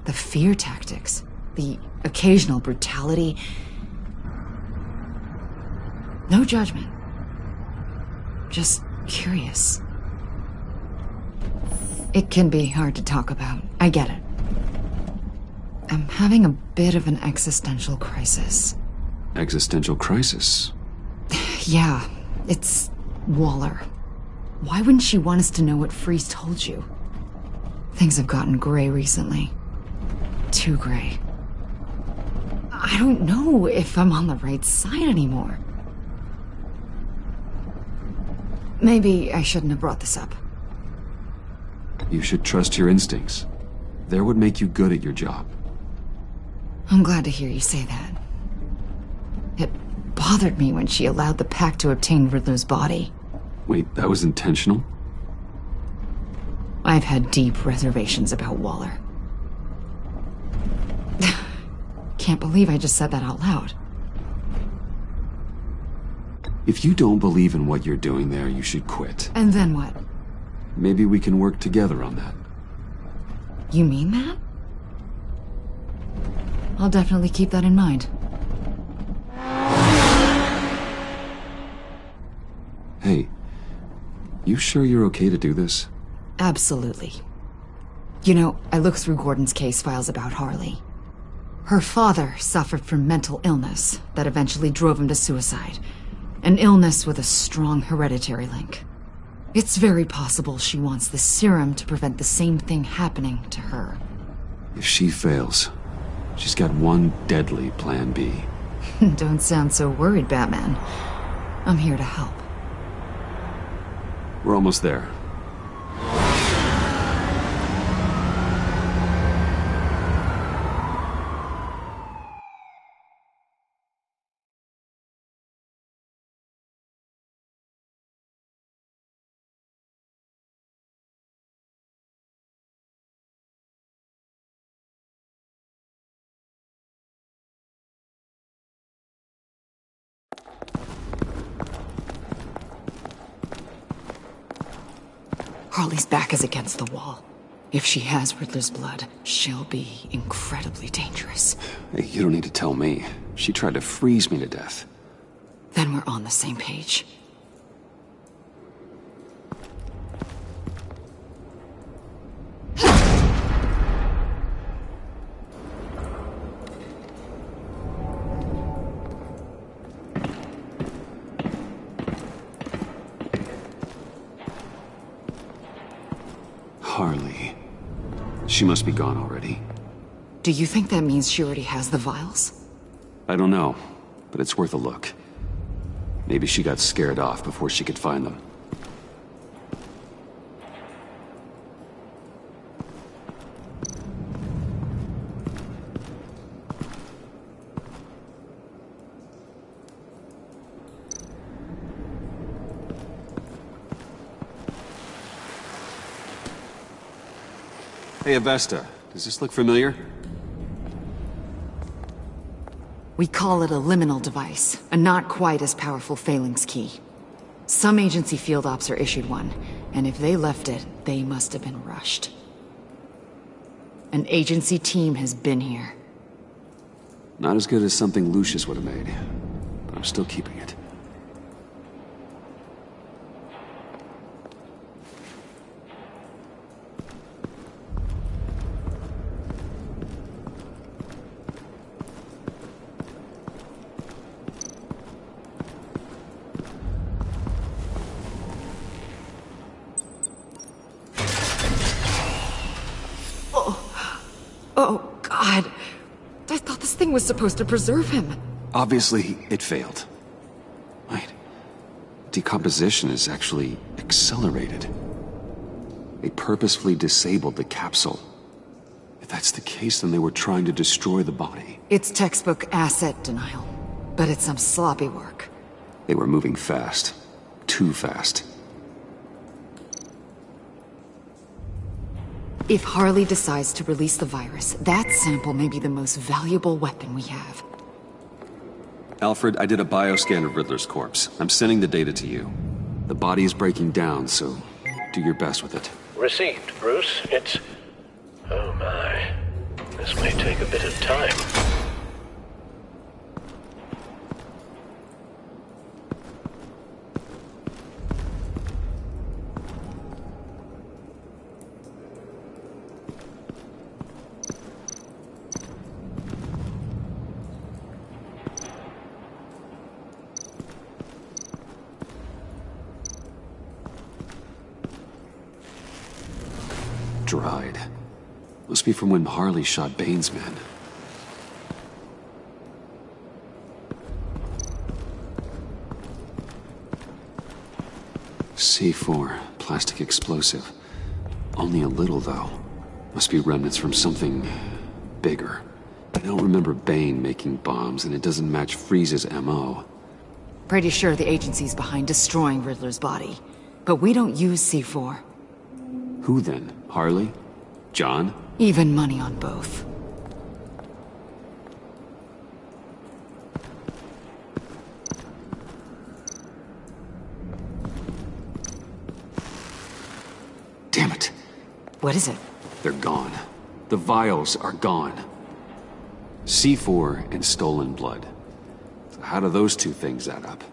The fear tactics. The occasional brutality. No judgment. Just curious. It can be hard to talk about. I get it. I'm having a bit of an existential crisis. Existential crisis? Yeah, it's Waller. Why wouldn't she want us to know what Freeze told you? Things have gotten gray recently. Too gray. I don't know if I'm on the right side anymore. Maybe I shouldn't have brought this up. You should trust your instincts. They're what make you good at your job. I'm glad to hear you say that. It bothered me when she allowed the pack to obtain Riddler's body. Wait, that was intentional? I've had deep reservations about Waller. Can't believe I just said that out loud. If you don't believe in what you're doing there, you should quit. And then what? Maybe we can work together on that. You mean that? I'll definitely keep that in mind. Hey, you sure you're okay to do this? Absolutely. You know, I looked through Gordon's case files about Harley. Her father suffered from mental illness that eventually drove him to suicide. An illness with a strong hereditary link. It's very possible she wants the serum to prevent the same thing happening to her. If she fails, she's got one deadly plan B. Don't sound so worried, Batman. I'm here to help. We're almost there. Harley's back is against the wall. If she has Riddler's blood, she'll be incredibly dangerous. Hey, you don't need to tell me. She tried to freeze me to death. Then we're on the same page. Harley. She must be gone already. Do you think that means she already has the vials? I don't know, but it's worth a look. Maybe she got scared off before she could find them. Hey, Avesta. Does this look familiar? We call it a liminal device, a not quite as powerful phalanx key. Some agency field ops are issued one, and if they left it, they must have been rushed. An agency team has been here. Not as good as something Lucius would have made, but I'm still keeping it. Oh, God. I thought this thing was supposed to preserve him. Obviously, it failed. Wait. Decomposition is actually accelerated. They purposefully disabled the capsule. If that's the case, then they were trying to destroy the body. It's textbook asset denial, but it's some sloppy work. They were moving fast. Too fast. If Harley decides to release the virus, that sample may be the most valuable weapon we have. Alfred, I did a bioscan of Riddler's corpse. I'm sending the data to you. The body is breaking down, so do your best with it. Received, Bruce. It's... Oh my. This may take a bit of time. Dried. Must be from when Harley shot Bane's men. C4, plastic explosive. Only a little, though. Must be remnants from something bigger. I don't remember Bane making bombs, and it doesn't match Freeze's MO. Pretty sure the agency's behind destroying Riddler's body. But we don't use C4. Who then? Harley? John? Even money on both. What is it? They're gone. The vials are gone. C4 and stolen blood. So how do those two things add up?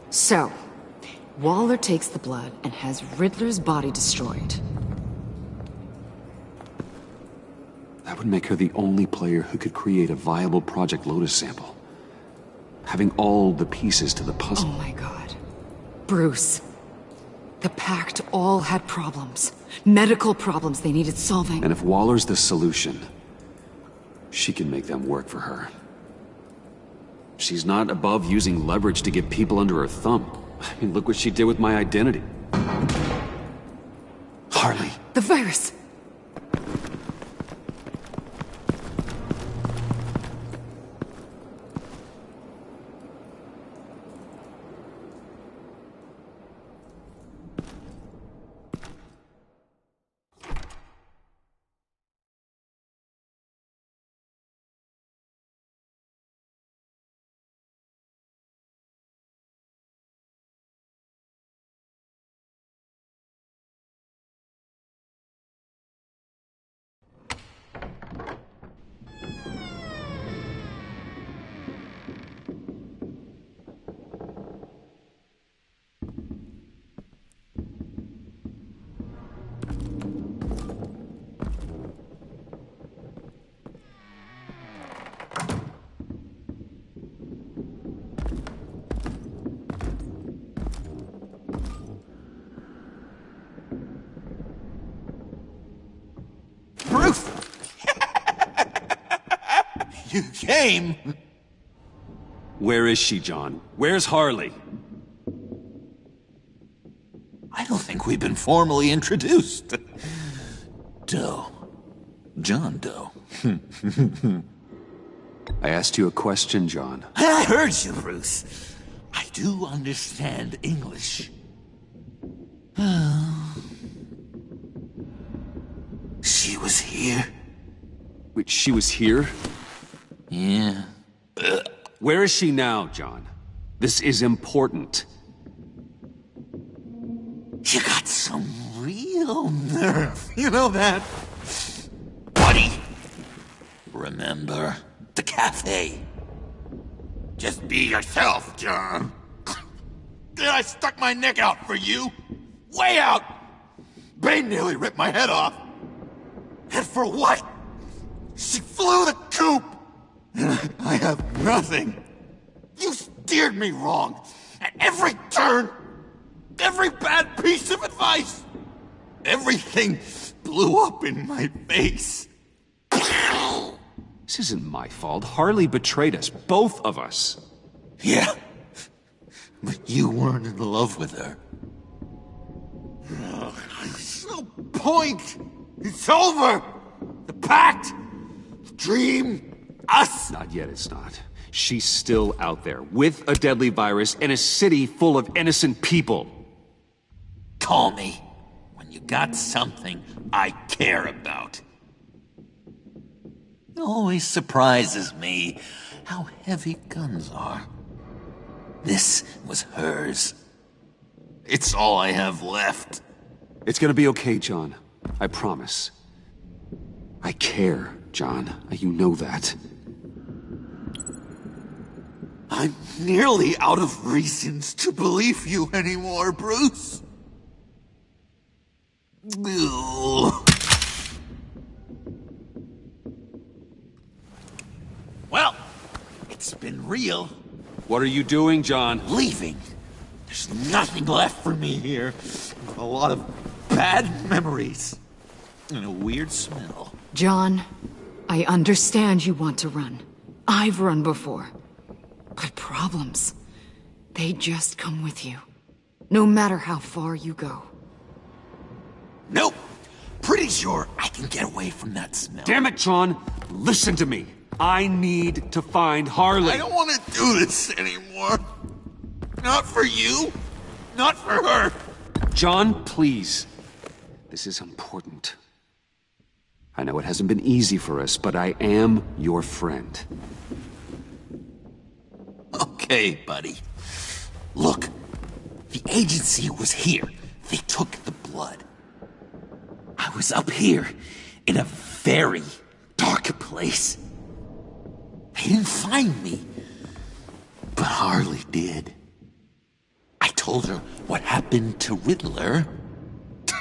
So, Waller takes the blood and has Riddler's body destroyed. That would make her the only player who could create a viable Project Lotus sample. Having all the pieces to the puzzle. Oh my god. Bruce. The Pact all had problems. Medical problems they needed solving. And if Waller's the solution, she can make them work for her. She's not above using leverage to get people under her thumb. I mean, look what she did with my identity. Harley. The virus! You came! Where is she, John? Where's Harley? I don't think we've been formally introduced. Doe. John Doe. I asked you a question, John. I heard you, Bruce. I do understand English. She was here. Wait, she was here? Yeah. Where is she now, John? This is important. You got some real nerve. You know that? Buddy! Remember the cafe? Just be yourself, John. I stuck my neck out for you. Way out! Bane nearly ripped my head off. And for what? She flew the coop! I have nothing. You steered me wrong. At every turn. Every bad piece of advice. Everything blew up in my face. This isn't my fault. Harley betrayed us. Both of us. Yeah. But you weren't in love with her. There's no point. It's over. The pact. The dream. Us. Not yet, it's not. She's still out there, with a deadly virus, in a city full of innocent people. Call me when you got something I care about. It always surprises me how heavy guns are. This was hers. It's all I have left. It's gonna be okay, John. I promise. I care, John. You know that. I'm nearly out of reasons to believe you anymore, Bruce. Ugh. Well, it's been real. What are you doing, John? Leaving. There's nothing left for me here. A lot of bad memories. And a weird smell. John, I understand you want to run. I've run before. But problems, they just come with you. No matter how far you go. Nope. Pretty sure I can get away from that smell. Damn it, John! Listen to me. I need to find Harley. I don't want to do this anymore. Not for you. Not for her. John, please. This is important. I know it hasn't been easy for us, but I am your friend. Okay. okay, buddy. Look, the agency was here. They took the blood. I was up here in a very dark place. They didn't find me, but Harley did. I told her what happened to Riddler.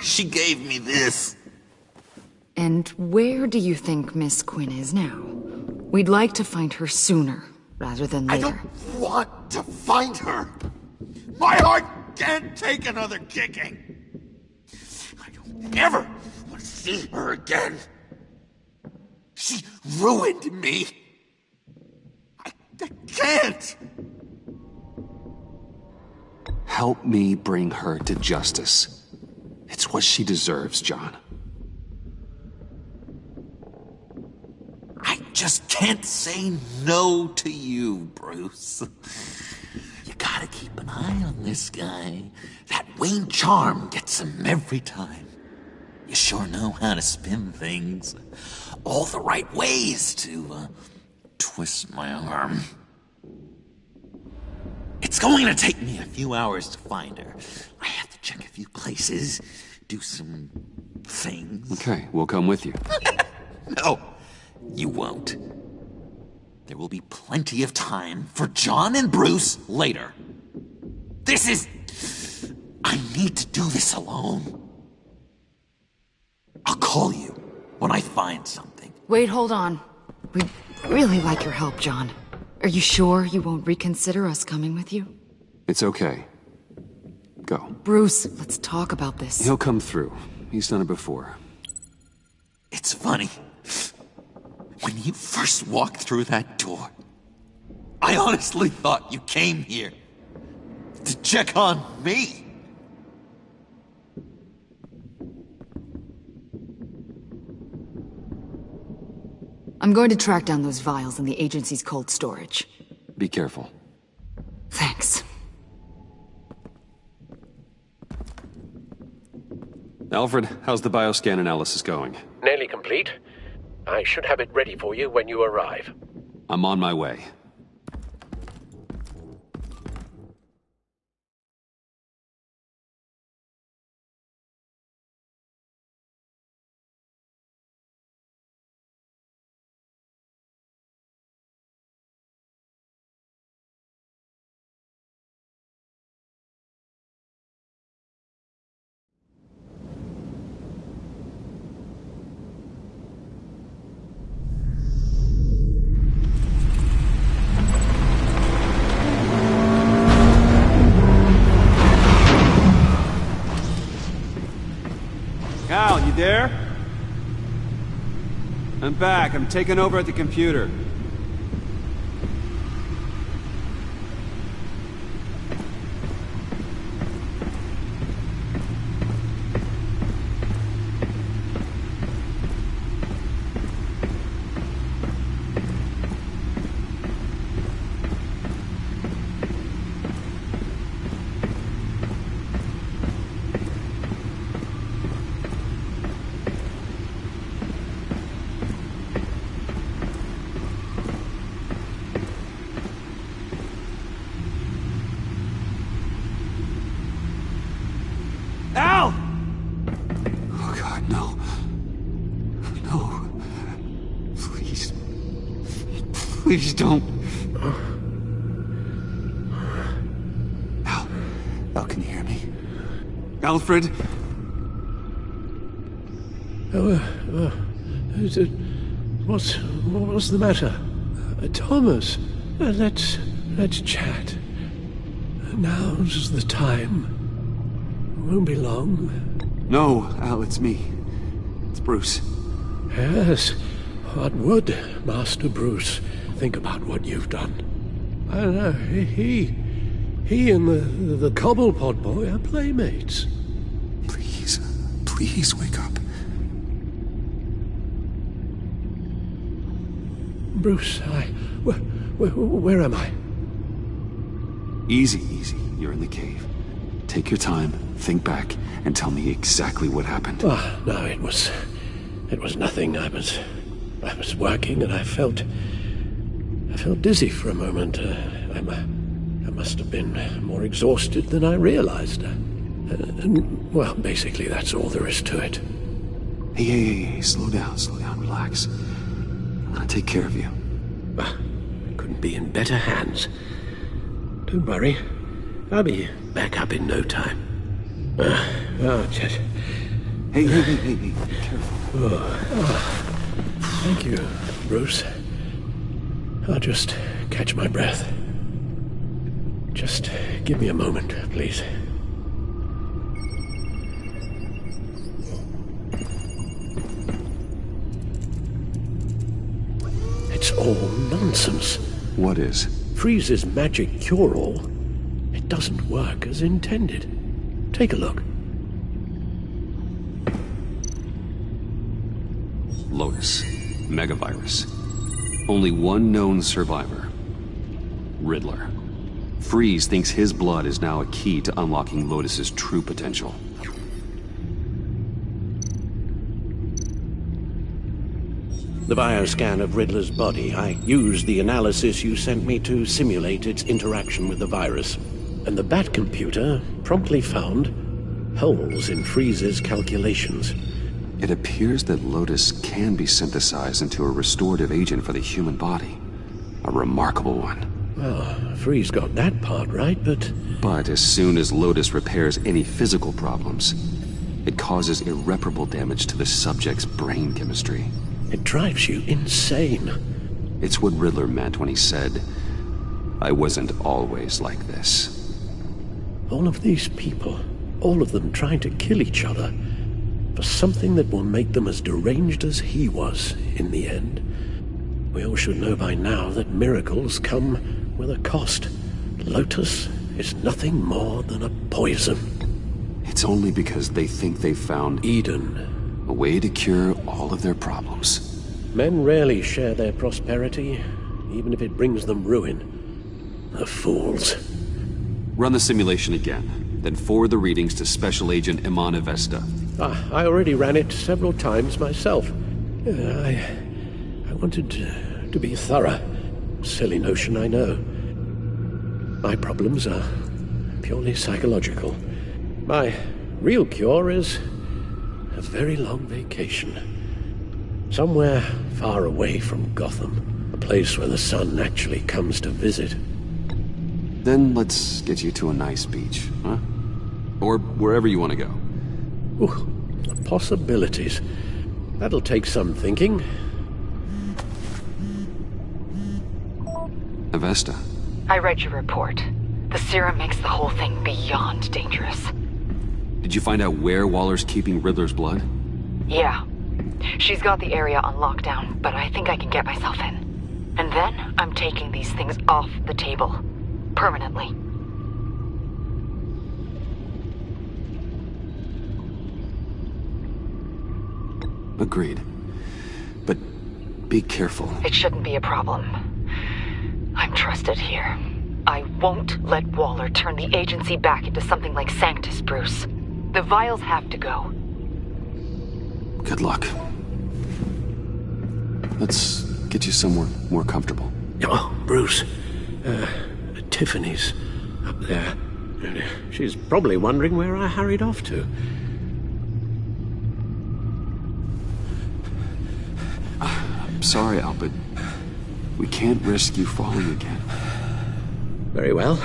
She gave me this. And where do you think Miss Quinn is now? We'd like to find her sooner, rather than later. I don't want to find her. My heart can't take another kicking. I don't ever want to see her again. She ruined me. I can't. Help me bring her to justice. It's what she deserves, John. I just can't say no to you, Bruce. You gotta keep an eye on this guy. That Wayne charm gets him every time. You sure know how to spin things. All the right ways to, twist my arm. It's going to take me a few hours to find her. I have to check a few places, do some things. Okay, we'll come with you. No, you won't. There will be plenty of time for John and Bruce later. This is... I need to do this alone. I'll call you when I find something. Wait, hold on. We'd really like your help, John. Are you sure you won't reconsider us coming with you? It's okay. Go. Bruce, let's talk about this. He'll come through. He's done it before. It's funny. When you first walked through that door, I honestly thought you came here to check on me. I'm going to track down those vials in the agency's cold storage. Be careful. Thanks. Alfred, how's the bioscan analysis going? Nearly complete. I should have it ready for you when you arrive. I'm on my way. Cal, you there? I'm back. I'm taking over at the computer. Al! Oh God, no. No. Please. Please don't. Al, can you hear me? Alfred? What's the matter? Thomas, let's chat. Now's the time. Won't be long. No, Al, it's me. It's Bruce. Yes. What would Master Bruce think about what you've done? I know. He and the Cobblepot boy are playmates. Please wake up. Bruce, where am I? Easy. You're in the cave. Take your time, think back, and tell me exactly what happened. No, it was nothing. I was working and I felt dizzy for a moment. I must have been more exhausted than I realized. Well, basically, that's all there is to it. Hey, slow down, relax. I'm gonna take care of you. I couldn't be in better hands. Don't worry, I'll be back up in no time. Just... Hey, be careful. Thank you, Bruce. I'll just catch my breath. Just give me a moment, please. It's all nonsense. What is? Freeze's magic cure-all. It doesn't work as intended. Take a look. Lotus. Megavirus. Only one known survivor. Riddler. Freeze thinks his blood is now a key to unlocking Lotus's true potential. The bioscan of Riddler's body. I used the analysis you sent me to simulate its interaction with the virus. And the Bat computer promptly found holes in Freeze's calculations. It appears that Lotus can be synthesized into a restorative agent for the human body. A remarkable one. Well, Freeze got that part right, but... But as soon as Lotus repairs any physical problems, it causes irreparable damage to the subject's brain chemistry. It drives you insane. It's what Riddler meant when he said, "I wasn't always like this." All of these people, all of them trying to kill each other, for something that will make them as deranged as he was in the end. We all should know by now that miracles come with a cost. Lotus is nothing more than a poison. It's only because they think they've found Eden. A way to cure all of their problems. Men rarely share their prosperity, even if it brings them ruin. The fools. Run the simulation again, then forward the readings to Special Agent Iman Avesta. I already ran it several times myself. I wanted to be thorough. Silly notion, I know. My problems are purely psychological. My real cure is a very long vacation. Somewhere far away from Gotham. A place where the sun actually comes to visit. Then let's get you to a nice beach, huh? Or wherever you want to go. Ooh, possibilities. That'll take some thinking. Avesta. I read your report. The serum makes the whole thing beyond dangerous. Did you find out where Waller's keeping Riddler's blood? Yeah. She's got the area on lockdown, but I think I can get myself in. And then I'm taking these things off the table. Permanently. Agreed. But be careful. It shouldn't be a problem. I'm trusted here. I won't let Waller turn the agency back into something like Sanctus, Bruce. The vials have to go. Good luck. Let's get you somewhere more comfortable. Oh, Bruce. Tiffany's up there. She's probably wondering where I hurried off to. I'm sorry, Al, but we can't risk you falling again. Very well.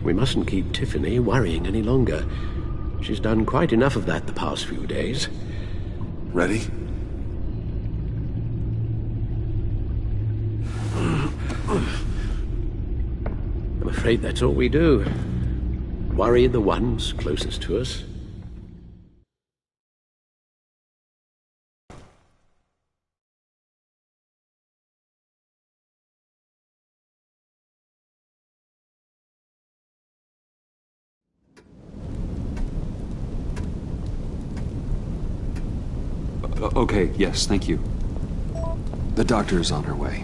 We mustn't keep Tiffany worrying any longer. She's done quite enough of that the past few days. Ready? I'm afraid that's all we do. Worry the ones closest to us. Okay, yes, thank you. The doctor's on her way.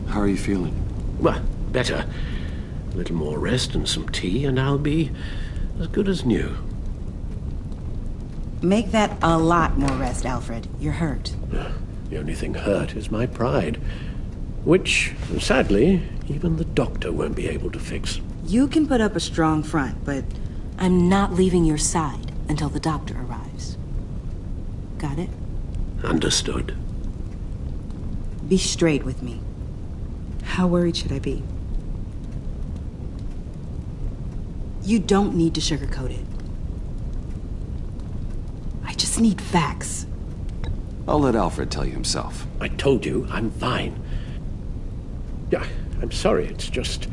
How are you feeling? Well, better. A little more rest and some tea, and I'll be as good as new. Make that a lot more rest, Alfred. You're hurt. The only thing hurt is my pride. Which, sadly, even the doctor won't be able to fix. You can put up a strong front, but I'm not leaving your side until the doctor arrives. Got it? Understood. Be straight with me. How worried should I be? You don't need to sugarcoat it. I just need facts. I'll let Alfred tell you himself. I told you, I'm fine. Yeah, I'm sorry, it's just...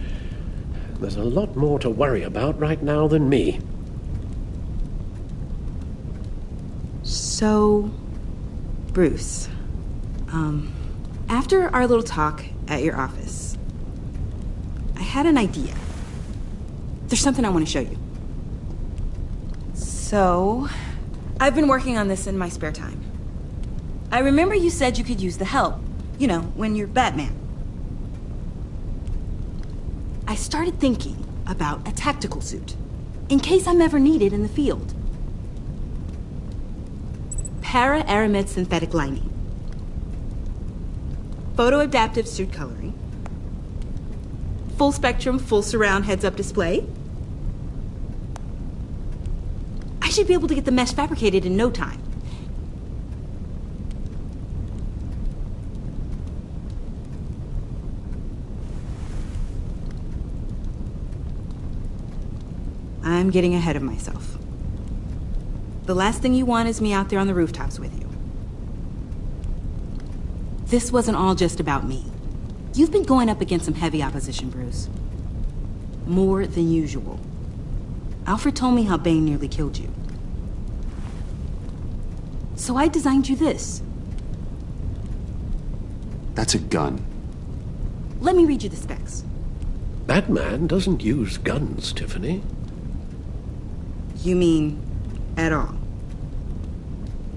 there's a lot more to worry about right now than me. So... Bruce. After our little talk at your office, I had an idea. There's something I want to show you. So... I've been working on this in my spare time. I remember you said you could use the help. You know, when you're Batman. I started thinking about a tactical suit, in case I'm ever needed in the field. Para-aramid synthetic lining. Photo-adaptive suit coloring. Full spectrum, full surround heads-up display. I should be able to get the mesh fabricated in no time. I'm getting ahead of myself. The last thing you want is me out there on the rooftops with you. This wasn't all just about me. You've been going up against some heavy opposition, Bruce. More than usual. Alfred told me how Bane nearly killed you. So I designed you this. That's a gun. Let me read you the specs. Batman doesn't use guns, Tiffany. You mean, at all?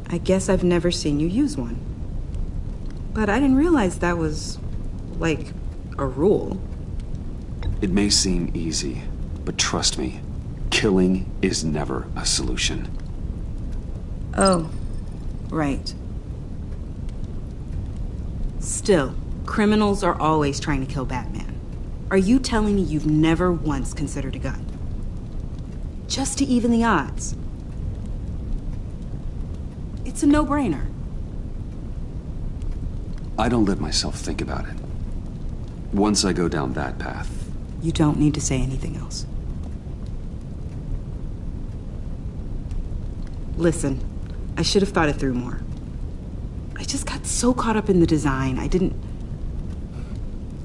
I guess I've never seen you use one. But I didn't realize that was, like, a rule. It may seem easy, but trust me, killing is never a solution. Oh, right. Still, criminals are always trying to kill Batman. Are you telling me you've never once considered a gun? Just to even the odds. It's a no-brainer. I don't let myself think about it. Once I go down that path... You don't need to say anything else. Listen, I should have thought it through more. I just got so caught up in the design,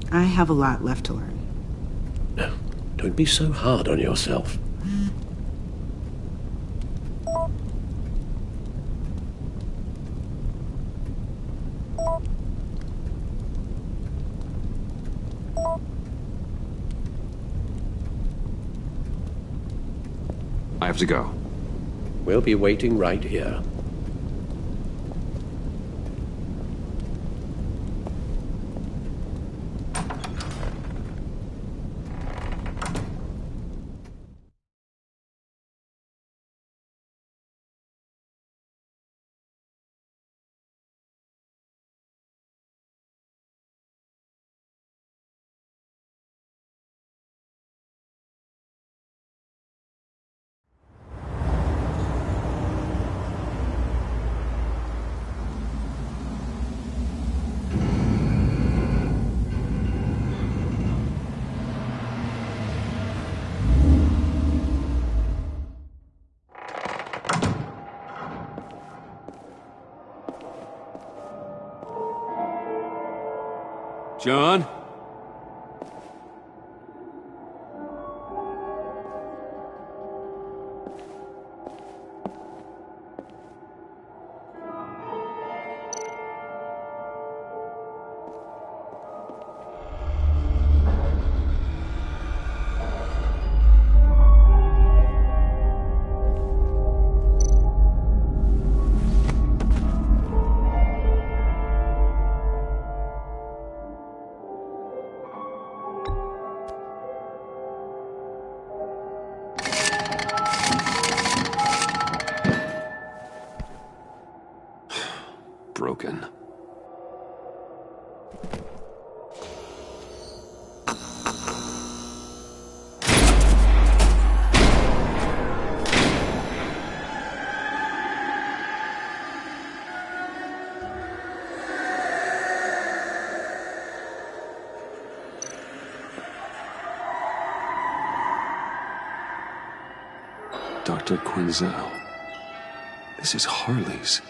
I have a lot left to learn. No, don't be so hard on yourself. I have to go. We'll be waiting right here. John? Broken. Dr. Quinzel. This is Harley's.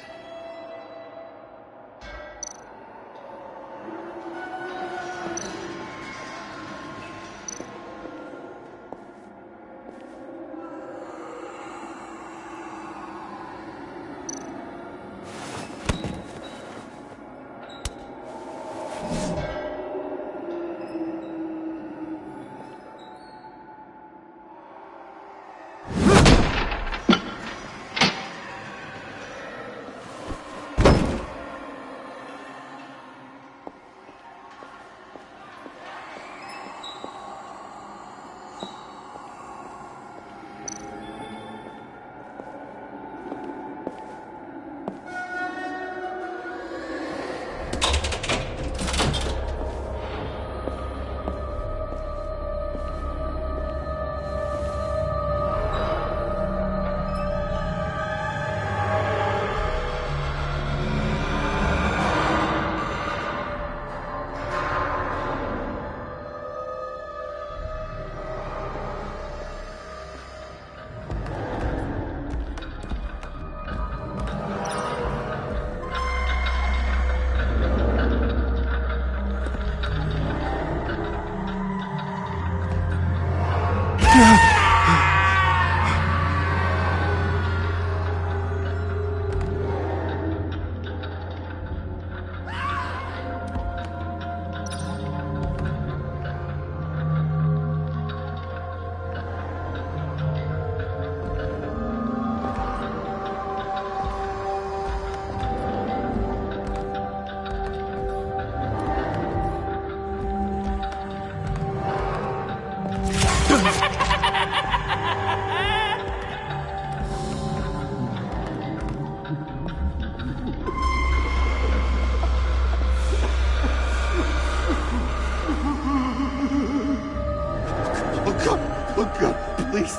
Please.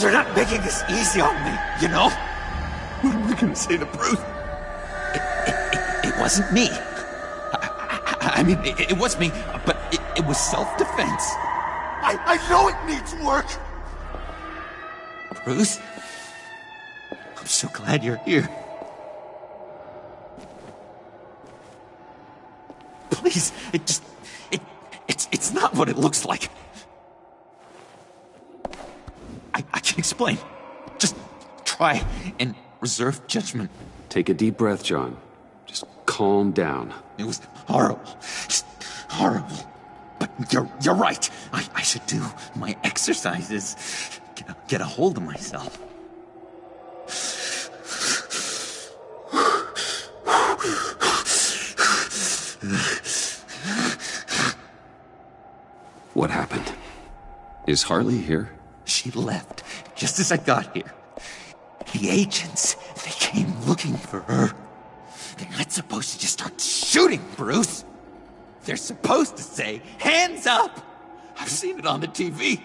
You're not making this easy on me, you know? What am I gonna say to Bruce? It wasn't me. I mean, it was me, but it was self-defense. I know it needs work! Bruce? I'm so glad you're here. Please, it's not what it looks like. I can explain. Just try and reserve judgment. Take a deep breath, John. Just calm down. It was horrible. Just horrible. But you're right. I should do my exercises. Get a hold of myself. What happened? Is Harley here? She left just as I got here. The agents, they came looking for her. They're not supposed to just start shooting, Bruce. They're supposed to say, hands up! I've seen it on the TV.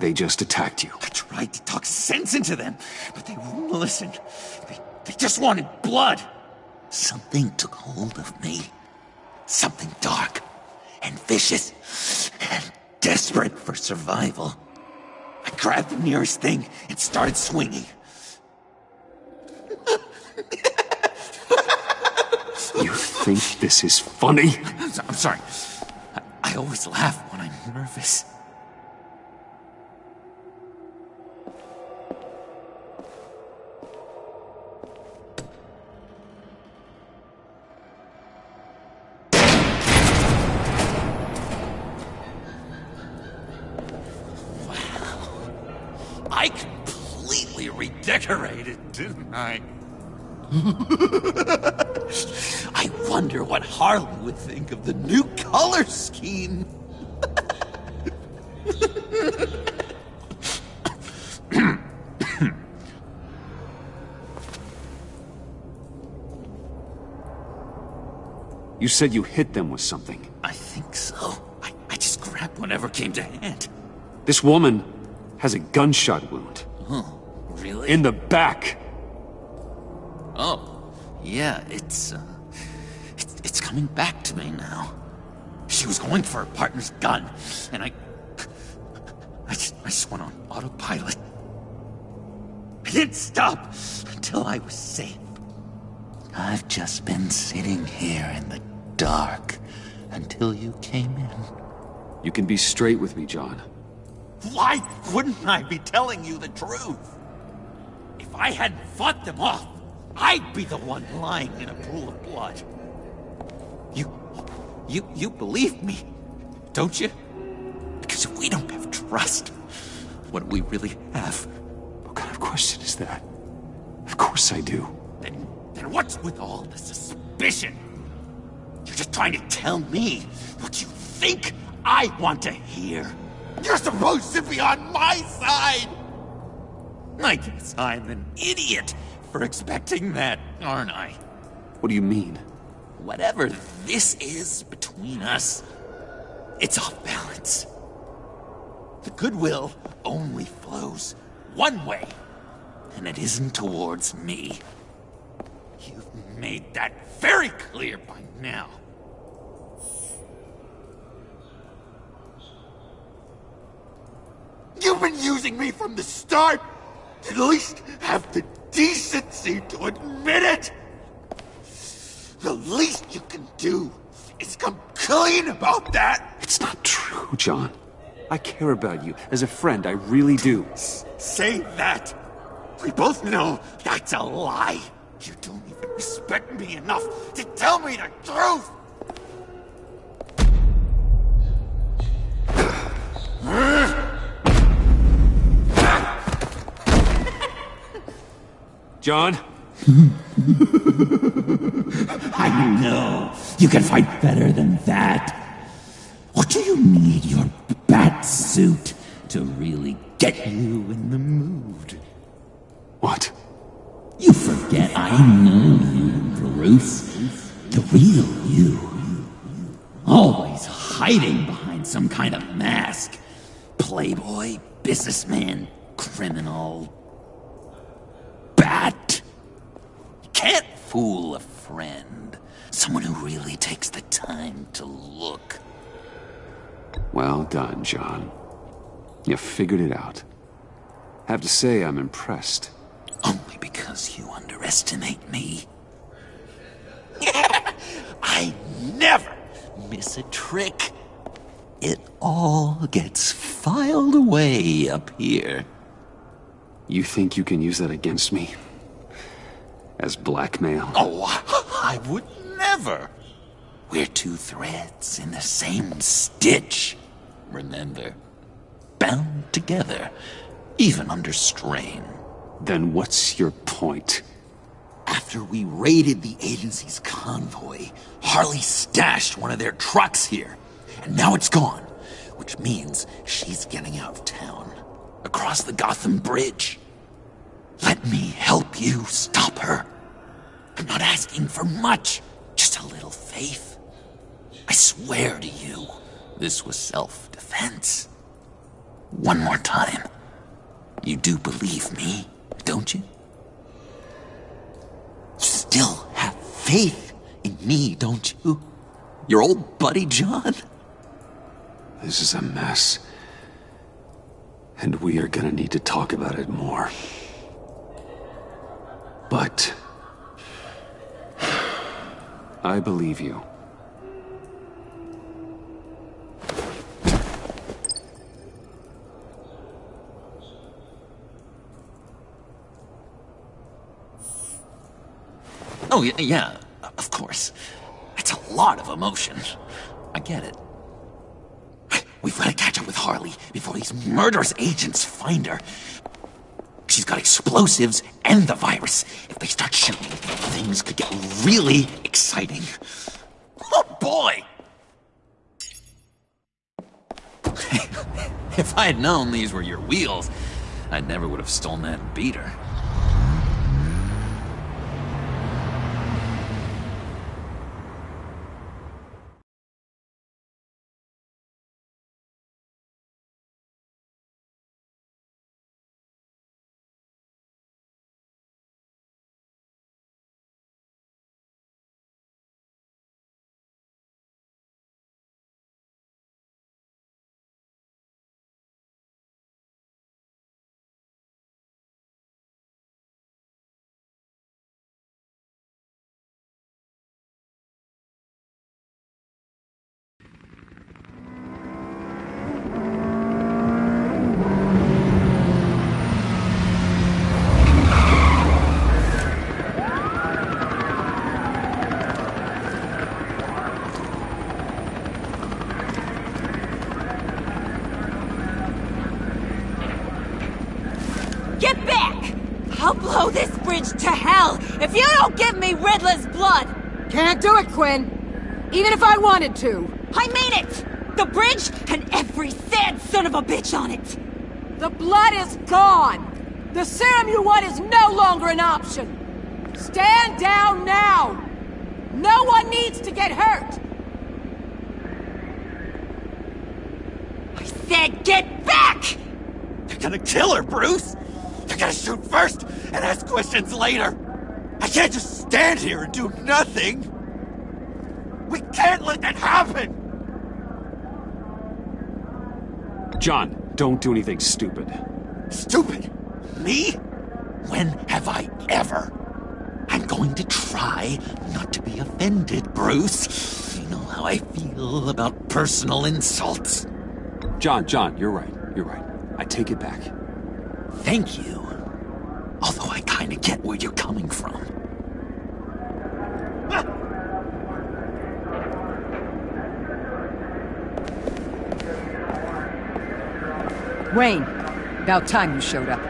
They just attacked you. I tried to talk sense into them, but they wouldn't listen. They just wanted blood. Something took hold of me. Something dark and vicious and desperate for survival. I grabbed the nearest thing and started swinging. You think this is funny? I'm sorry. I always laugh when I'm nervous. I completely redecorated, didn't I? I wonder what Harley would think of the new color scheme. You said you hit them with something. I think so. I just grabbed whatever came to hand. This woman has a gunshot wound. Oh, really? In the back. Oh, yeah, it's coming back to me now. She was going for her partner's gun, and I I just went on autopilot. I didn't stop until I was safe. I've just been sitting here in the dark until you came in. You can be straight with me, John. Why wouldn't I be telling you the truth? If I hadn't fought them off, I'd be the one lying in a pool of blood. You believe me, don't you? Because if we don't have trust, what do we really have? What kind of question is that? Of course I do. Then what's with all the suspicion? You're just trying to tell me what you think I want to hear. You're supposed to be on my side! I guess I'm an idiot for expecting that, aren't I? What do you mean? Whatever this is between us, it's off balance. The goodwill only flows one way, and it isn't towards me. You've made that very clear by now. You've been using me from the start! At least have the decency to admit it! The least you can do is come clean about that! It's not true, John. I care about you. As a friend, I really do. Say that! We both know that's a lie! You don't even respect me enough to tell me the truth! John? I know you can fight better than that. Or do you need your bat suit to really get you in the mood? What? You forget I know you, Bruce. The real you. Always hiding behind some kind of mask. Playboy, businessman, criminal, bat. You can't fool a friend. Someone who really takes the time to look. Well done, John. You figured it out. Have to say, I'm impressed. Only because you underestimate me. I never miss a trick. It all gets filed away up here. You think you can use that against me? As blackmail? Oh, I would never. We're two threads in the same stitch. Remember? Bound together, even under strain. Then what's your point? After we raided the agency's convoy, Harley stashed one of their trucks here. And now it's gone, which means she's getting out of town. Across the Gotham Bridge. Let me help you stop her. I'm not asking for much, just a little faith. I swear to you, this was self-defense. One more time. You do believe me, don't you? You still have faith in me, don't you? Your old buddy, John? This is a mess. And we are gonna need to talk about it more. But I believe you. Oh, yeah, of course. It's a lot of emotion. I get it. We've got to catch up with Harley before these murderous agents find her. She's got explosives and the virus. If they start shooting, things could get really exciting. Oh, boy! If I had known these were your wheels, I never would have stolen that beater. Get back! I'll blow this bridge to hell if you don't give me Riddler's blood! Can't do it, Quinn. Even if I wanted to. I mean it! The bridge and every sad son of a bitch on it! The blood is gone! The serum you want is no longer an option! Stand down now! No one needs to get hurt! I said get back! You're gonna kill her, Bruce! You're gonna shoot first and ask questions later! I can't just stand here and do nothing! We can't let that happen! John, don't do anything stupid. Stupid? Me? When have I ever? I'm going to try not to be offended, Bruce. You know how I feel about personal insults. John, you're right. You're right. I take it back. Thank you. Although I kinda get where you're coming from. Wayne, about time you showed up.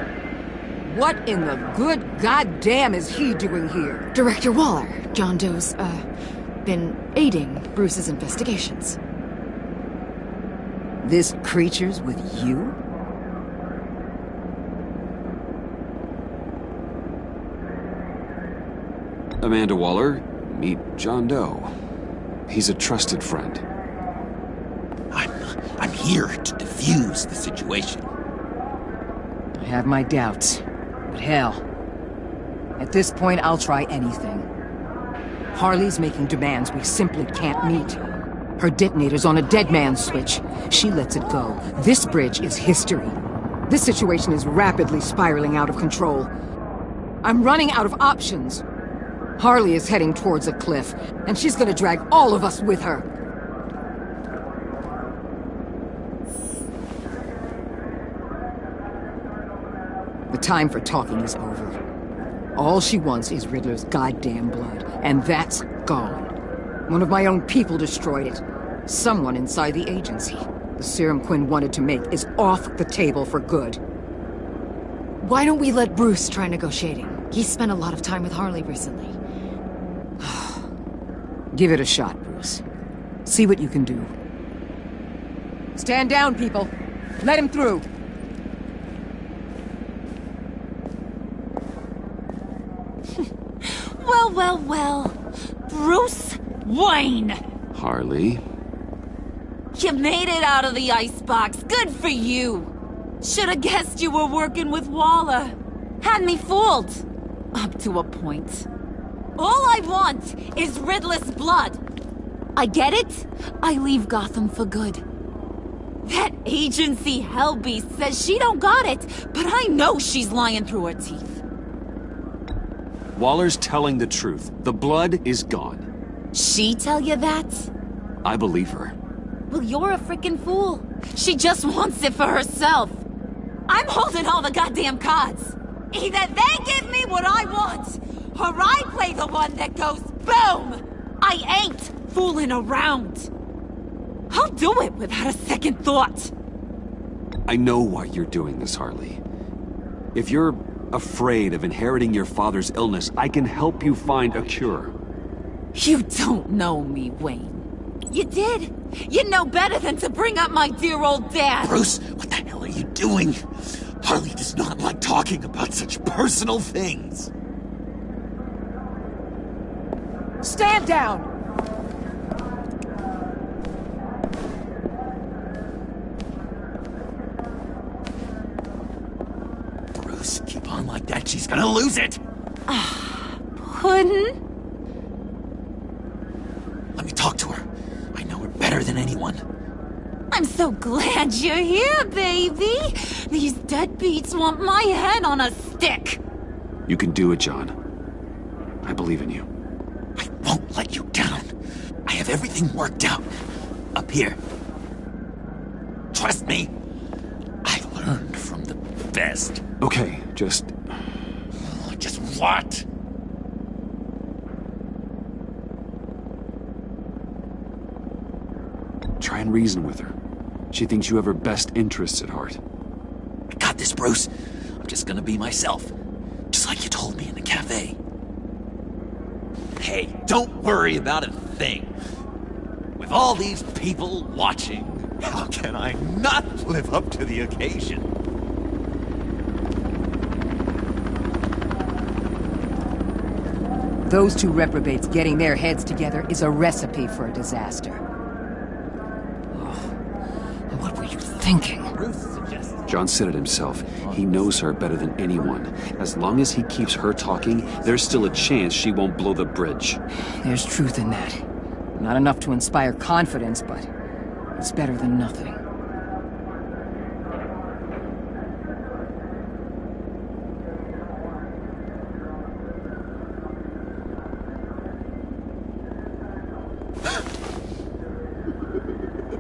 What in the good goddamn is he doing here? Director Waller, John Doe's, been aiding Bruce's investigations. This creature's with you? Amanda Waller, meet John Doe. He's a trusted friend. I'm here to defuse the situation. I have my doubts, but hell, at this point I'll try anything. Harley's making demands we simply can't meet. Her detonator's on a dead man's switch. She lets it go. This bridge is history. This situation is rapidly spiraling out of control. I'm running out of options. Harley is heading towards a cliff, and she's gonna drag all of us with her. The time for talking is over. All she wants is Riddler's goddamn blood, and that's gone. One of my own people destroyed it. Someone inside the agency. The serum Quinn wanted to make is off the table for good. Why don't we let Bruce try negotiating? He's spent a lot of time with Harley recently. Give it a shot, Bruce. See what you can do. Stand down, people. Let him through. Well. Bruce Wayne! Harley? You made it out of the icebox. Good for you. Should've guessed you were working with Waller. Had me fooled. Up to a point. All I want is Riddler's blood. I get it. I leave Gotham for good. That agency hellbeast says she don't got it, but I know she's lying through her teeth. Waller's telling the truth. The blood is gone. She tell you that? I believe her. Well, you're a freaking fool. She just wants it for herself. I'm holding all the goddamn cards. Either they give me what I want, or I play the one that goes boom! I ain't fooling around. I'll do it without a second thought. I know why you're doing this, Harley. If you're afraid of inheriting your father's illness, I can help you find a cure. You don't know me, Wayne. You did. You know better than to bring up my dear old dad. Bruce, what the hell are you doing? Harley does not like talking about such personal things. Stand down! Bruce, keep on like that, she's gonna lose it! Puddin'? Let me talk to her. I know her better than anyone. I'm so glad you're here, baby. These deadbeats want my head on a stick. You can do it, John. I believe in you. I won't let you down. I have everything worked out. Up here. Trust me. I learned from the best. Okay, just... Just what? Try and reason with her. She thinks you have her best interests at heart. I got this, Bruce. I'm just gonna be myself. Just like you told me in the cafe. Hey, don't worry about a thing. With all these people watching, how can I not live up to the occasion? Those two reprobates getting their heads together is a recipe for a disaster. Oh, what were you thinking? John said it himself. He knows her better than anyone. As long as he keeps her talking, there's still a chance she won't blow the bridge. There's truth in that. Not enough to inspire confidence, but it's better than nothing.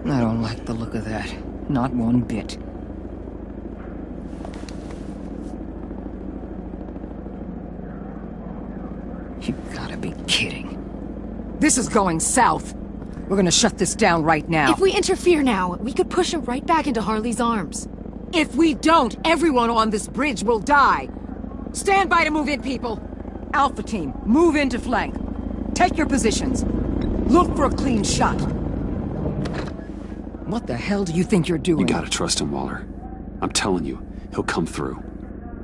I don't like the look of that. Not one bit. You gotta be kidding. This is going south. We're gonna shut this down right now. If we interfere now, we could push him right back into Harley's arms. If we don't, everyone on this bridge will die. Stand by to move in, people. Alpha team, move into flank. Take your positions. Look for a clean shot. What the hell do you think you're doing? You gotta trust him, Waller. I'm telling you, he'll come through.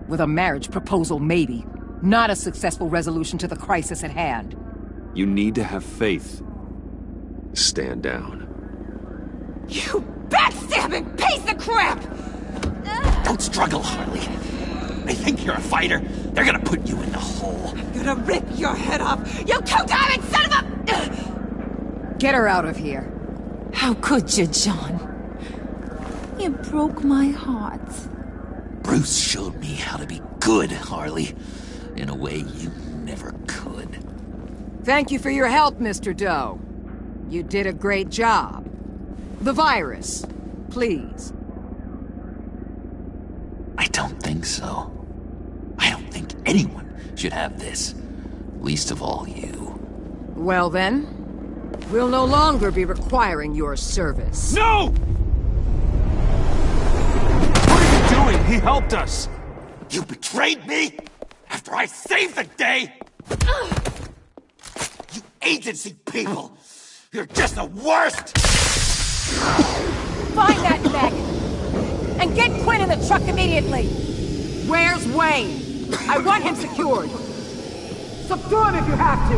With a marriage proposal, maybe. Not a successful resolution to the crisis at hand. You need to have faith. Stand down. You backstabbing piece of crap! Don't struggle, Harley. They think you're a fighter. They're gonna put you in the hole. I'm gonna rip your head off, you two-diamond son of a... Get her out of here. How could you, John? You broke my heart. Bruce showed me how to be good, Harley. In a way you never could. Thank you for your help, Mr. Doe. You did a great job. The virus, please. I don't think so. I don't think anyone should have this. Least of all you. Well then, we'll no longer be requiring your service. No! What are you doing? He helped us. You betrayed me? After I saved the day? You agency people! You're just the worst! Find that maggot! And get Quinn in the truck immediately! Where's Wayne? I want him secured! Subdue him if you have to!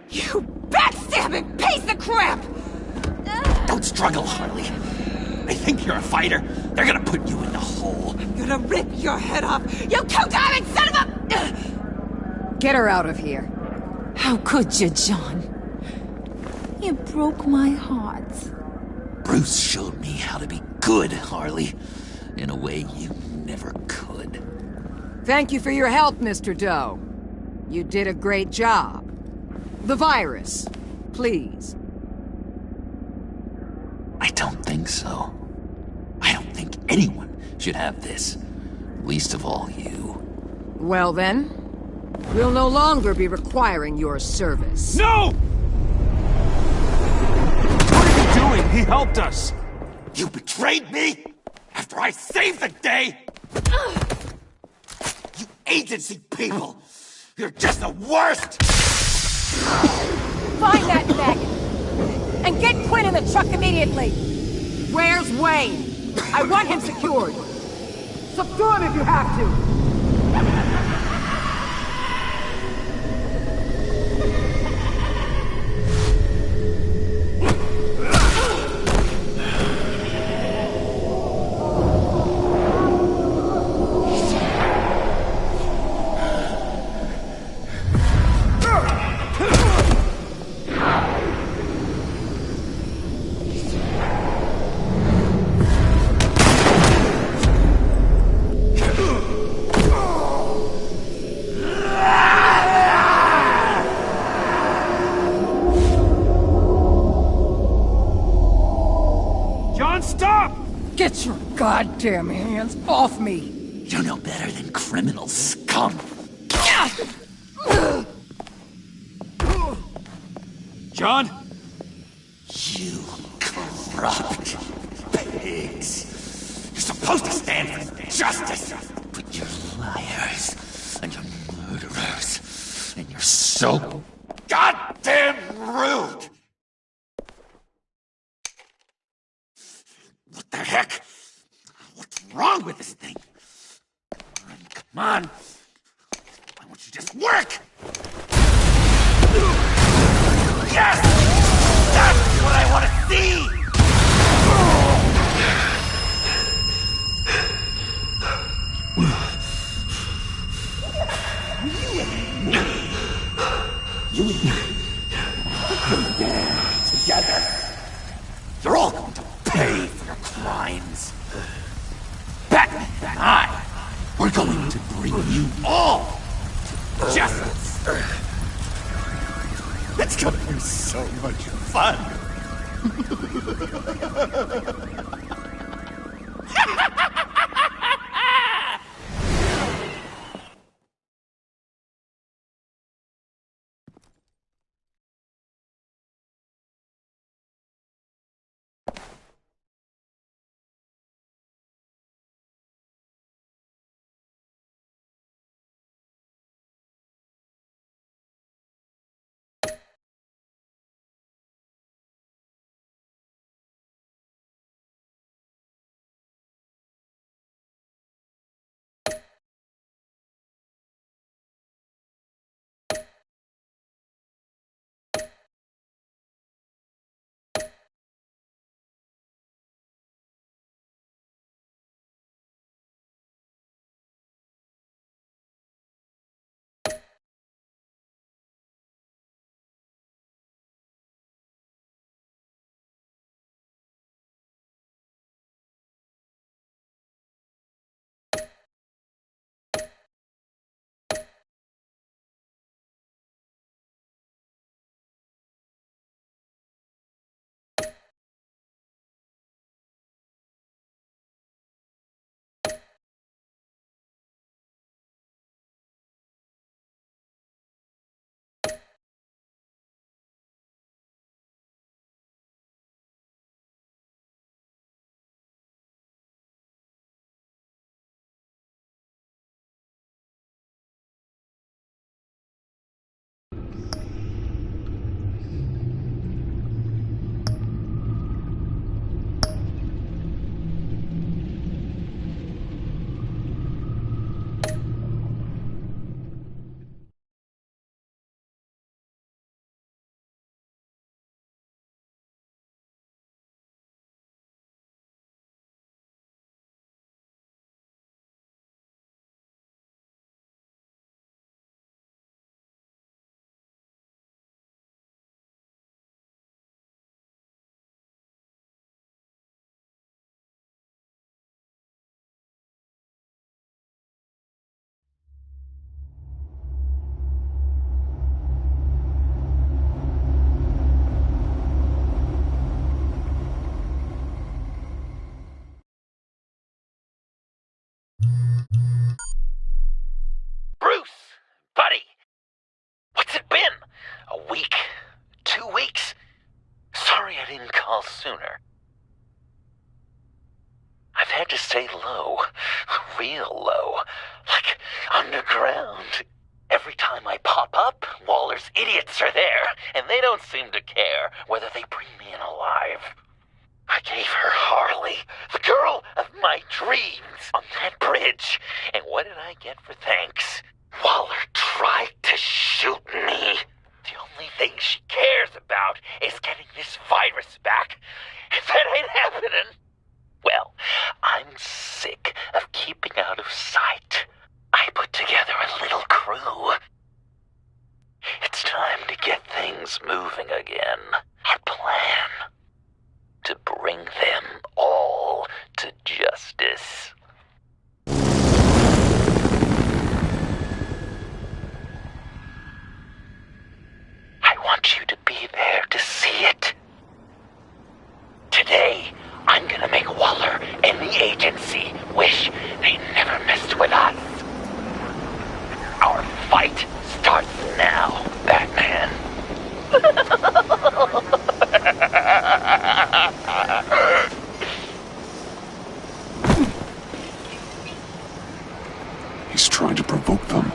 You backstabbing piece of crap! Don't struggle, Harley. They think you're a fighter. They're gonna put you in the hole. I'm gonna rip your head off, you two-diamond son of a... Get her out of here. How could you, John? You broke my heart. Bruce showed me how to be good, Harley. In a way you never could. Thank you for your help, Mr. Doe. You did a great job. The virus, please. I don't think so. I don't think anyone should have this. Least of all you. Well then, we'll no longer be requiring your service. No! What are you doing? He helped us. You betrayed me? After I saved the day? You agency people! You're just the worst! Find that maggot! And get Quinn in the truck immediately! Where's Wayne? I want him secured! Subdue him if you have to! goddamn hands off me! You're no better than criminal scum. John? You corrupt pigs. You're supposed to stand for justice, but you're liars, and you're murderers, and you're so goddamn rude! What the heck? What's wrong with this thing? Come on. Why won't you just work? Yes! That's what I want to see! You and me. Put them together. You're all going to pay for your crimes. Batman and I, we're going to bring you all to justice. It's gonna be so much fun. Bruce, buddy, what's it been? A week? 2 weeks? Sorry I didn't call sooner. I've had to stay low, real low, like underground. Every time I pop up, Waller's idiots are there, and they don't seem to care whether they bring me in alive. I gave her Harley, the girl of my dreams, on that bridge, and what did I get for thanks? Waller tried to shoot me. The only thing she cares about is getting this virus back. If that ain't happening, well, I'm sick of keeping out of sight. I put together a little crew. It's time to get things moving again. Our plan: to bring them all to justice. I want you to be there to see it. Today, I'm gonna make Waller and the agency fight starts now, Batman. He's trying to provoke them.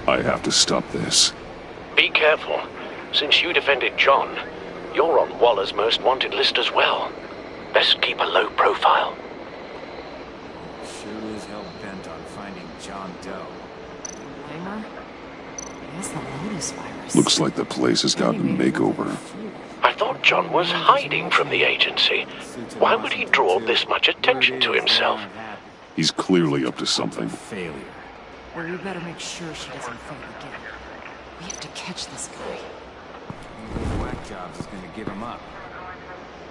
I have to stop this. Be careful. Since you defended John, you're on Waller's most wanted list as well. Best keep a low profile. Sure is hell-bent on finding John Doe. Blamer? I guess the Lotus virus. Looks like the place has gotten a makeover. I thought John was hiding from the agency. Why would he draw this much attention to himself? He's clearly up to something. Failure. Well, we better make sure she doesn't fail again. We have to catch this guy. One of those whack jobs is gonna give him up.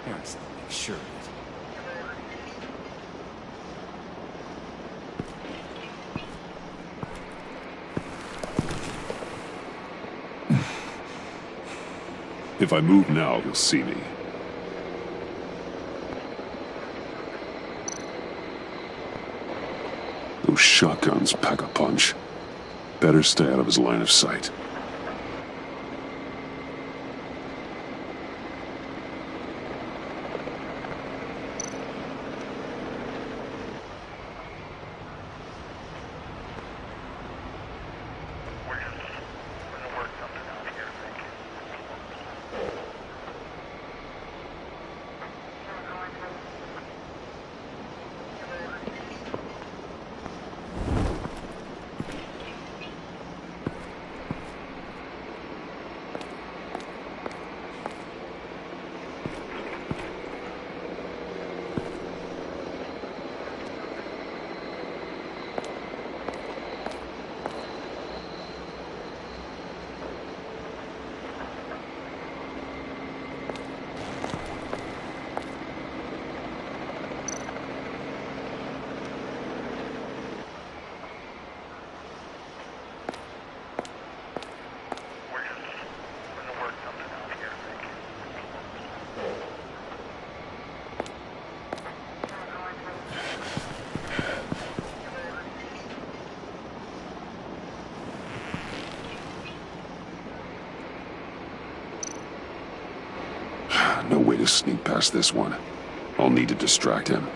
Parents will make sure of it. If I move now, he'll see me. Those shotguns pack a punch. Better stay out of his line of sight. No way to sneak past this one. I'll need to distract him.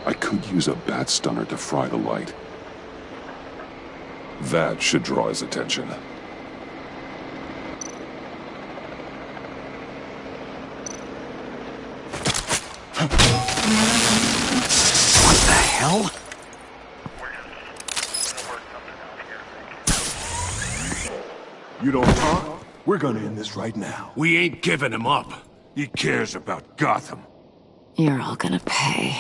I could use a bat stunner to fry the light. That should draw his attention. What the hell? You don't talk? We're gonna end this right now. We ain't giving him up. He cares about Gotham. You're all gonna pay.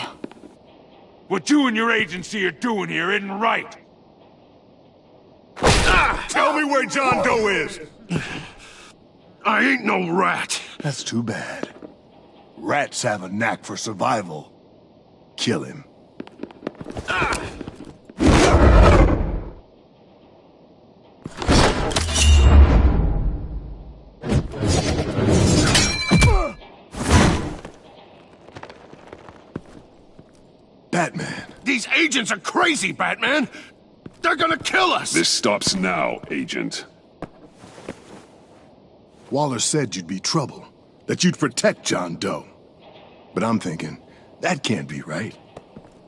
What you and your agency are doing here isn't right. Tell me where John Doe is! I ain't no rat. That's too bad. Rats have a knack for survival. Kill him. Batman. These agents are crazy, Batman! They're gonna kill us! This stops now, Agent. Waller said you'd be trouble, that you'd protect John Doe. But I'm thinking, that can't be right.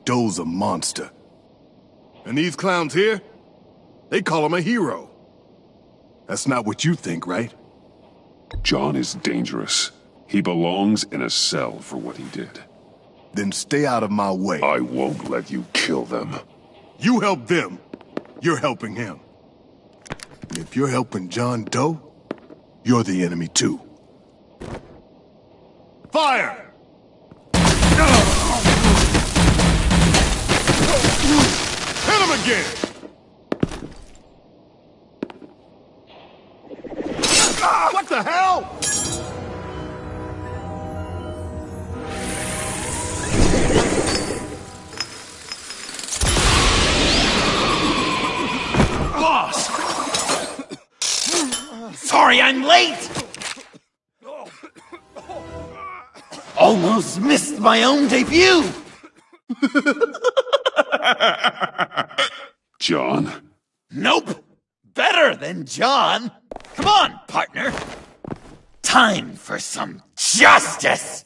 Doe's a monster. And these clowns here, they call him a hero. That's not what you think, right? John is dangerous. He belongs in a cell for what he did. Then stay out of my way. I won't let you kill them. You help them, you're helping him. And if you're helping John Doe, you're the enemy too. Fire! Hit him again! What the hell? Boss! Sorry I'm late! Almost almost missed my own debut! John? Nope! Better than John! Come on, partner! Time for some justice!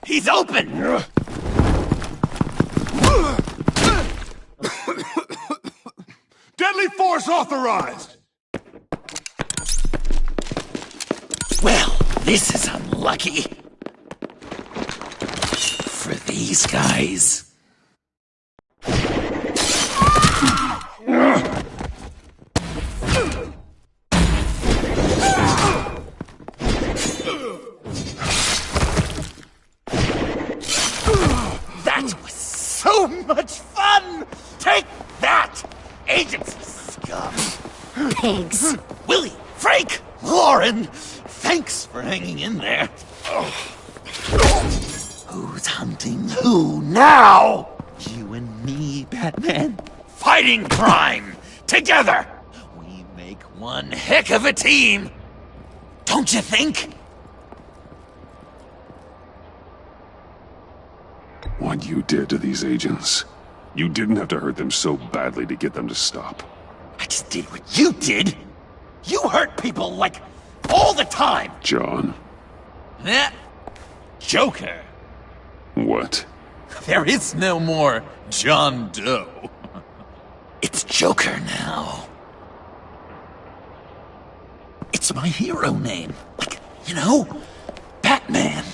He's open! Deadly force authorized! Well, this is unlucky. For these guys. That was so much fun! Take that, agency scum! Pigs. Willie, Frank, Lauren, thanks for hanging in there. Who's hunting who now? You and me, Batman. Fighting crime together. We make one heck of a team. Don't you think? What you did to these agents. You didn't have to hurt them so badly to get them to stop. I just did what you did. You hurt people like all the time. John. Eh? Joker. What? There is no more John Doe. It's Joker now. It's my hero name. Like, you know, Batman.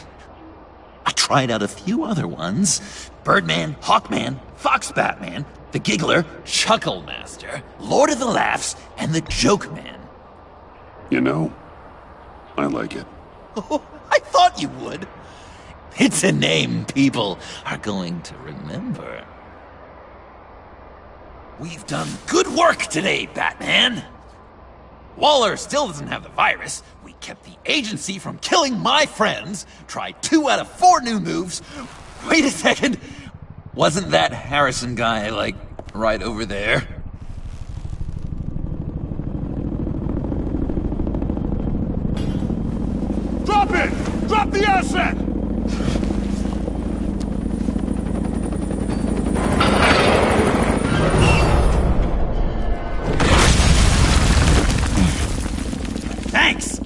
I tried out a few other ones. Birdman, Hawkman, Fox Batman, the Giggler, Chuckle Master, Lord of the Laughs, and the Joke Man. You know, I like it. Oh, I thought you would. It's a name people are going to remember. We've done good work today, Batman. Waller still doesn't have the virus. We kept the agency from killing my friends. Tried 2 out of 4 new moves. Wait a second. Wasn't that Harrison guy, like, right over there? Drop it! Drop the asset! Thanks!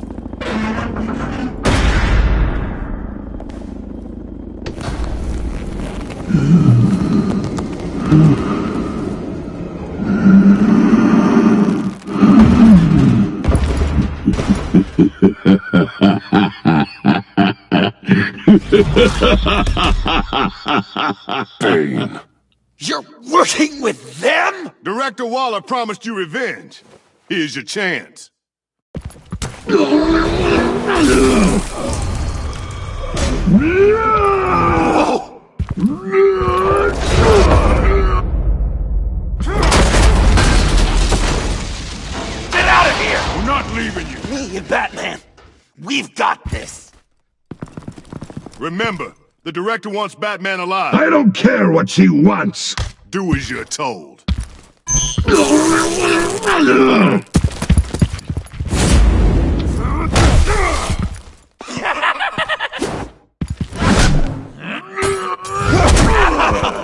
Bane. You're working with them? Director Waller promised you revenge. Here's your chance. Get out of here! We're not leaving you. Me and Batman, we've got this. Remember, the director wants Batman alive. I don't care what she wants. Do as you're told.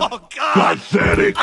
Oh, God! Pathetic.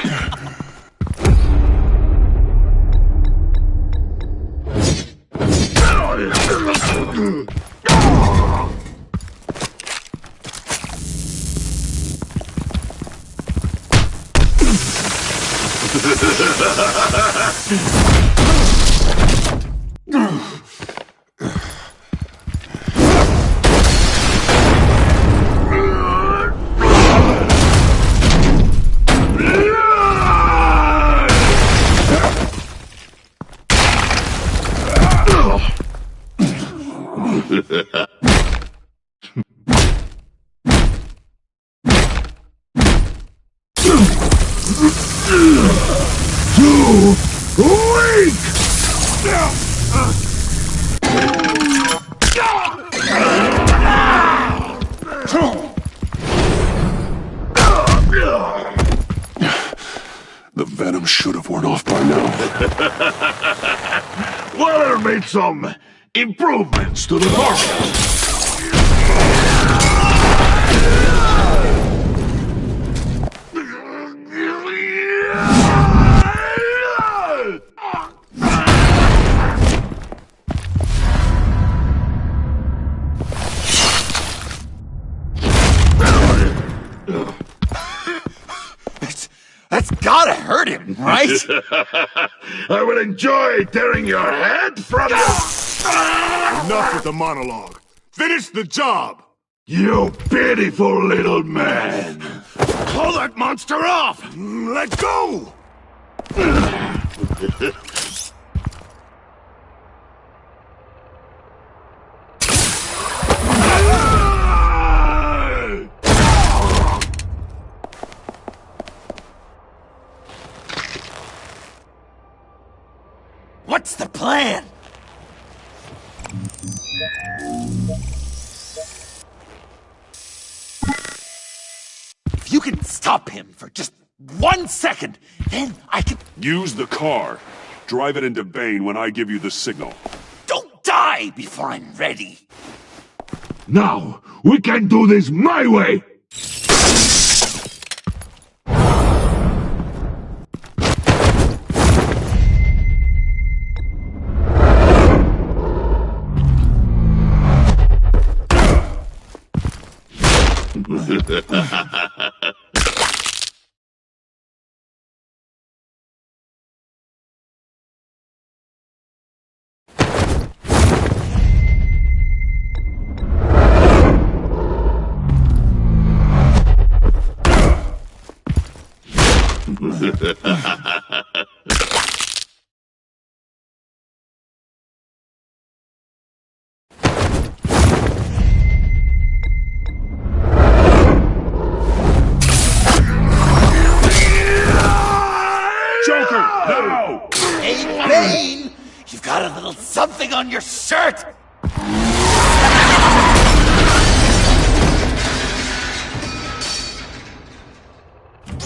Too weak! The venom should have worn off by now. made some improvements to the formula. That's gotta hurt him, right? I will enjoy tearing your head from your... Enough with the monologue. Finish the job! You pitiful little man! Call that monster off! Let go! What's the plan? If you can stop him for just 1 second, then I can... Use the car. Drive it into Bane when I give you the signal. Don't die before I'm ready. Now, we can do this my way! Joker, now! Hey, Bane! You've got a little something on your shirt!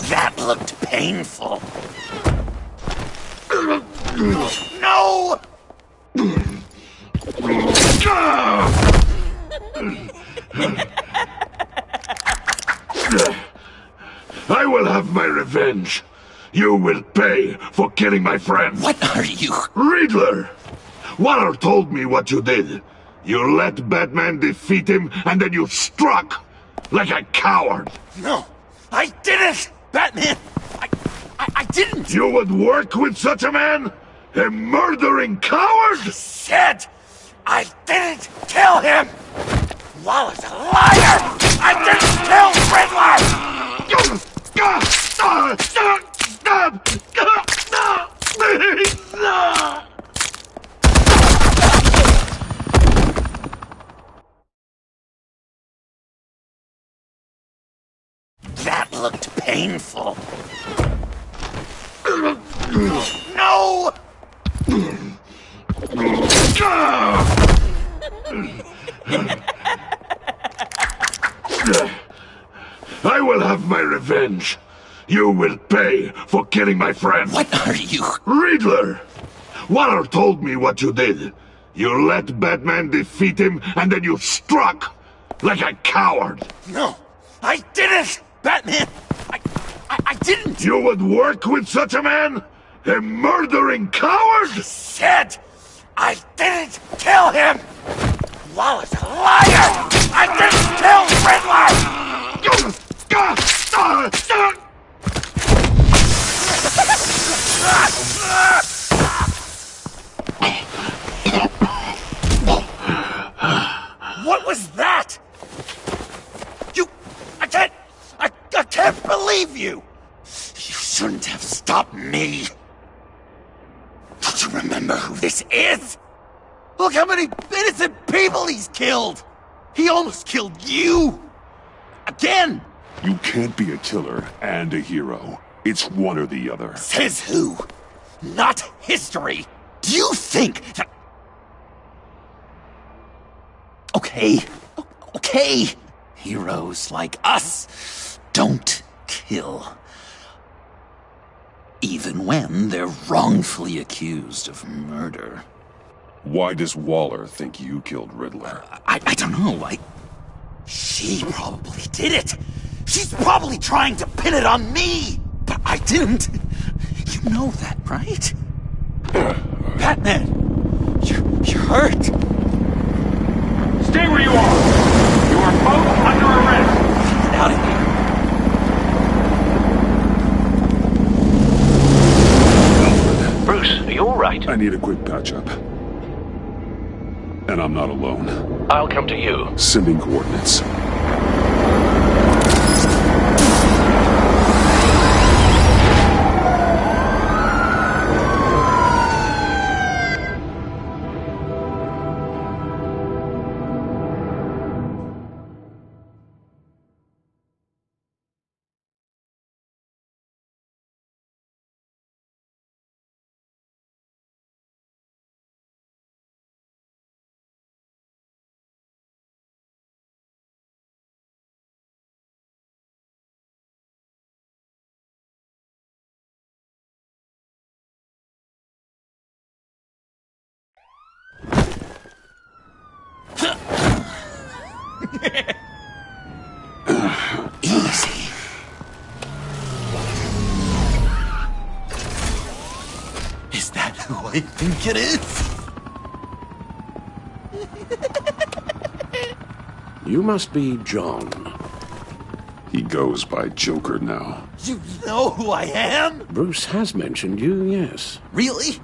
That looked painful. No! I will have my revenge. You will pay for killing my friend. What are you? Riddler! Waller told me what you did. You let Batman defeat him, and then you struck like a coward. No, I didn't! Batman! I didn't! You would work with such a man? A murdering coward? I said I didn't kill him! Waller's a liar! I didn't kill Riddler! That looked painful. No! I will have my revenge. You will pay for killing my friend. What are you? Riddler! Waller told me what you did. You let Batman defeat him, and then you struck like a coward. No, I didn't! Batman! I didn't! You would work with such a man? A murdering coward? I said I didn't kill him! Waller's a liar! I didn't kill Riddler! What was that? I can't believe you! You shouldn't have stopped me. Don't you remember who this is? Look how many innocent people he's killed! He almost killed you! Again! You can't be a killer and a hero. It's one or the other. Says who? Not history! Do you think that... Okay. Heroes like us don't kill. Even when they're wrongfully accused of murder. Why does Waller think you killed Riddler? I don't know. She probably did it. She's probably trying to pin it on me. But I didn't. You know that, right? Batman, you're hurt. Stay where you are. You are both under arrest. Get out of here. Bruce, are you all right? I need a quick patch-up. And I'm not alone. I'll come to you. Sending coordinates. Easy. Is that who I think it is? You must be John. He goes by Joker now. You know who I am? Bruce has mentioned you, yes. Really?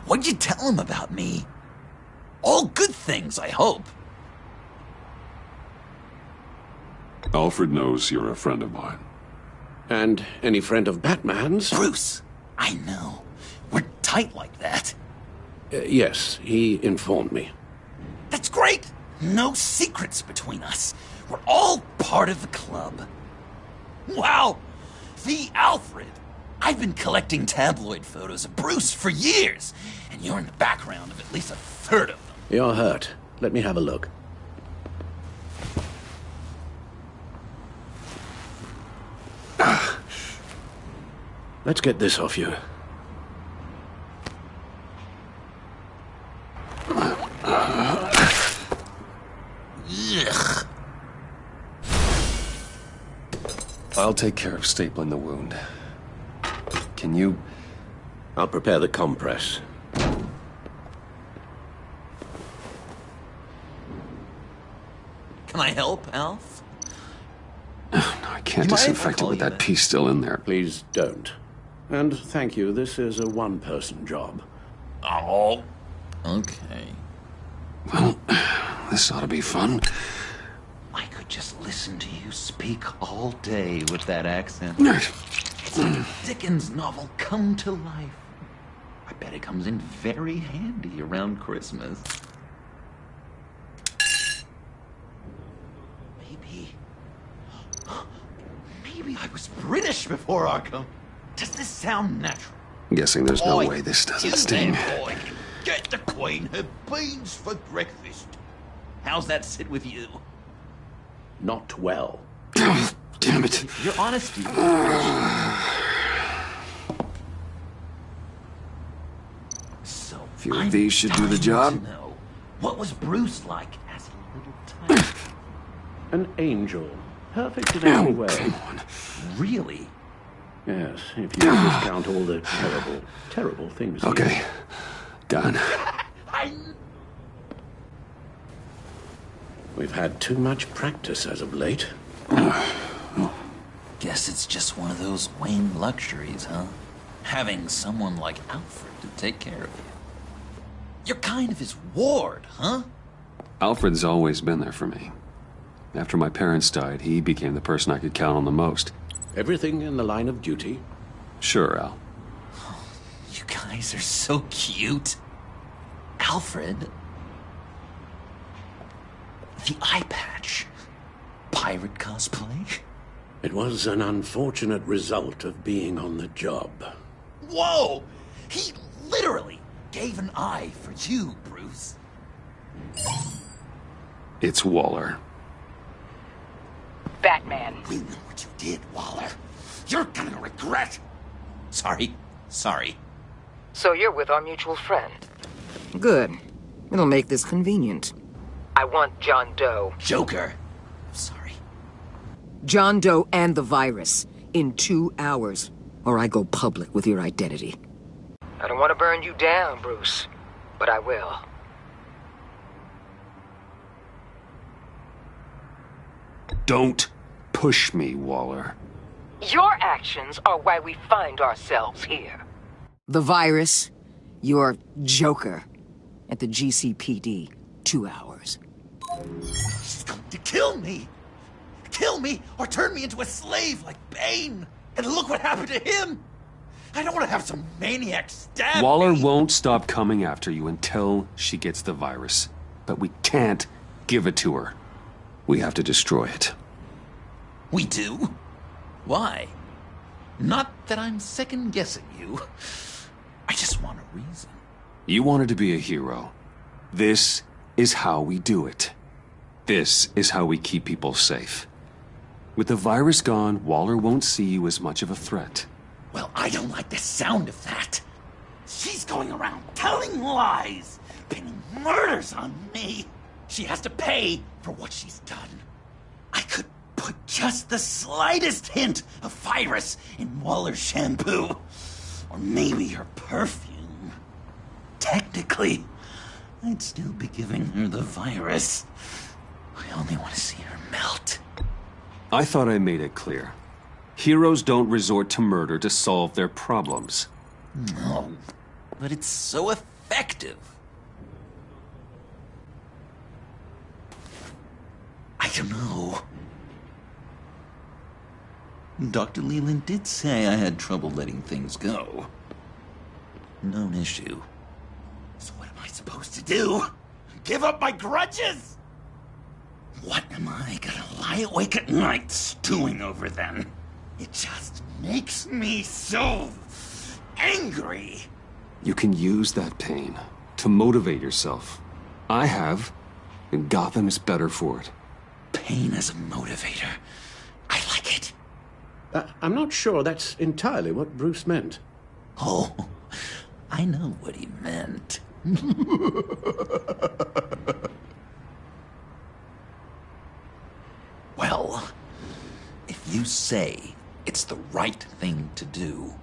What'd you tell him about me? All good things, I hope. Alfred knows you're a friend of mine. And any friend of Batman's? Bruce, I know. We're tight like that. Yes, he informed me. That's great. No secrets between us. We're all part of the club. Wow! The Alfred! I've been collecting tabloid photos of Bruce for years, and you're in the background of at least a third of them. You're hurt. Let me have a look. Let's get this off you. Ugh. I'll take care of stapling the wound. Can you... I'll prepare the compress. Can I help, Alf? No, I can't disinfect it with that piece still in there. Please don't. And thank you, this is a one-person job. Oh, okay. Well, this ought to be fun. I could just listen to you speak all day with that accent. It's like a Dickens novel come to life. I bet it comes in very handy around Christmas. Maybe I was British before Arkham. Does this sound natural? I'm guessing there's no way this doesn't sting. Boy, get the Queen her beans for breakfast. How's that sit with you? Not well. Damn it. Your honesty. So, a few of these should do the job. What was Bruce like as a little tiny? An angel. Perfect in every way. Come on. Really? Yes, if you discount all the terrible things. Okay. Done. We've had too much practice as of late. Guess it's just one of those Wayne luxuries, huh? Having someone like Alfred to take care of you. You're kind of his ward, huh? Alfred's always been there for me. After my parents died, he became the person I could count on the most. Everything in the line of duty? Sure, Al. You guys are so cute. Alfred. The eye patch. Pirate cosplay? It was an unfortunate result of being on the job. Whoa! He literally gave an eye for you, Bruce. It's Waller. Batman. We know what you did, Waller. You're gonna regret. Sorry. So you're with our mutual friend. Good. It'll make this convenient. I want John Doe. Joker. Sorry. John Doe and the virus. In 2 hours. Or I go public with your identity. I don't want to burn you down, Bruce, but I will. Don't push me, Waller. Your actions are why we find ourselves here. The virus, your Joker. At the GCPD, 2 hours. She's going to kill me! Kill me or turn me into a slave like Bane! And look what happened to him! I don't want to have some maniac stab Waller me. won't stop coming after you until she gets the virus. But we can't give it to her. We have to destroy it. We do? Why? Not that I'm second-guessing you. I just want a reason. You wanted to be a hero. This is how we do it. This is how we keep people safe. With the virus gone, Waller won't see you as much of a threat. Well, I don't like the sound of that. She's going around telling lies, pinning murders on me. She has to pay for what she's done. I could put just the slightest hint of virus in Waller's shampoo. Or maybe her perfume. Technically, I'd still be giving her the virus. I only want to see her melt. I thought I made it clear. Heroes don't resort to murder to solve their problems. No, but it's so effective. I don't know. Dr. Leland did say I had trouble letting things go. Known issue. So what am I supposed to do? Give up my grudges? What am I gonna lie awake at night stewing over then? It just makes me so angry. You can use that pain to motivate yourself. I have, and Gotham is better for it. Pain as a motivator. I like it. I'm not sure that's entirely what Bruce meant. Oh, I know what he meant. Well, if you say it's the right thing to do,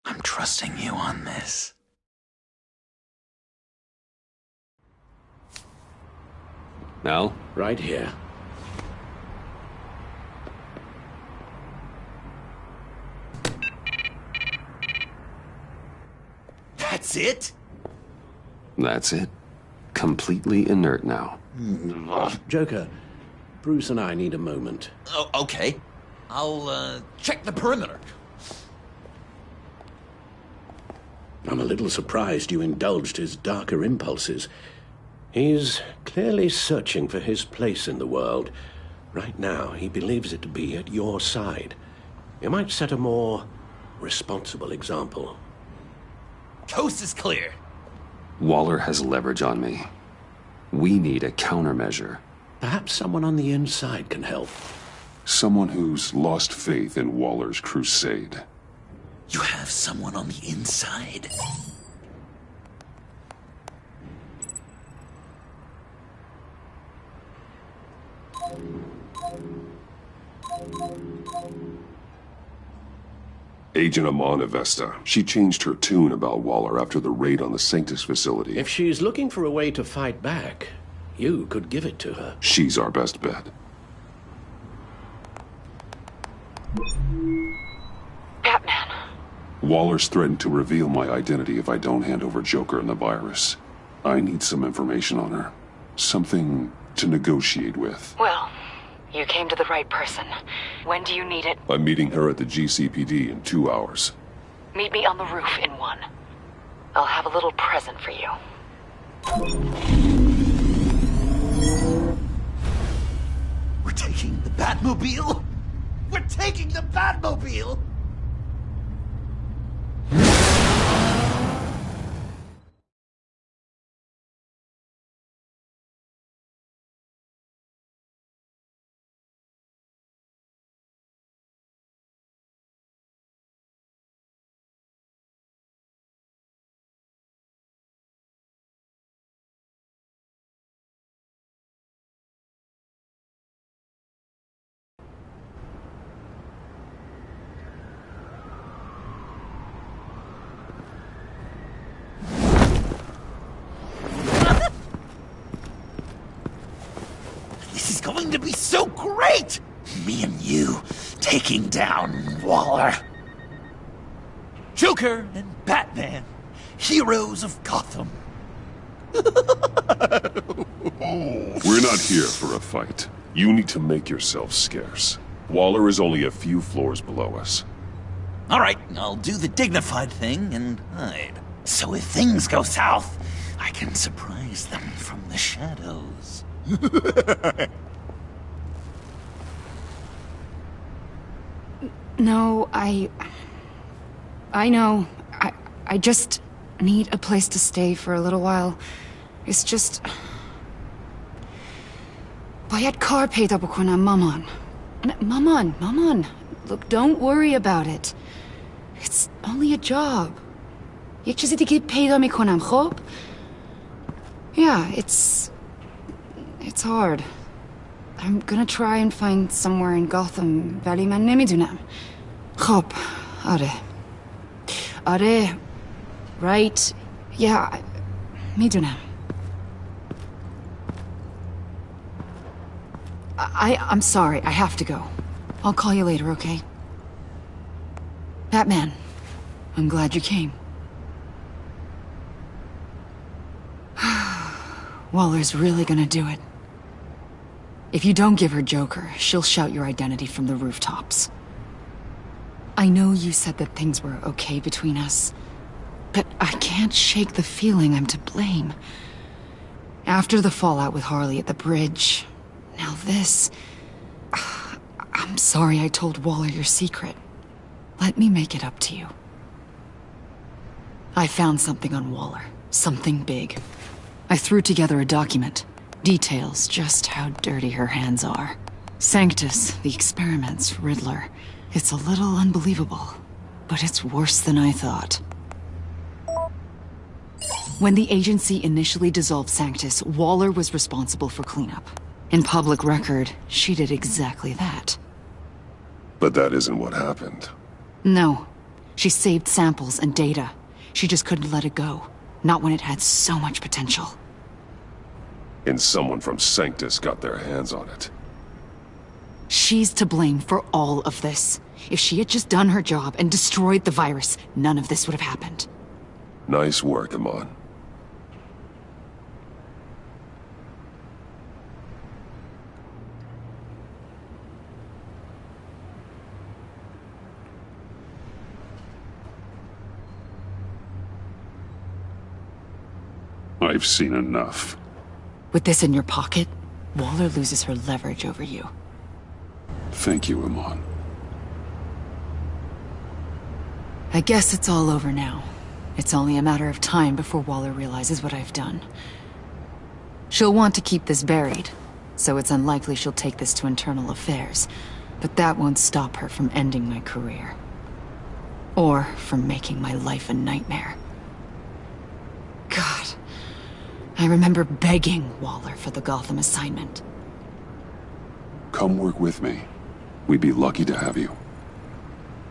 I'm trusting you on this. Al? Right here. That's it? That's it. Completely inert now. Joker, Bruce and I need a moment. Oh, okay. I'll, check the perimeter. I'm a little surprised you indulged his darker impulses. He's clearly searching for his place in the world. Right now, he believes it to be at your side. You might set a more responsible example. Coast is clear. Waller has leverage on me. We need a countermeasure. Perhaps someone on the inside can help. Someone who's lost faith in Waller's crusade. You have someone on the inside? Agent Amanda Vesta. She changed her tune about Waller after the raid on the Sanctus facility. If she's looking for a way to fight back, you could give it to her. She's our best bet. Batman. Waller's threatened to reveal my identity if I don't hand over Joker and the virus. I need some information on her. Something to negotiate with. Well, you came to the right person. When do you need it? I'm meeting her at the GCPD in 2 hours. Meet me on the roof in 1. I'll have a little present for you. We're taking the Batmobile? We're taking the Batmobile! so great! Me and you taking down Waller. Joker and Batman, heroes of Gotham. We're not here for a fight. You need to make yourself scarce. Waller is only a few floors below us. All right, I'll do the dignified thing and hide. So if things go south, I can surprise them from the shadows. No, I know. I just need a place to stay for a little while. It's just... باید کار پیدا بکنم مامان. Maman. Look, don't worry about it. It's only a job. یک چیزی دیگه پیدا میکنم، خب؟ Yeah, it's hard. I'm gonna try and find somewhere in Gotham, ولی من نمیدونم. خب، آره. Right. Yeah, میدونم. I'm sorry, I have to go. I'll call you later, okay? Batman, I'm glad you came. Waller's really gonna do it. If you don't give her Joker, she'll shout your identity from the rooftops. I know you said that things were okay between us, but I can't shake the feeling I'm to blame. After the fallout with Harley at the bridge, now this... I'm sorry I told Waller your secret. Let me make it up to you. I found something on Waller. Something big. I threw together a document. Details just how dirty her hands are. Sanctus, the experiments, Riddler. It's a little unbelievable, but it's worse than I thought. When the agency initially dissolved Sanctus, Waller was responsible for cleanup. In public record, she did exactly that. But that isn't what happened. No. She saved samples and data. She just couldn't let it go. Not when it had so much potential. And someone from Sanctus got their hands on it. She's to blame for all of this. If she had just done her job and destroyed the virus, none of this would have happened. Nice work, Amon. I've seen enough. With this in your pocket, Waller loses her leverage over you. Thank you, Amon. I guess it's all over now. It's only a matter of time before Waller realizes what I've done. She'll want to keep this buried, so it's unlikely she'll take this to internal affairs. But that won't stop her from ending my career. Or from making my life a nightmare. God. I remember begging Waller for the Gotham assignment. Come work with me. We'd be lucky to have you.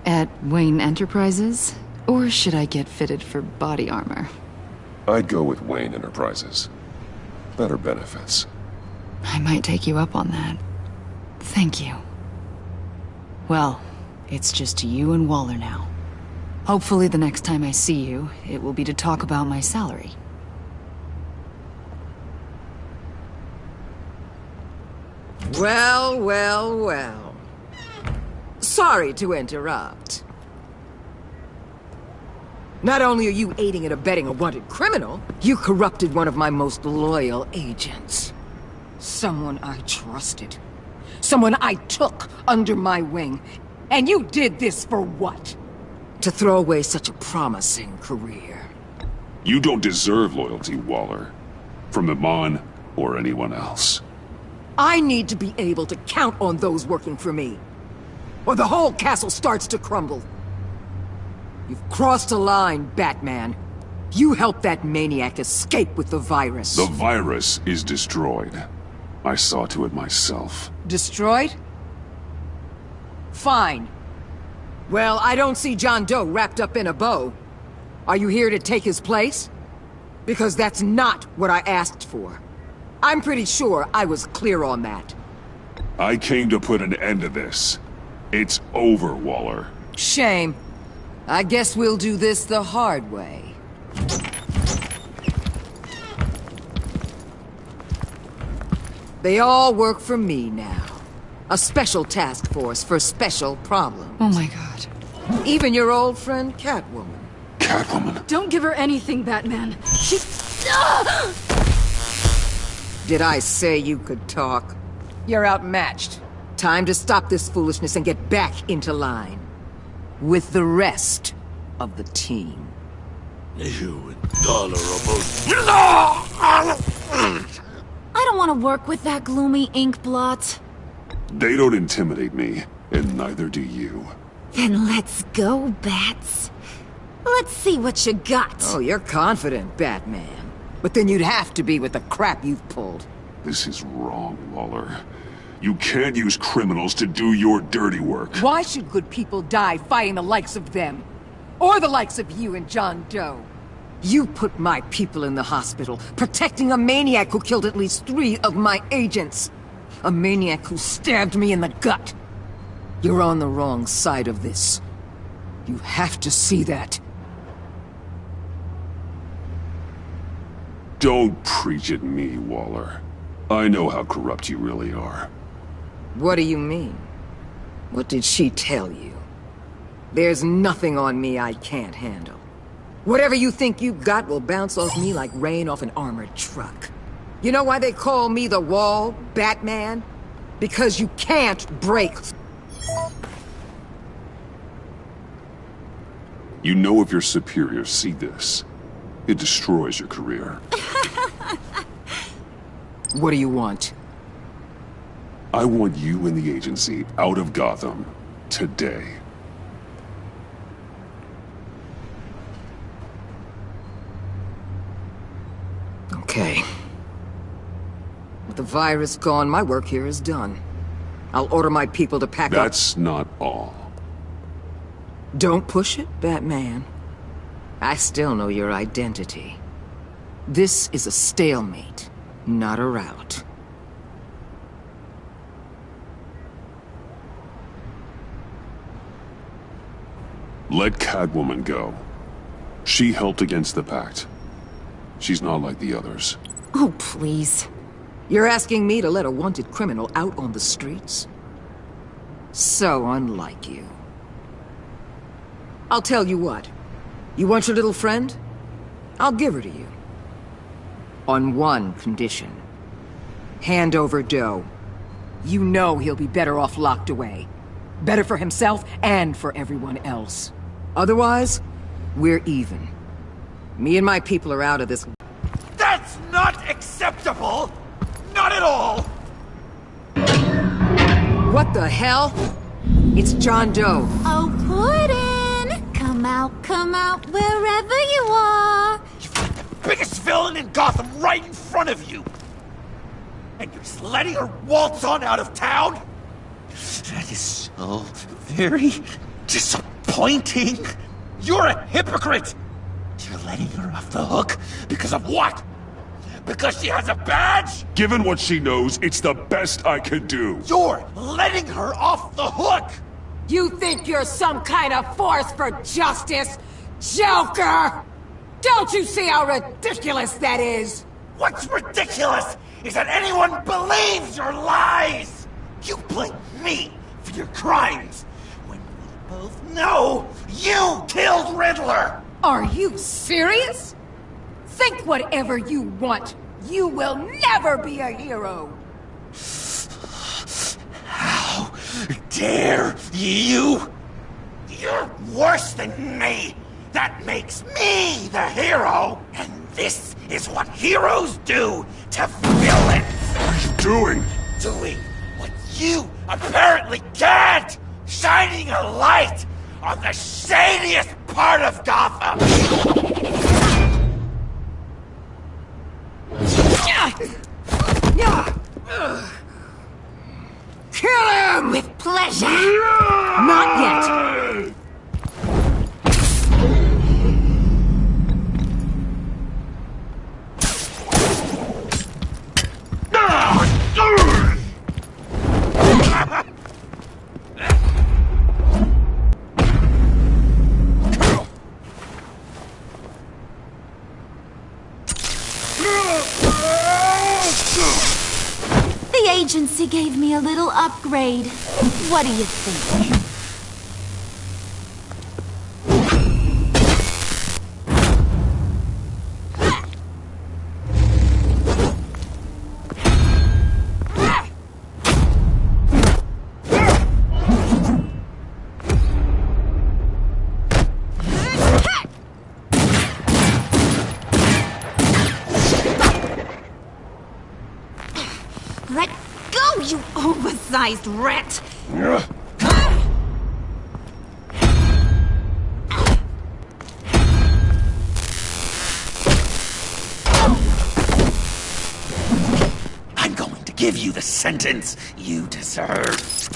At Wayne Enterprises? Or should I get fitted for body armor? I'd go with Wayne Enterprises. Better benefits. I might take you up on that. Thank you. Well, it's just you and Waller now. Hopefully the next time I see you, it will be to talk about my salary. Well. Sorry to interrupt. Not only are you aiding and abetting a wanted criminal, you corrupted one of my most loyal agents. Someone I trusted. Someone I took under my wing. And you did this for what? To throw away such a promising career. You don't deserve loyalty, Waller. From Amon or anyone else. I need to be able to count on those working for me. Or the whole castle starts to crumble. You've crossed a line, Batman. You helped that maniac escape with the virus. The virus is destroyed. I saw to it myself. Destroyed? Fine. Well, I don't see John Doe wrapped up in a bow. Are you here to take his place? Because that's not what I asked for. I'm pretty sure I was clear on that. I came to put an end to this. It's over, Waller. Shame. I guess we'll do this the hard way. They all work for me now. A special task force for special problems. Oh my god. Even your old friend Catwoman. Catwoman? Don't give her anything, Batman. She... Did I say you could talk? You're outmatched. Time to stop this foolishness and get back into line. With the rest of the team. You intolerable... I don't want to work with that gloomy ink blot. They don't intimidate me, and neither do you. Then let's go, Bats. Let's see what you got. Oh, you're confident, Batman. But then you'd have to be with the crap you've pulled. This is wrong, Waller. You can't use criminals to do your dirty work. Why should good people die fighting the likes of them? Or the likes of you and John Doe? You put my people in the hospital, protecting a maniac who killed at least 3 of my agents. A maniac who stabbed me in the gut. You're on the wrong side of this. You have to see that. Don't preach at me, Waller. I know how corrupt you really are. What do you mean? What did she tell you? There's nothing on me I can't handle. Whatever you think you got will bounce off me like rain off an armored truck. You know why they call me the Wall, Batman? Because you can't break. You know if your superiors see this, it destroys your career. What do you want? I want you and the agency out of Gotham today. Okay. With the virus gone, my work here is done. I'll order my people to pack up. That's not all. Don't push it, Batman. I still know your identity. This is a stalemate, not a rout. Let Catwoman go. She helped against the Pact. She's not like the others. Oh, please. You're asking me to let a wanted criminal out on the streets? So unlike you. I'll tell you what. You want your little friend? I'll give her to you. On one condition. Hand over Doe. You know he'll be better off locked away. Better for himself and for everyone else. Otherwise, we're even. Me and my people are out of this. That's not acceptable! Not at all! What the hell? It's John Doe. Oh, Puddin'! Come out, wherever you are! You've got the biggest villain in Gotham right in front of you! And you're just letting her waltz on out of town? That is so very disappointing! You're a hypocrite! You're letting her off the hook because of what? Because she has a badge? Given what she knows, it's the best I could do. You're letting her off the hook! You think you're some kind of force for justice, Joker? Don't you see how ridiculous that is? What's ridiculous is that anyone believes your lies! You blame me for your crimes, when we both know you killed Riddler! Are you serious? Think whatever you want. You will never be a hero. How dare you? You're worse than me. That makes me the hero. And this is what heroes do to villains. What are you doing? Doing what you apparently can't. Shining a light on the shadiest part of Gotham. Kill him! With pleasure! Not yet! She gave me a little upgrade. What do you think? Let go, you oversized rat! I'm going to give you the sentence you deserve.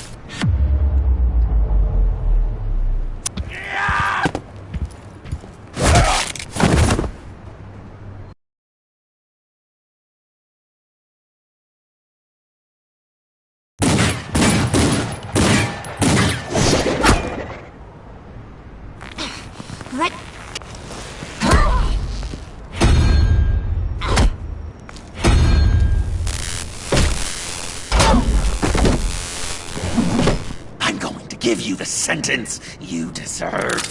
Let... I'm going to give you the sentence you deserve.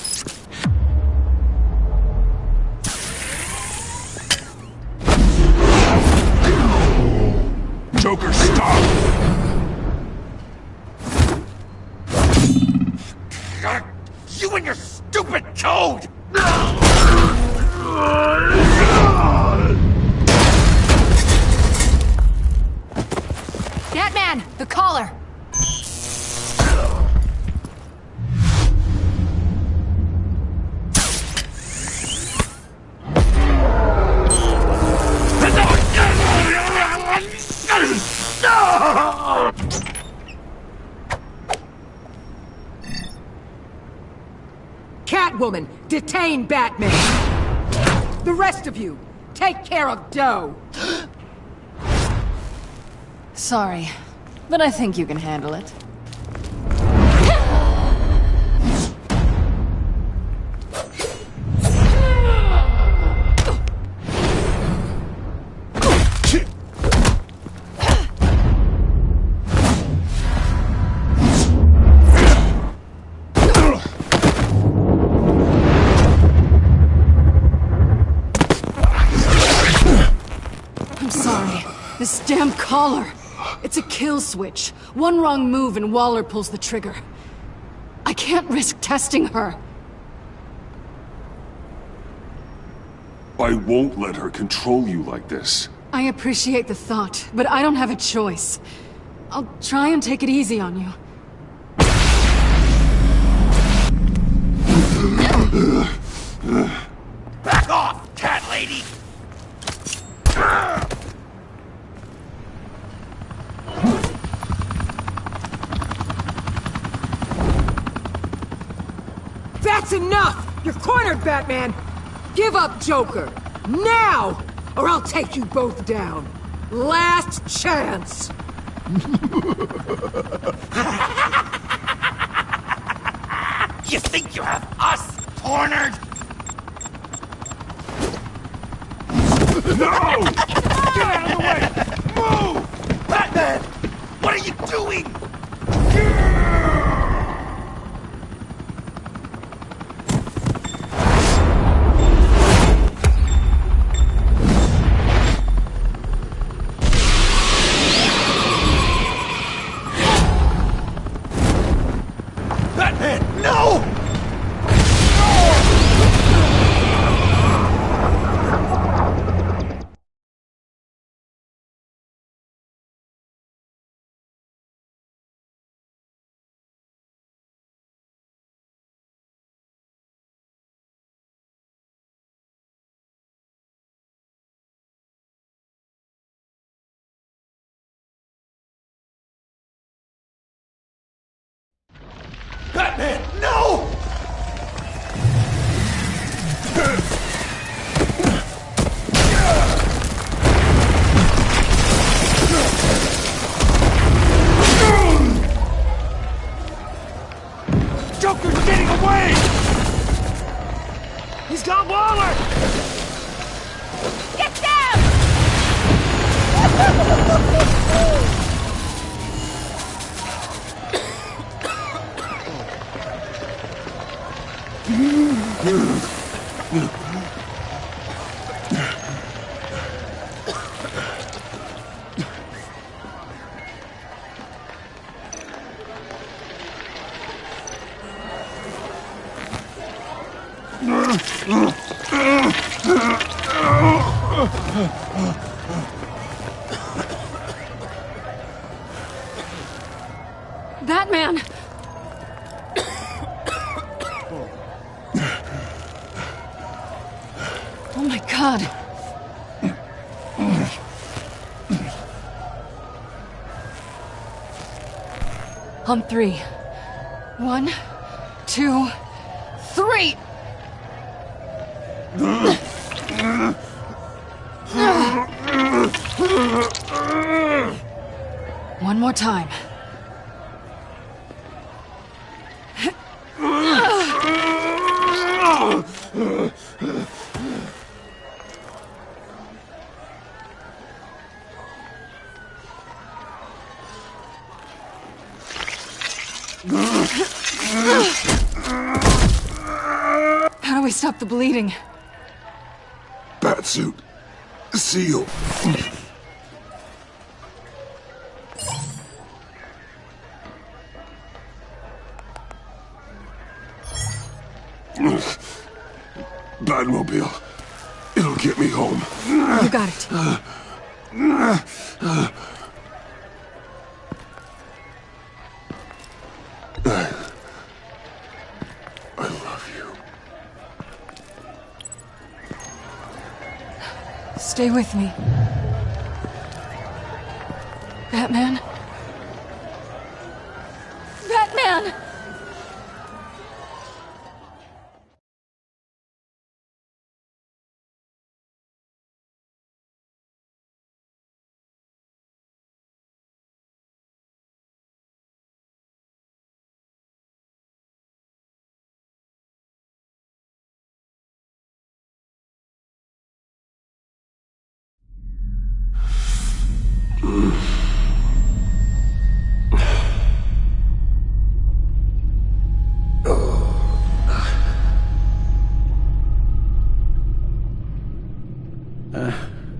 Joker, stop! You and your stupid code! Batman! The collar! Catwoman, detain Batman! The rest of you, take care of Doe! Sorry, but I think you can handle it. I'm sorry. This damn collar. It's a kill switch. One wrong move and Waller pulls the trigger. I can't risk testing her. I won't let her control you like this. I appreciate the thought, but I don't have a choice. I'll try and take it easy on you. Back off, cat lady! That's enough! You're cornered, Batman! Give up, Joker! Now! Or I'll take you both down! Last chance! You think you have us cornered? No! Get out of the way! Move! Batman! What are you doing? Batman, no! Batman, no! Joker's getting away! He's got Waller! Get down! Batman! Oh my god. On three. 1, 2, 3! One more time. How do we stop the bleeding? Batsuit. Seal. Batmobile. It'll get me home. You got it. I love you. Stay with me. Batman? Batman!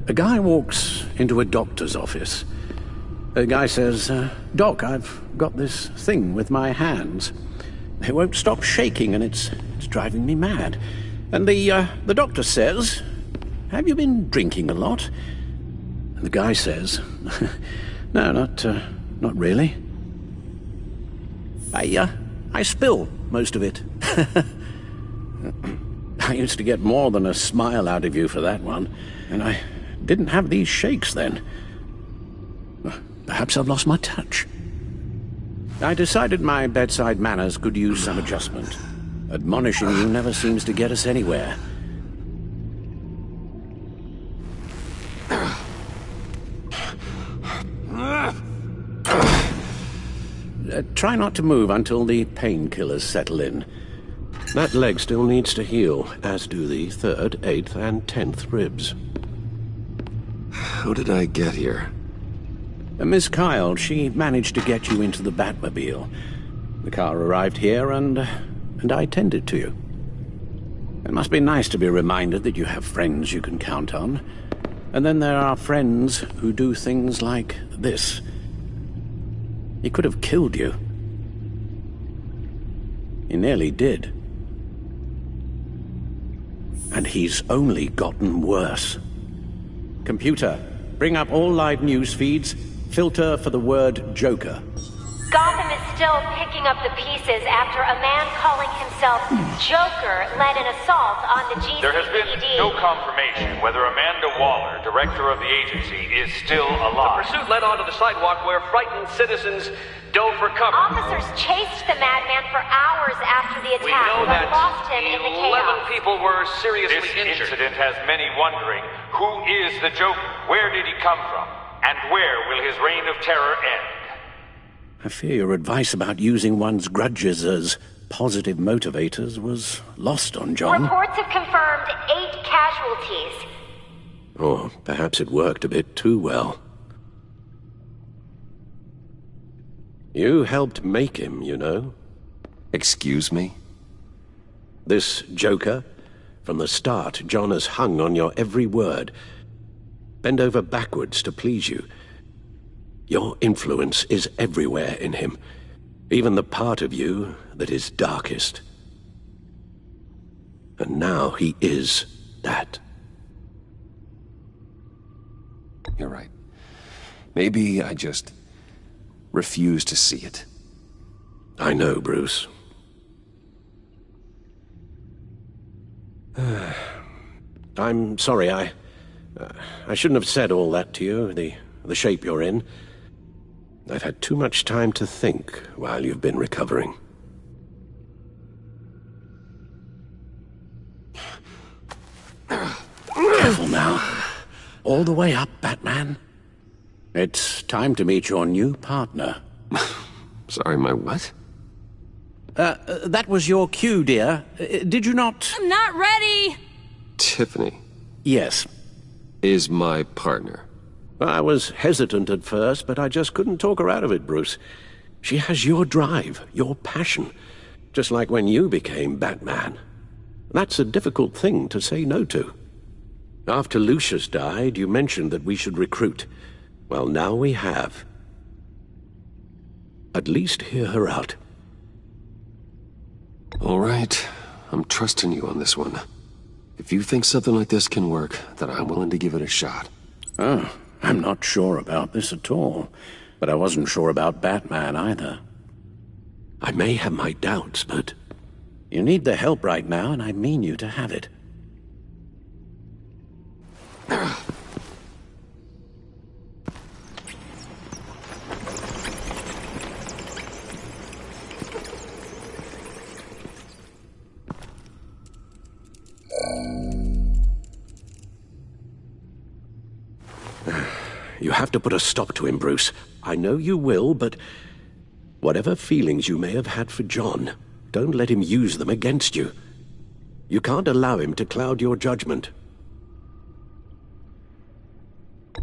A guy walks into a doctor's office. The guy says, Doc, I've got this thing with my hands. They won't stop shaking and it's driving me mad. And the doctor says, have you been drinking a lot? And the guy says, no, not really. I spill most of it. I used to get more than a smile out of you for that one, and I didn't have these shakes then. Perhaps I've lost my touch. I decided my bedside manners could use some adjustment. Admonishing you never seems to get us anywhere. Try not to move until the painkillers settle in. That leg still needs to heal, as do the 3rd, 8th, and 10th ribs. How did I get here? Miss Kyle, she managed to get you into the Batmobile. The car arrived here, and I tended to you. It must be nice to be reminded that you have friends you can count on. And then there are friends who do things like this. He could have killed you. He nearly did. And he's only gotten worse. Computer, bring up all live news feeds. Filter for the word Joker. Gotham is still picking up the pieces after a man calling himself Joker led an assault on the GCPD. There has been no confirmation whether Amanda Waller, director of the agency, is still alive. The pursuit led onto the sidewalk where frightened citizens dove for cover. Officers chased the madman for hours after the We attack, know but that lost him in the 11 chaos. people were seriously This injured. incident has many wondering, who is the Joker? Where did he come from? And where will his reign of terror end? I fear your advice about using one's grudges as positive motivators was lost on John. Reports have confirmed 8 casualties. Or perhaps it worked a bit too well. You helped make him, you know. Excuse me? This Joker? From the start, John has hung on your every word. Bend over backwards to please you. Your influence is everywhere in him, even the part of you that is darkest. And now he is that. You're right. Maybe I just refuse to see it. I know, Bruce. I'm sorry, I shouldn't have said all that to you, the shape you're in. I've had too much time to think while you've been recovering. Careful now. All the way up, Batman. It's time to meet your new partner. Sorry, my what? That was your cue, dear. Did you not... I'm not ready! Tiffany. Yes. Is my partner. I was hesitant at first, but I just couldn't talk her out of it, Bruce. She has your drive, your passion, just like when you became Batman. That's a difficult thing to say no to. After Lucius died, you mentioned that we should recruit. Well, now we have. At least hear her out. All right. I'm trusting you on this one. If you think something like this can work, then I'm willing to give it a shot. Oh, I'm not sure about this at all. But I wasn't sure about Batman either. I may have my doubts, but... You need the help right now, and I mean you to have it. You have to put a stop to him, Bruce. I know you will, but whatever feelings you may have had for John, don't let him use them against you. You can't allow him to cloud your judgment.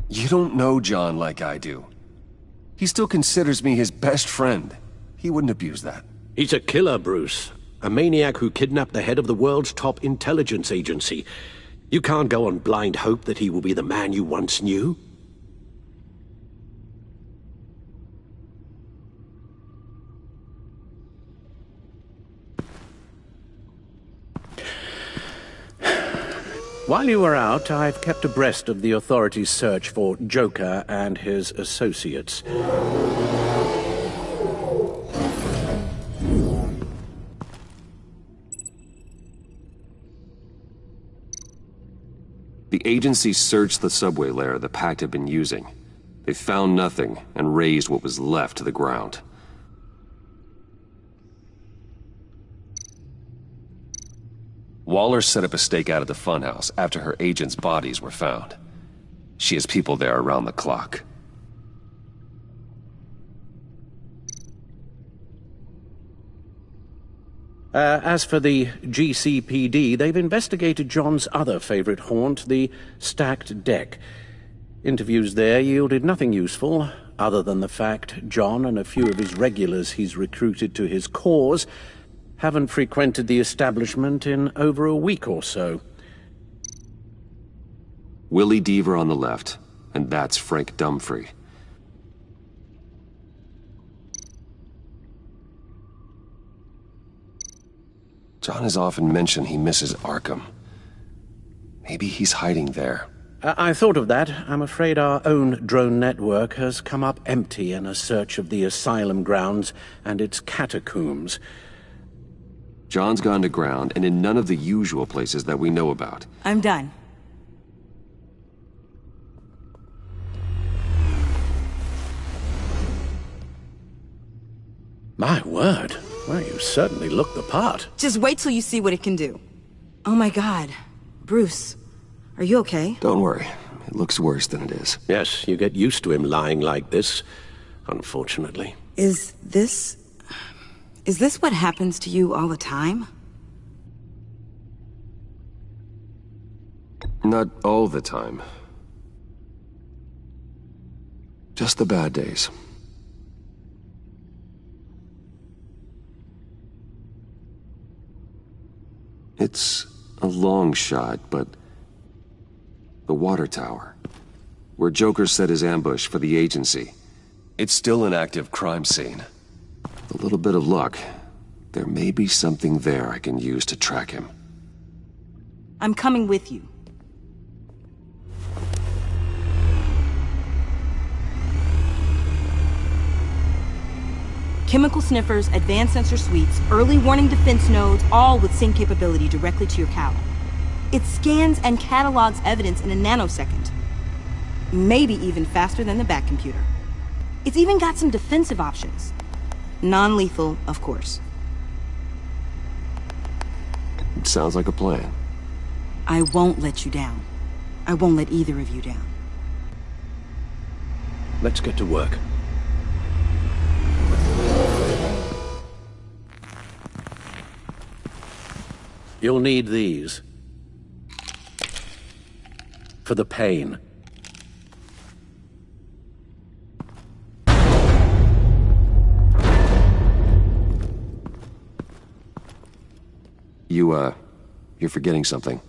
You don't know John like I do. He still considers me his best friend. He wouldn't abuse that. He's a killer, Bruce. A maniac who kidnapped the head of the world's top intelligence agency. You can't go on blind hope that he will be the man you once knew. While you were out, I've kept abreast of the authorities' search for Joker and his associates. The agency searched the subway lair the Pact had been using. They found nothing and razed what was left to the ground. Waller set up a stakeout at the funhouse after her agents' bodies were found. She has people there around the clock. As for the GCPD, they've investigated John's other favorite haunt, the stacked deck. Interviews there yielded nothing useful, other than the fact John and a few of his regulars he's recruited to his cause haven't frequented the establishment in over a week or so. Willie Deaver on the left, and that's Frank Dumfrey. John has often mentioned he misses Arkham. Maybe he's hiding there. I thought of that. I'm afraid our own drone network has come up empty in a search of the asylum grounds and its catacombs. John's gone to ground and in none of the usual places that we know about. I'm done. My word. Well, you certainly look the part. Just wait till you see what it can do. Oh my god. Bruce, are you okay? Don't worry. It looks worse than it is. Yes, you get used to him lying like this, unfortunately. Is this what happens to you all the time? Not all the time. Just the bad days. It's a long shot, but... the water tower, where Joker set his ambush for the agency. It's still an active crime scene. With a little bit of luck, there may be something there I can use to track him. I'm coming with you. Chemical sniffers, advanced sensor suites, early warning defense nodes, all with sync capability directly to your cowl. It scans and catalogs evidence in a nanosecond. Maybe even faster than the Bat computer. It's even got some defensive options. Non-lethal, of course. It sounds like a plan. I won't let you down. I won't let either of you down. Let's get to work. You'll need these. For the pain. You're forgetting something.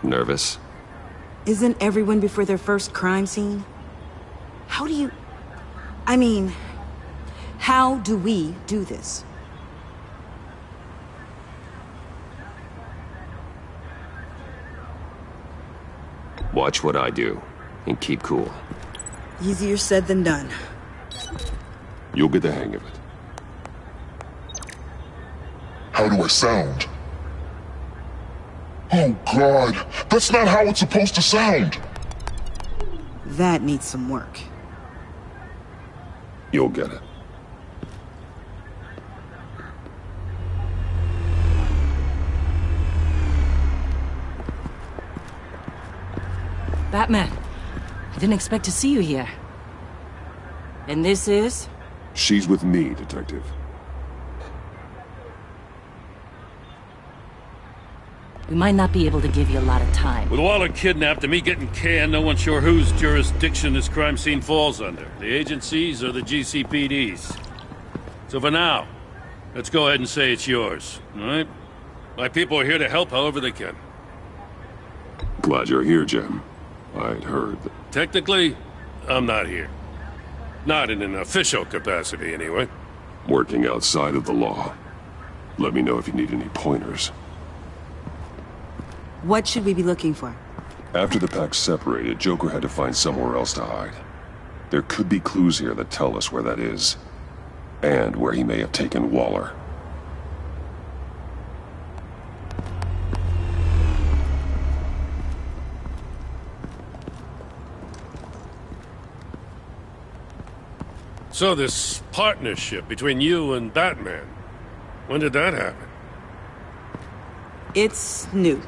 Nervous? Isn't everyone before their first crime scene? How do you... I mean, how do we do this? Watch what I do, and keep cool. Easier said than done. You'll get the hang of it. How do I sound? Oh, God. That's not how it's supposed to sound. That needs some work. You'll get it. Batman, I didn't expect to see you here. And this is? She's with me, Detective. We might not be able to give you a lot of time. With Waller kidnapped and me getting canned, no one's sure whose jurisdiction this crime scene falls under. The agencies or the GCPD's. So for now, let's go ahead and say it's yours, all right? My people are here to help however they can. Glad you're here, Jim. I'd heard that... Technically, I'm not here. Not in an official capacity, anyway. Working outside of the law. Let me know if you need any pointers. What should we be looking for? After the pack separated, Joker had to find somewhere else to hide. There could be clues here that tell us where that is. And where he may have taken Waller. So this partnership between you and Batman, when did that happen? It's new.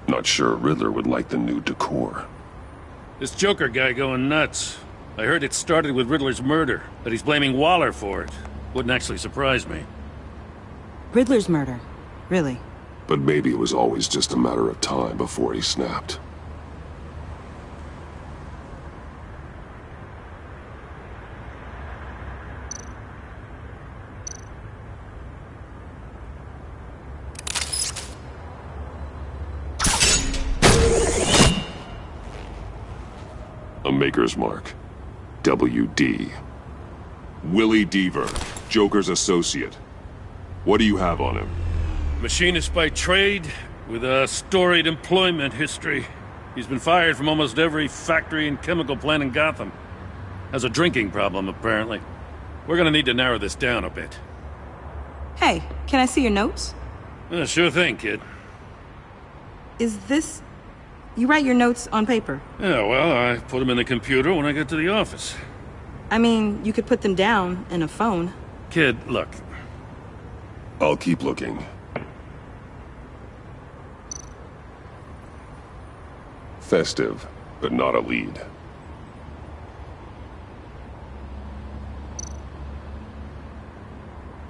Not sure Riddler would like the new decor. This Joker guy going nuts. I heard it started with Riddler's murder, but he's blaming Waller for it. Wouldn't actually surprise me. Riddler's murder? Really? But maybe it was always just a matter of time before he snapped. Maker's Mark. WD. Willie Deaver, Joker's associate. What do you have on him? Machinist by trade, with a storied employment history. He's been fired from almost every factory and chemical plant in Gotham. Has a drinking problem, apparently. We're gonna need to narrow this down a bit. Hey, can I see your notes? Sure thing, kid. Is this... You write your notes on paper? Yeah, well, I put them in the computer when I get to the office. I mean, you could put them down in a phone. Kid, look. I'll keep looking. Festive, but not a lead.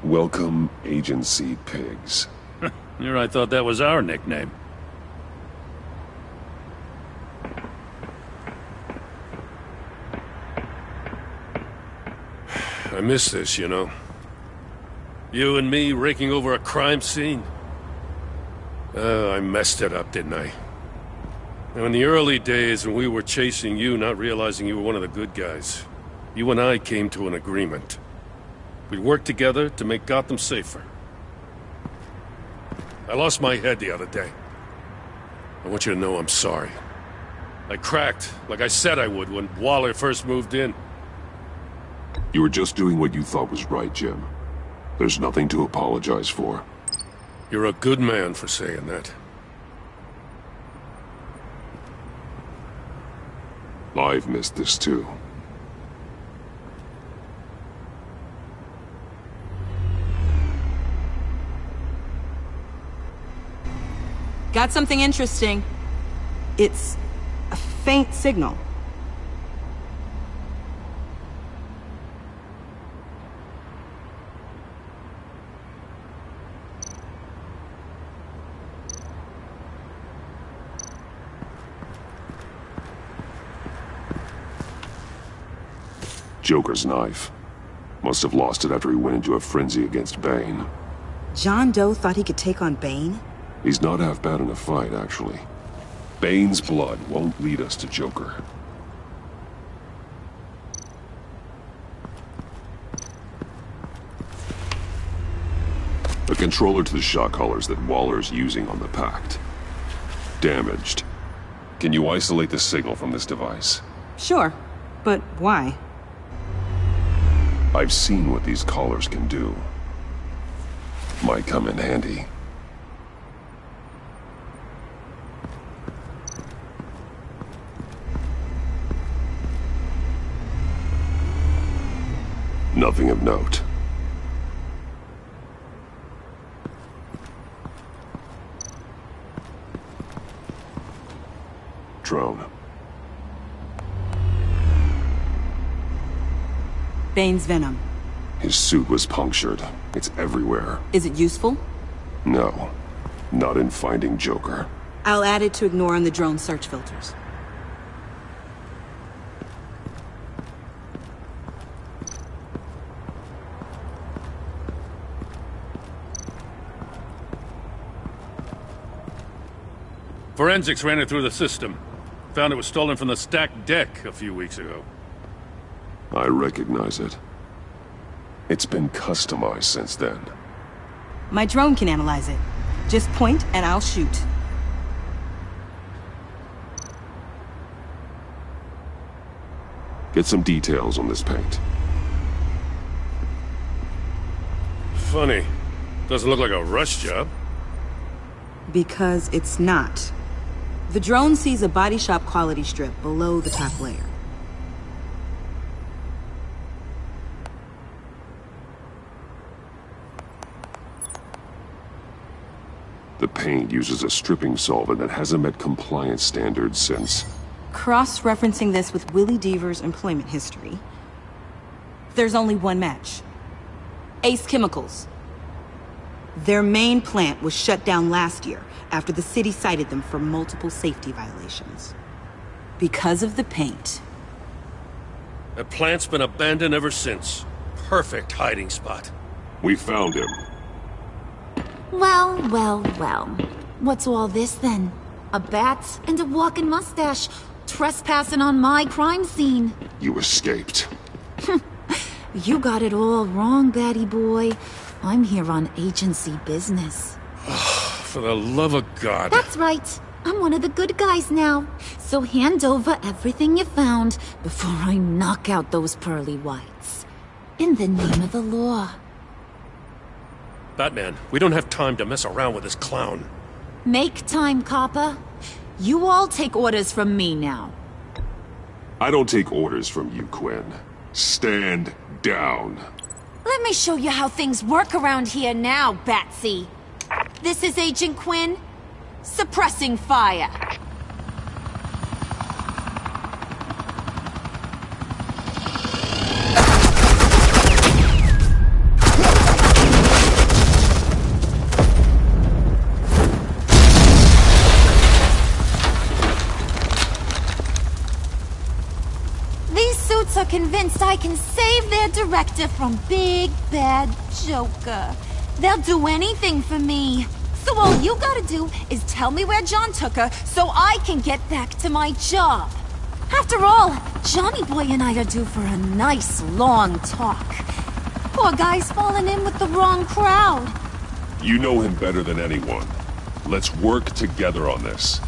Welcome, Agency Pigs. Here I thought that was our nickname. I miss this, you know. You and me raking over a crime scene. Oh, I messed it up, didn't I? Now, in the early days when we were chasing you, not realizing you were one of the good guys, you and I came to an agreement. We'd work together to make Gotham safer. I lost my head the other day. I want you to know I'm sorry. I cracked, like I said I would when Waller first moved in. You were just doing what you thought was right, Jim. There's nothing to apologize for. You're a good man for saying that. I've missed this too. Got something interesting. It's a faint signal. Joker's knife. Must have lost it after he went into a frenzy against Bane. John Doe thought he could take on Bane? He's not half bad in a fight, actually. Bane's blood won't lead us to Joker. A controller to the shock collars that Waller's using on the Pact. Damaged. Can you isolate the signal from this device? Sure, but why? I've seen what these collars can do. Might come in handy. Nothing of note. Drone. Bane's venom. His suit was punctured. It's everywhere. Is it useful? No. Not in finding Joker. I'll add it to ignore on the drone search filters. Forensics ran it through the system. Found it was stolen from the stacked deck a few weeks ago. I recognize it. It's been customized since then. My drone can analyze it. Just point and I'll shoot. Get some details on this paint. Funny. Doesn't look like a rush job. Because it's not. The drone sees a body shop quality strip below the top layer. The paint uses a stripping solvent that hasn't met compliance standards since... Cross-referencing this with Willie Deaver's employment history, there's only one match. Ace Chemicals. Their main plant was shut down last year after the city cited them for multiple safety violations. Because of the paint. That plant's been abandoned ever since. Perfect hiding spot. We found him. Well. What's all this then? A bat and a walking mustache. Trespassing on my crime scene. You escaped. You got it all wrong, Batty boy. I'm here on agency business. For the love of God. That's right. I'm one of the good guys now. So hand over everything you found before I knock out those pearly whites. In the name of the law. Batman, we don't have time to mess around with this clown. Make time, copper. You all take orders from me now. I don't take orders from you, Quinn. Stand down. Let me show you how things work around here now, Batsy. This is Agent Quinn. Suppressing fire. These suits are convinced I can save their director from Big Bad Joker. They'll do anything for me. So all you gotta do is tell me where John took her so I can get back to my job. After all, Johnny Boy and I are due for a nice long talk. Poor guy's fallen in with the wrong crowd. You know him better than anyone. Let's work together on this.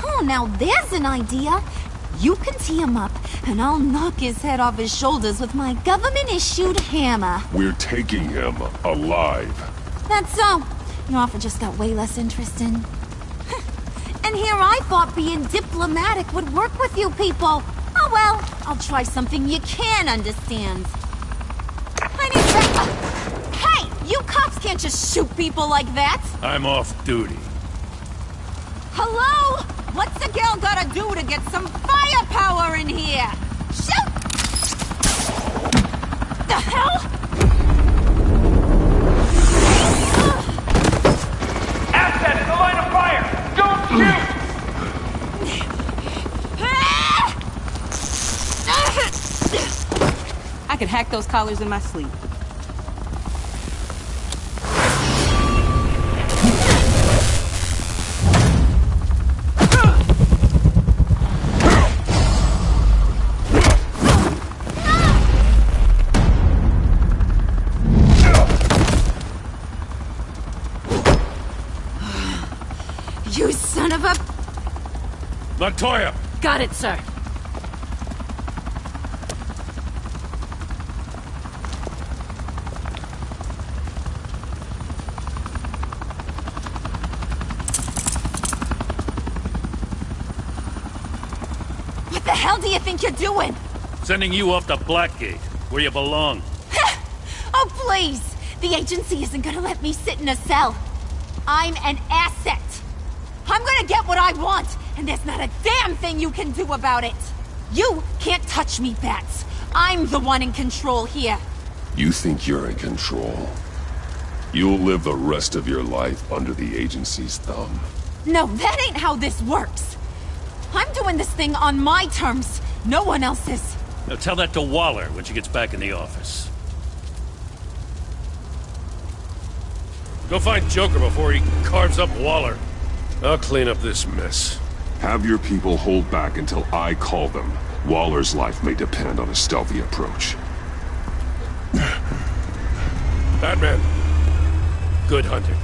Oh, now there's an idea. You can tee him up, and I'll knock his head off his shoulders with my government-issued hammer. We're taking him alive. That's so. Your offer just got way less interesting. And here I thought being diplomatic would work with you people. Oh well, I'll try something you can understand. I need to... Hey, you cops can't just shoot people like that. I'm off duty. Hello? What's a girl gotta do to get some firepower in here? Shoot! The hell? Asset in the line of fire! Don't shoot! I could hack those collars in my sleep. You son of a... Montoya! Got it, sir. What the hell do you think you're doing? Sending you off to Blackgate, where you belong. Oh, please! The agency isn't gonna let me sit in a cell. I'm an asset. I'm gonna get what I want, and there's not a damn thing you can do about it. You can't touch me, Bats. I'm the one in control here. You think you're in control? You'll live the rest of your life under the agency's thumb. No, that ain't how this works. I'm doing this thing on my terms. No one else's. Now tell that to Waller when she gets back in the office. Go find Joker before he carves up Waller. I'll clean up this mess. Have your people hold back until I call them. Waller's life may depend on a stealthy approach. Batman, good hunting.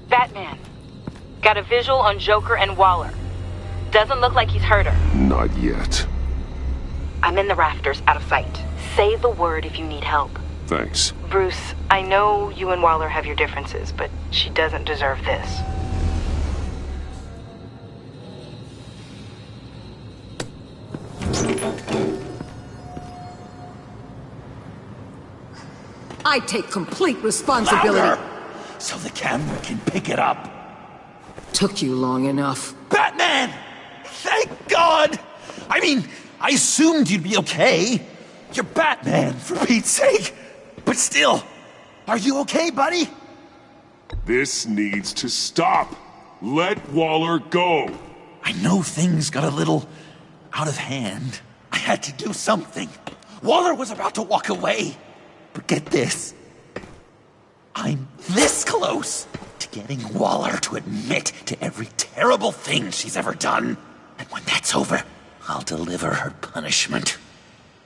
Batman. Got a visual on Joker and Waller. Doesn't look like he's hurt her. Not yet. I'm in the rafters, out of sight. Say the word if you need help. Thanks. Bruce, I know you and Waller have your differences, but she doesn't deserve this. I take complete responsibility. Louder! So the camera can pick it up. Took you long enough. Batman! Thank God! I mean, I assumed you'd be okay. You're Batman, for Pete's sake. But still, are you okay, buddy? This needs to stop. Let Waller go. I know things got a little out of hand. I had to do something. Waller was about to walk away. But get this. I'm this close to getting Waller to admit to every terrible thing she's ever done. And when that's over, I'll deliver her punishment.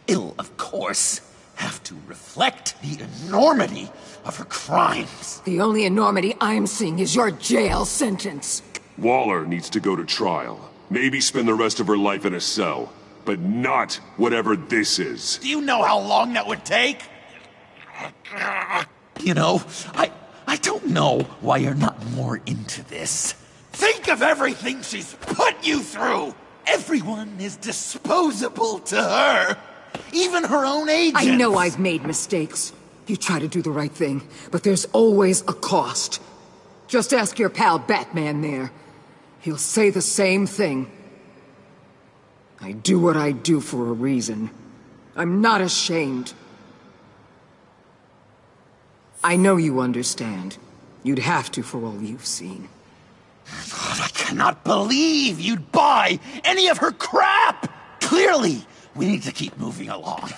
It'll, of course, have to reflect the enormity of her crimes. The only enormity I'm seeing is your jail sentence. Waller needs to go to trial. Maybe spend the rest of her life in a cell. But not whatever this is. Do you know how long that would take? You know, I don't know why you're not more into this. Think of everything she's put you through! Everyone is disposable to her. Even her own agents. I know I've made mistakes. You try to do the right thing, but there's always a cost. Just ask your pal Batman there. He'll say the same thing. I do what I do for a reason. I'm not ashamed. I know you understand. You'd have to for all you've seen. God, I cannot believe you'd buy any of her crap! Clearly, we need to keep moving along.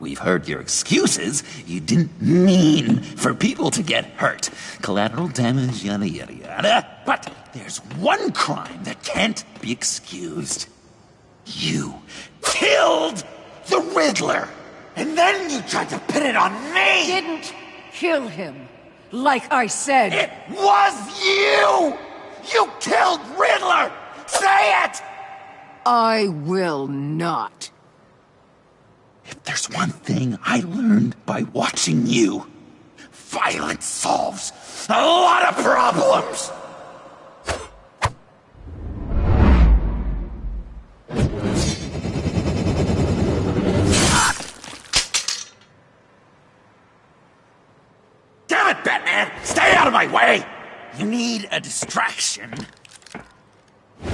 We've heard your excuses. You didn't mean for people to get hurt. Collateral damage, yada yada yada. But there's one crime that can't be excused. You killed the Riddler! And then you tried to pin it on me! Didn't kill him. Like I said. It was you! You killed Riddler! Say it! I will not. If there's one thing I learned by watching you, violence solves a lot of problems! Damn it, Batman! Stay out of my way! You need a distraction. Well,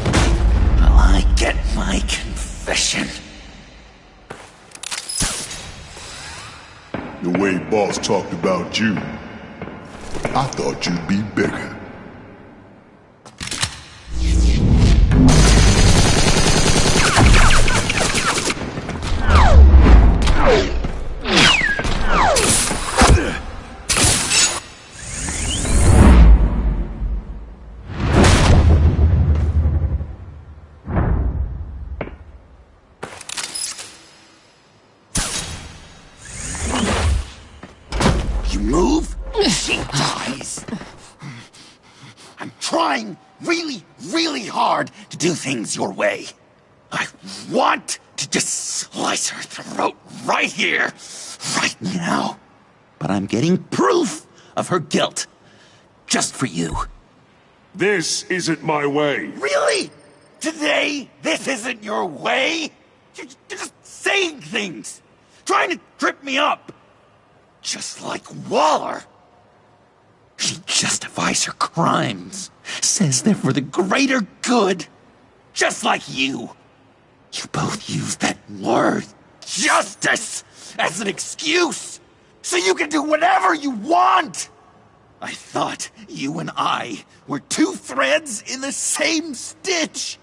I get my confession. The way Boss talked about you, I thought you'd be bigger. Move, she dies. I'm trying really, really hard to do things your way. I want to just slice her throat right here, right now. But I'm getting proof of her guilt, just for you. This isn't my way. Really? Today, this isn't your way? You're just saying things, trying to trip me up. Just like Waller. She justifies her crimes, says they're for the greater good. Just like you. You both use that word, justice, as an excuse, so you can do whatever you want. I thought you and I were two threads in the same stitch.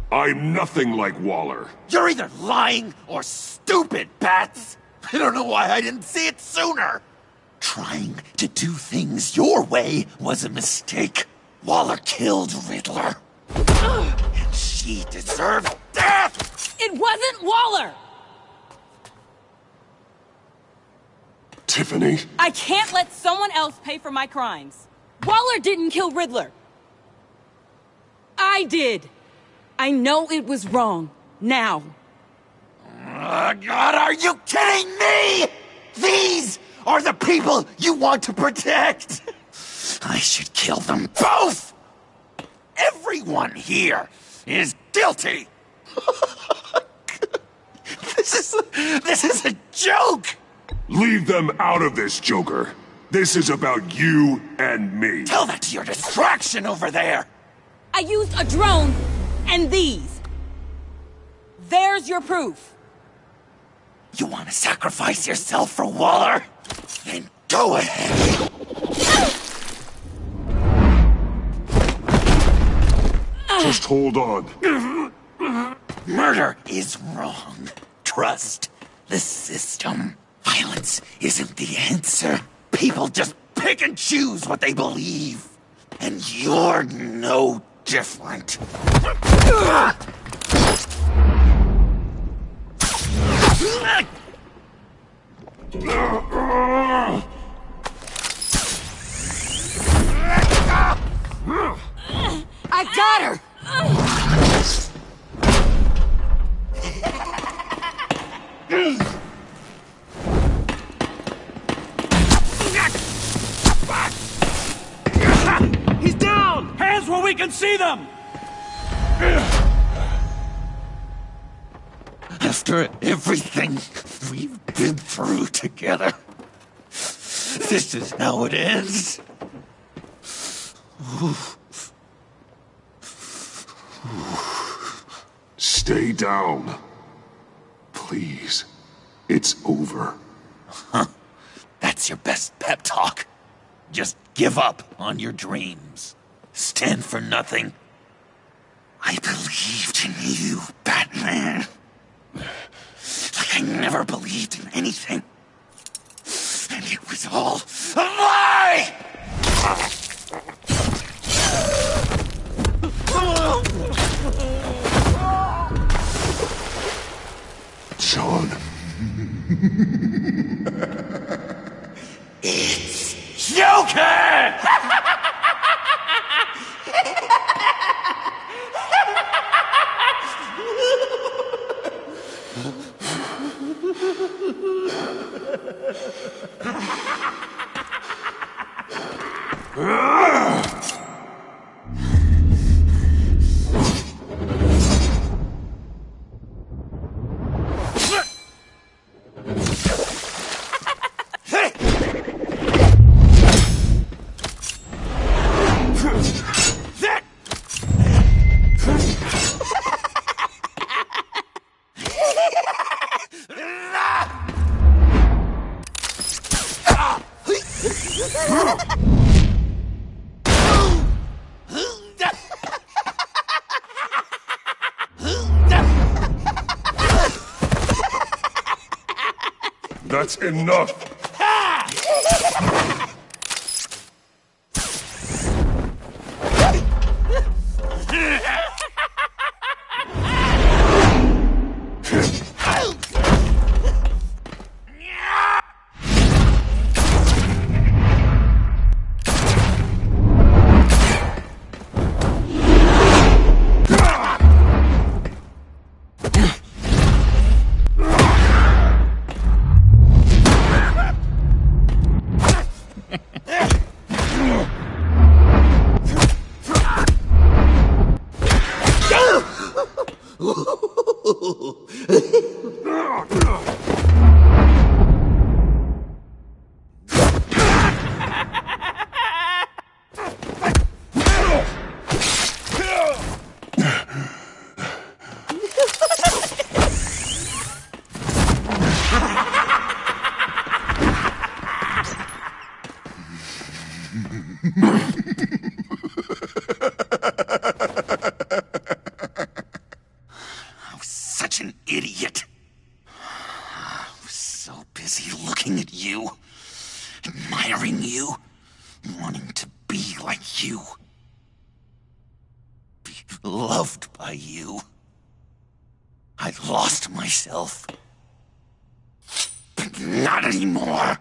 I'm nothing like Waller. You're either lying or stupid, Bats. I don't know why I didn't see it sooner. Trying to do things your way was a mistake. Waller killed Riddler. And she deserved death! It wasn't Waller! Tiffany. I can't let someone else pay for my crimes. Waller didn't kill Riddler. I did. I know it was wrong. Now. God, are you kidding me? These are the people you want to protect. I should kill them both. Everyone here is guilty. This is a joke. Leave them out of this, Joker. This is about you and me. Tell that to your distraction over there. I used a drone and these. There's your proof. You want to sacrifice yourself for Waller? Then go ahead. Just hold on. Murder is wrong. Trust the system. Violence isn't the answer. People just pick and choose what they believe. And you're no different. I got her! He's down! Hands where we can see them! After everything we've been through together, this is how it ends. Stay down. Please. It's over. Huh. That's your best pep talk. Just give up on your dreams. Stand for nothing. I believed in you, Batman. Like I never believed in anything. And it was all a lie! John. It's Joker! That's enough! I was such an idiot. I was so busy looking at you, admiring you, wanting to be like you, be loved by you. I lost myself. But not anymore.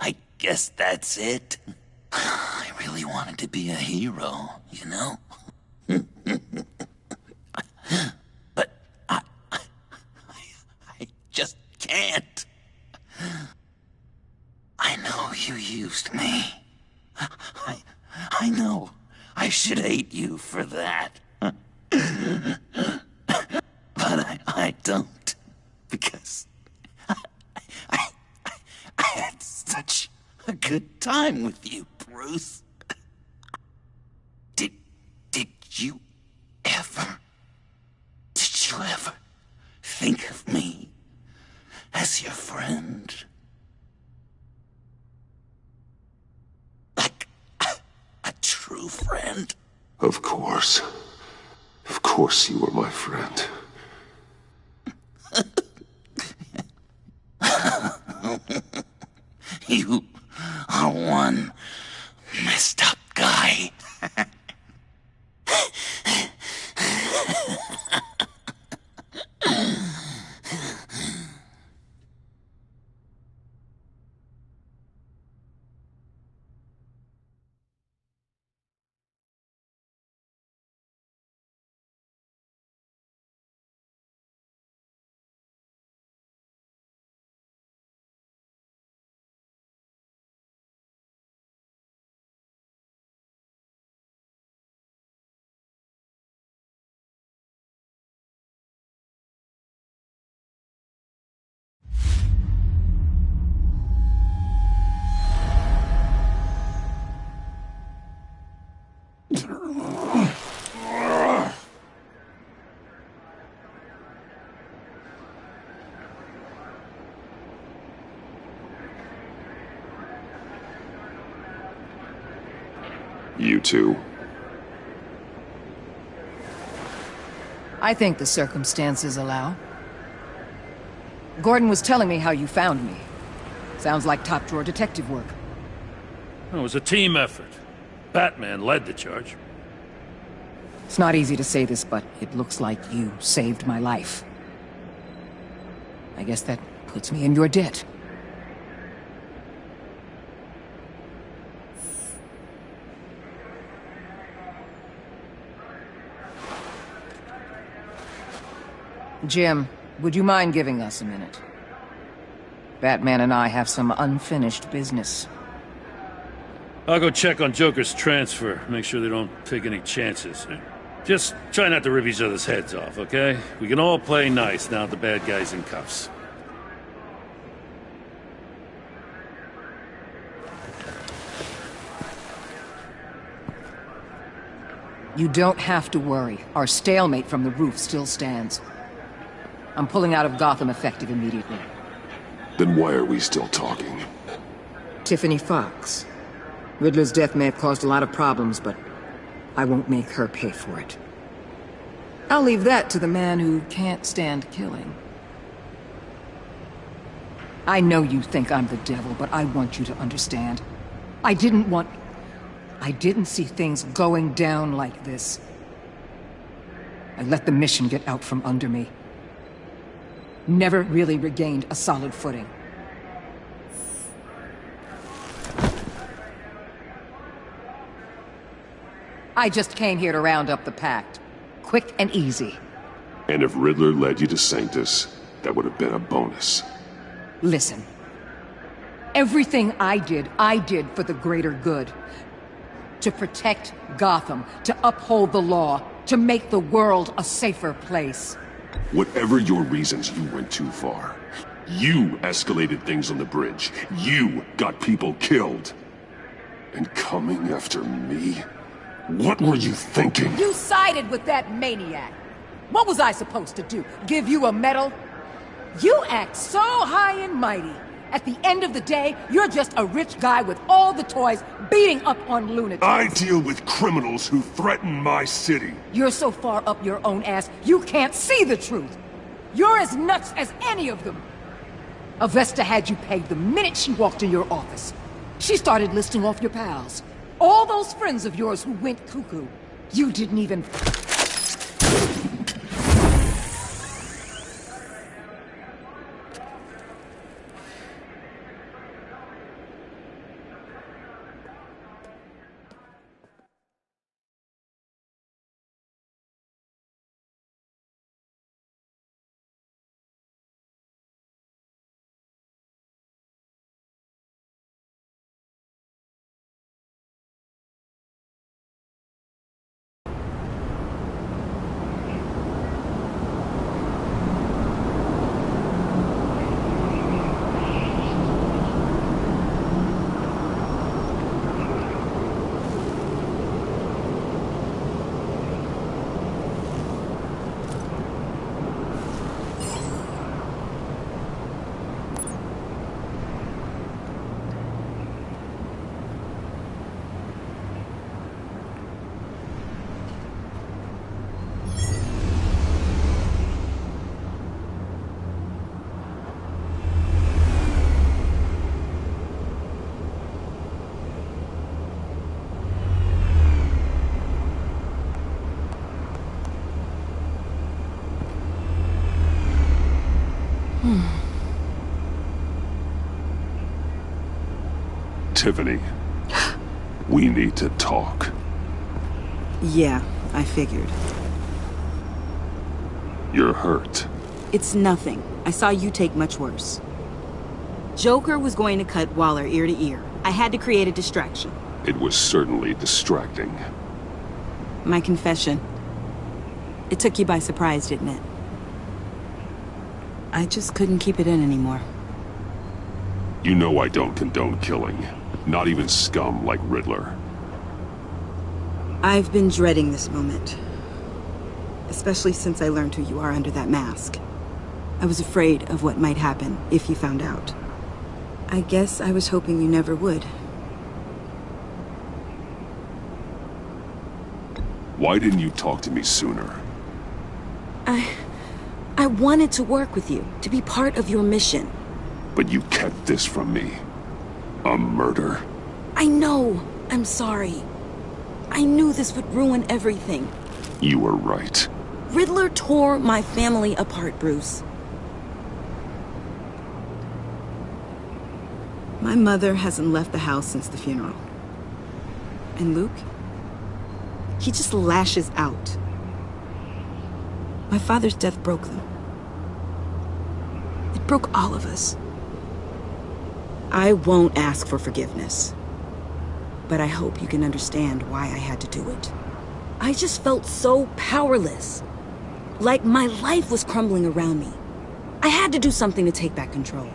I guess that's it. I really wanted to be a hero, you know? But I just can't. I know you used me. I know I should hate you for that. But I don't. Because I had such a good time with you, Bruce. Did you ever think of me as your friend? Like a true friend? Of course. Of course you were my friend. You are one messed up guy. You too? I think the circumstances allow. Gordon was telling me how you found me. Sounds like top-drawer detective work. It was a team effort. Batman led the charge. It's not easy to say this, but it looks like you saved my life. I guess that puts me in your debt. Jim, would you mind giving us a minute? Batman and I have some unfinished business. I'll go check on Joker's transfer, make sure they don't take any chances. Just try not to rip each other's heads off, okay? We can all play nice now that the bad guy's in cuffs. You don't have to worry. Our stalemate from the roof still stands. I'm pulling out of Gotham effective immediately. Then why are we still talking? Tiffany Fox. Riddler's death may have caused a lot of problems, but I won't make her pay for it. I'll leave that to the man who can't stand killing. I know you think I'm the devil, but I want you to understand. I didn't see things going down like this. I let the mission get out from under me. Never really regained a solid footing. I just came here to round up the Pact. Quick and easy. And if Riddler led you to Sanctus, that would have been a bonus. Listen. Everything I did for the greater good. To protect Gotham, to uphold the law, to make the world a safer place. Whatever your reasons, you went too far. You escalated things on the bridge. You got people killed. And coming after me? What were you thinking? You sided with that maniac. What was I supposed to do? Give you a medal? You act so high and mighty. At the end of the day, you're just a rich guy with all the toys beating up on lunatics. I deal with criminals who threaten my city. You're so far up your own ass, you can't see the truth. You're as nuts as any of them. Avesta had you pegged the minute she walked in your office. She started listing off your pals. All those friends of yours who went cuckoo. You didn't even... Tiffany, we need to talk. Yeah, I figured. You're hurt. It's nothing. I saw you take much worse. Joker was going to cut Waller ear to ear. I had to create a distraction. It was certainly distracting. My confession. It took you by surprise, didn't it? I just couldn't keep it in anymore. You know I don't condone killing. Not even scum like Riddler. I've been dreading this moment. Especially since I learned who you are under that mask. I was afraid of what might happen if you found out. I guess I was hoping you never would. Why didn't you talk to me sooner? I wanted to work with you, to be part of your mission. But you kept this from me. A murder. I know. I'm sorry. I knew this would ruin everything. You were right. Riddler tore my family apart, Bruce. My mother hasn't left the house since the funeral. And Luke? He just lashes out. My father's death broke them. It broke all of us. I won't ask for forgiveness. But I hope you can understand why I had to do it. I just felt so powerless. Like my life was crumbling around me. I had to do something to take back control.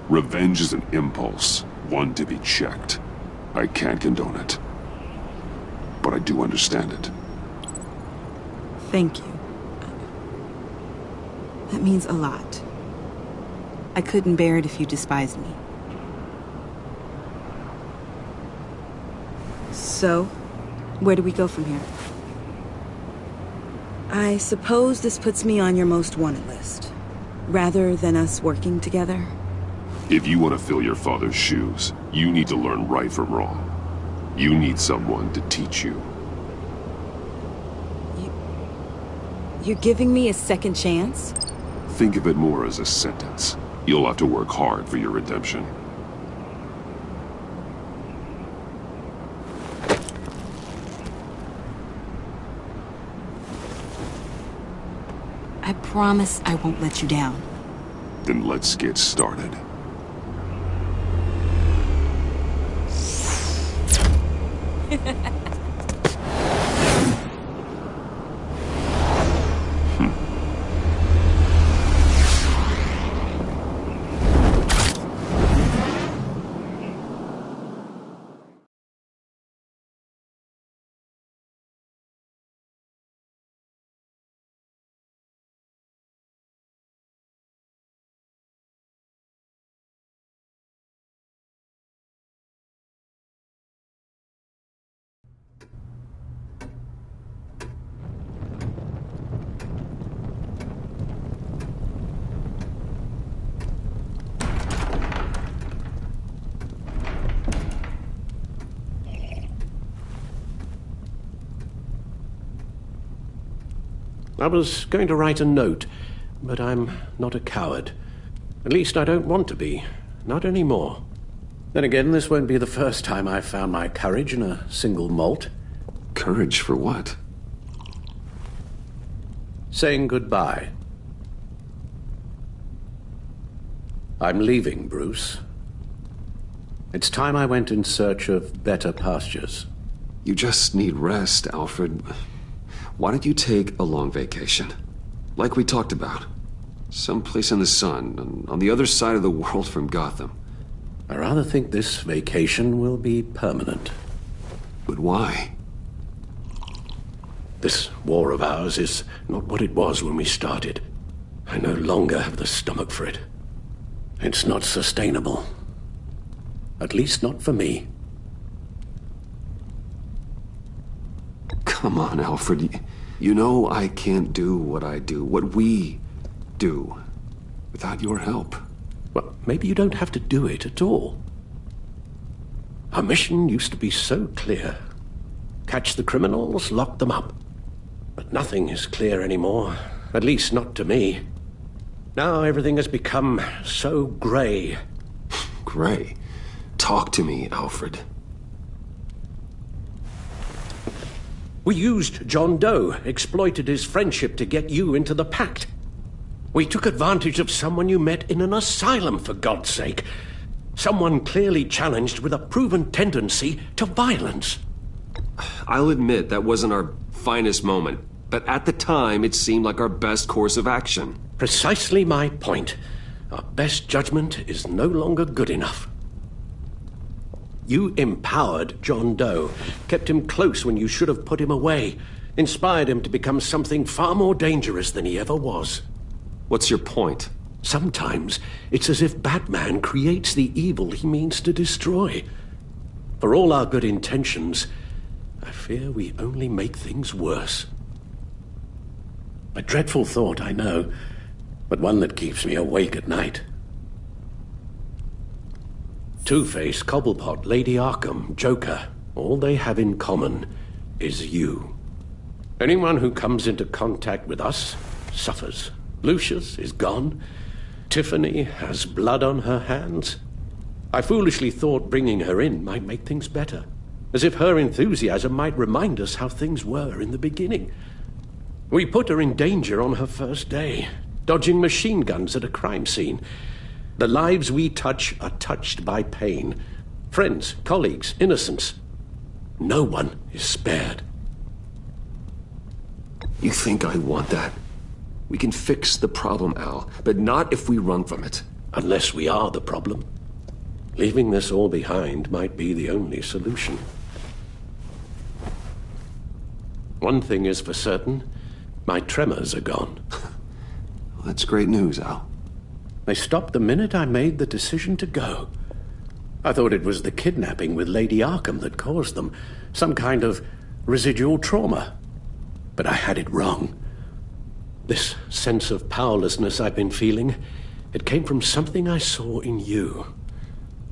Revenge is an impulse, one to be checked. I can't condone it. But I do understand it. Thank you. That means a lot. I couldn't bear it if you despised me. So, where do we go from here? I suppose this puts me on your most wanted list, rather than us working together. If you want to fill your father's shoes, you need to learn right from wrong. You need someone to teach you. You're giving me a second chance? Think of it more as a sentence. You'll have to work hard for your redemption. I promise I won't let you down. Then let's get started. I was going to write a note, but I'm not a coward. At least I don't want to be. Not anymore. Then again, this won't be the first time I've found my courage in a single malt. Courage for what? Saying goodbye. I'm leaving, Bruce. It's time I went in search of better pastures. You just need rest, Alfred. Why don't you take a long vacation? Like we talked about. Someplace in the sun, on the other side of the world from Gotham. I rather think this vacation will be permanent. But why? This war of ours is not what it was when we started. I no longer have the stomach for it. It's not sustainable. At least not for me. Come on, Alfred. You know I can't do what I do, what we do, without your help. Well, maybe you don't have to do it at all. Our mission used to be so clear. Catch the criminals, lock them up. But nothing is clear anymore, at least not to me. Now everything has become so grey. Grey? Talk to me, Alfred. We used John Doe, exploited his friendship to get you into the pact. We took advantage of someone you met in an asylum, for God's sake. Someone clearly challenged with a proven tendency to violence. I'll admit that wasn't our finest moment, but at the time it seemed like our best course of action. Precisely my point. Our best judgment is no longer good enough. You empowered John Doe, kept him close when you should have put him away, inspired him to become something far more dangerous than he ever was. What's your point? Sometimes it's as if Batman creates the evil he means to destroy. For all our good intentions, I fear we only make things worse. A dreadful thought, I know, but one that keeps me awake at night. Two-Face, Cobblepot, Lady Arkham, Joker, all they have in common is you. Anyone who comes into contact with us suffers. Lucius is gone. Tiffany has blood on her hands. I foolishly thought bringing her in might make things better, as if her enthusiasm might remind us how things were in the beginning. We put her in danger on her first day, dodging machine guns at a crime scene. The lives we touch are touched by pain. Friends, colleagues, innocents. No one is spared. You think I want that? We can fix the problem, Al, but not if we run from it. Unless we are the problem. Leaving this all behind might be the only solution. One thing is for certain, my tremors are gone. Well, that's great news, Al. They stopped the minute I made the decision to go. I thought it was the kidnapping with Lady Arkham that caused them, some kind of residual trauma. But I had it wrong. This sense of powerlessness I've been feeling, it came from something I saw in you.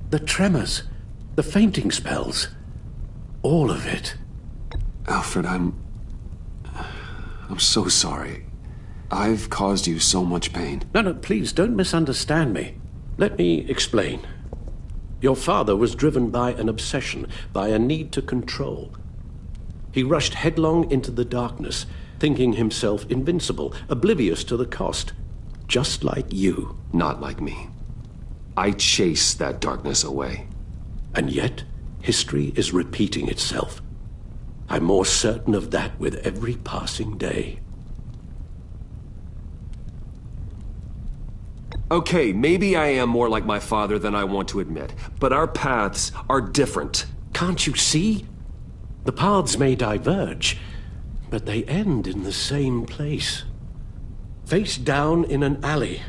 The tremors, the fainting spells, all of it. Alfred, I'm so sorry. I've caused you so much pain. No, please don't misunderstand me. Let me explain. Your father was driven by an obsession, by a need to control. He rushed headlong into the darkness, thinking himself invincible, oblivious to the cost. Just like you. Not like me. I chased that darkness away. And yet, history is repeating itself. I'm more certain of that with every passing day. Okay, maybe I am more like my father than I want to admit, but our paths are different. Can't you see? The paths may diverge, but they end in the same place. Face down in an alley,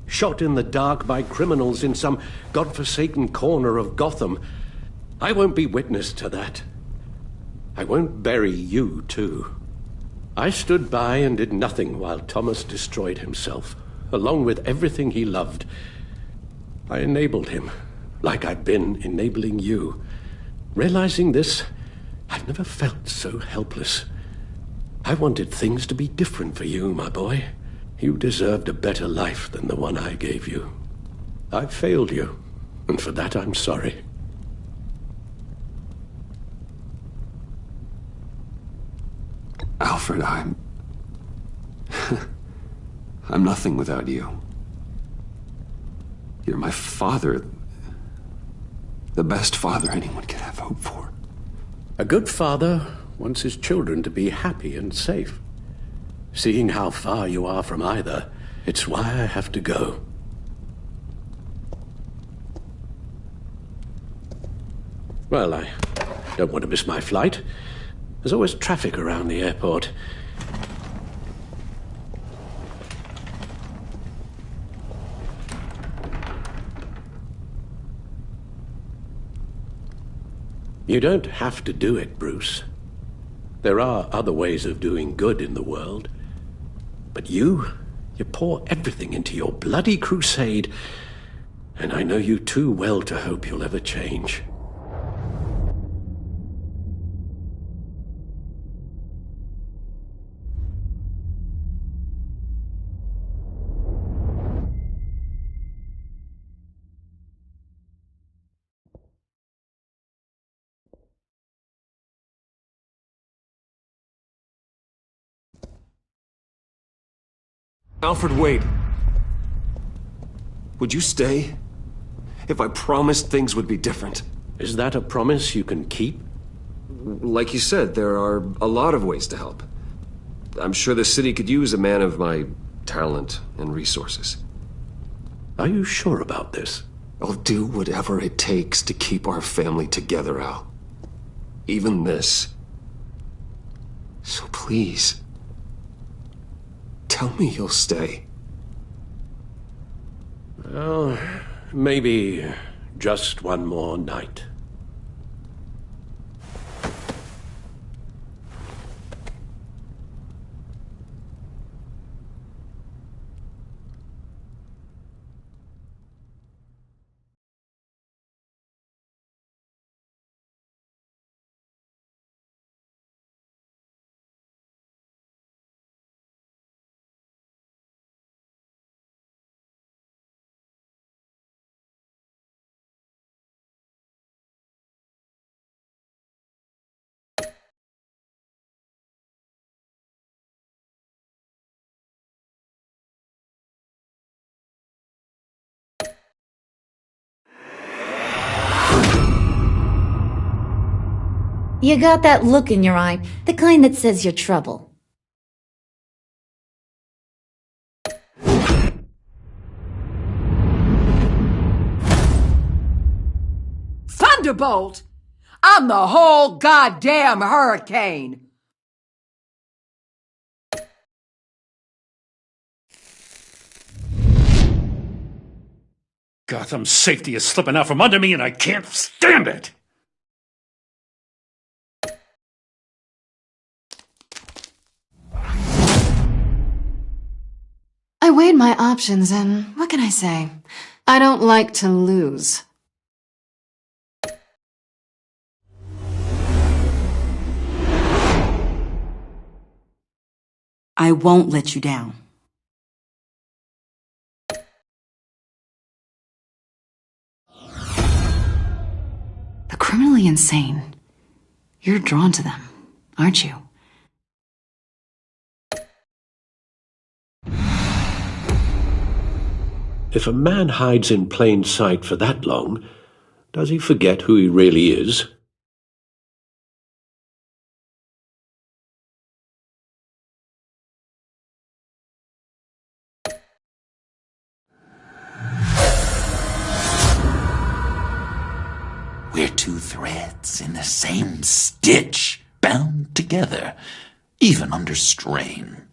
shot in the dark by criminals in some godforsaken corner of Gotham. I won't be witness to that. I won't bury you, too. I stood by and did nothing while Thomas destroyed himself, along with everything he loved. I enabled him, like I'd been enabling you. Realizing this, I've never felt so helpless. I wanted things to be different for you, my boy. You deserved a better life than the one I gave you. I failed you, and for that I'm sorry. Alfred, I'm nothing without you. You're my father. The best father anyone could have hope for. A good father wants his children to be happy and safe. Seeing how far you are from either, it's why I have to go. Well, I don't want to miss my flight. There's always traffic around the airport. You don't have to do it, Bruce. There are other ways of doing good in the world. But you pour everything into your bloody crusade, and I know you too well to hope you'll ever change. Alfred, wait. Would you stay? If I promised things would be different. Is that a promise you can keep? Like you said, there are a lot of ways to help. I'm sure the city could use a man of my talent and resources. Are you sure about this? I'll do whatever it takes to keep our family together, Al. Even this. So please, tell me you'll stay. Well, maybe just one more night. You got that look in your eye, the kind that says you're trouble. Thunderbolt! I'm the whole goddamn hurricane! Gotham's safety is slipping out from under me and I can't stand it! I weighed my options and what can I say? I don't like to lose. I won't let you down. The criminally insane. You're drawn to them, aren't you? If a man hides in plain sight for that long, does he forget who he really is? We're two threads in the same stitch, bound together, even under strain.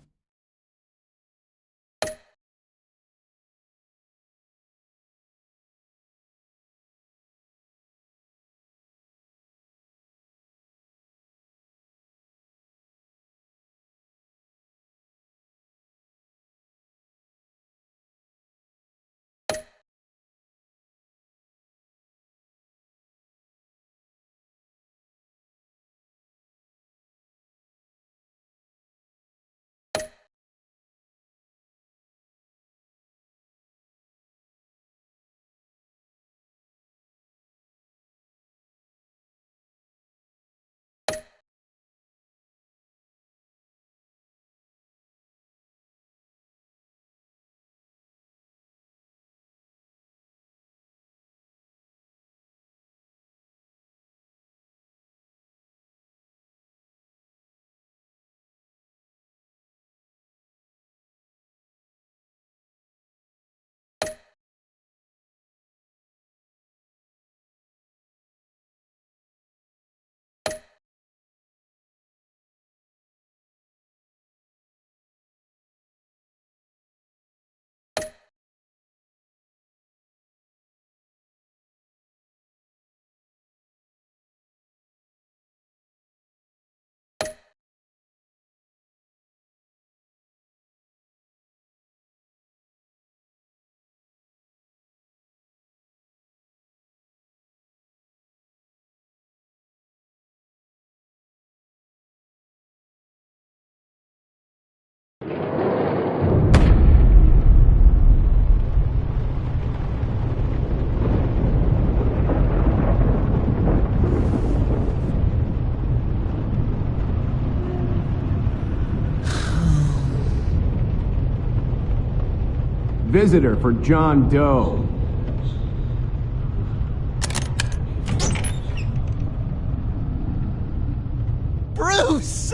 Visitor for John Doe. Bruce!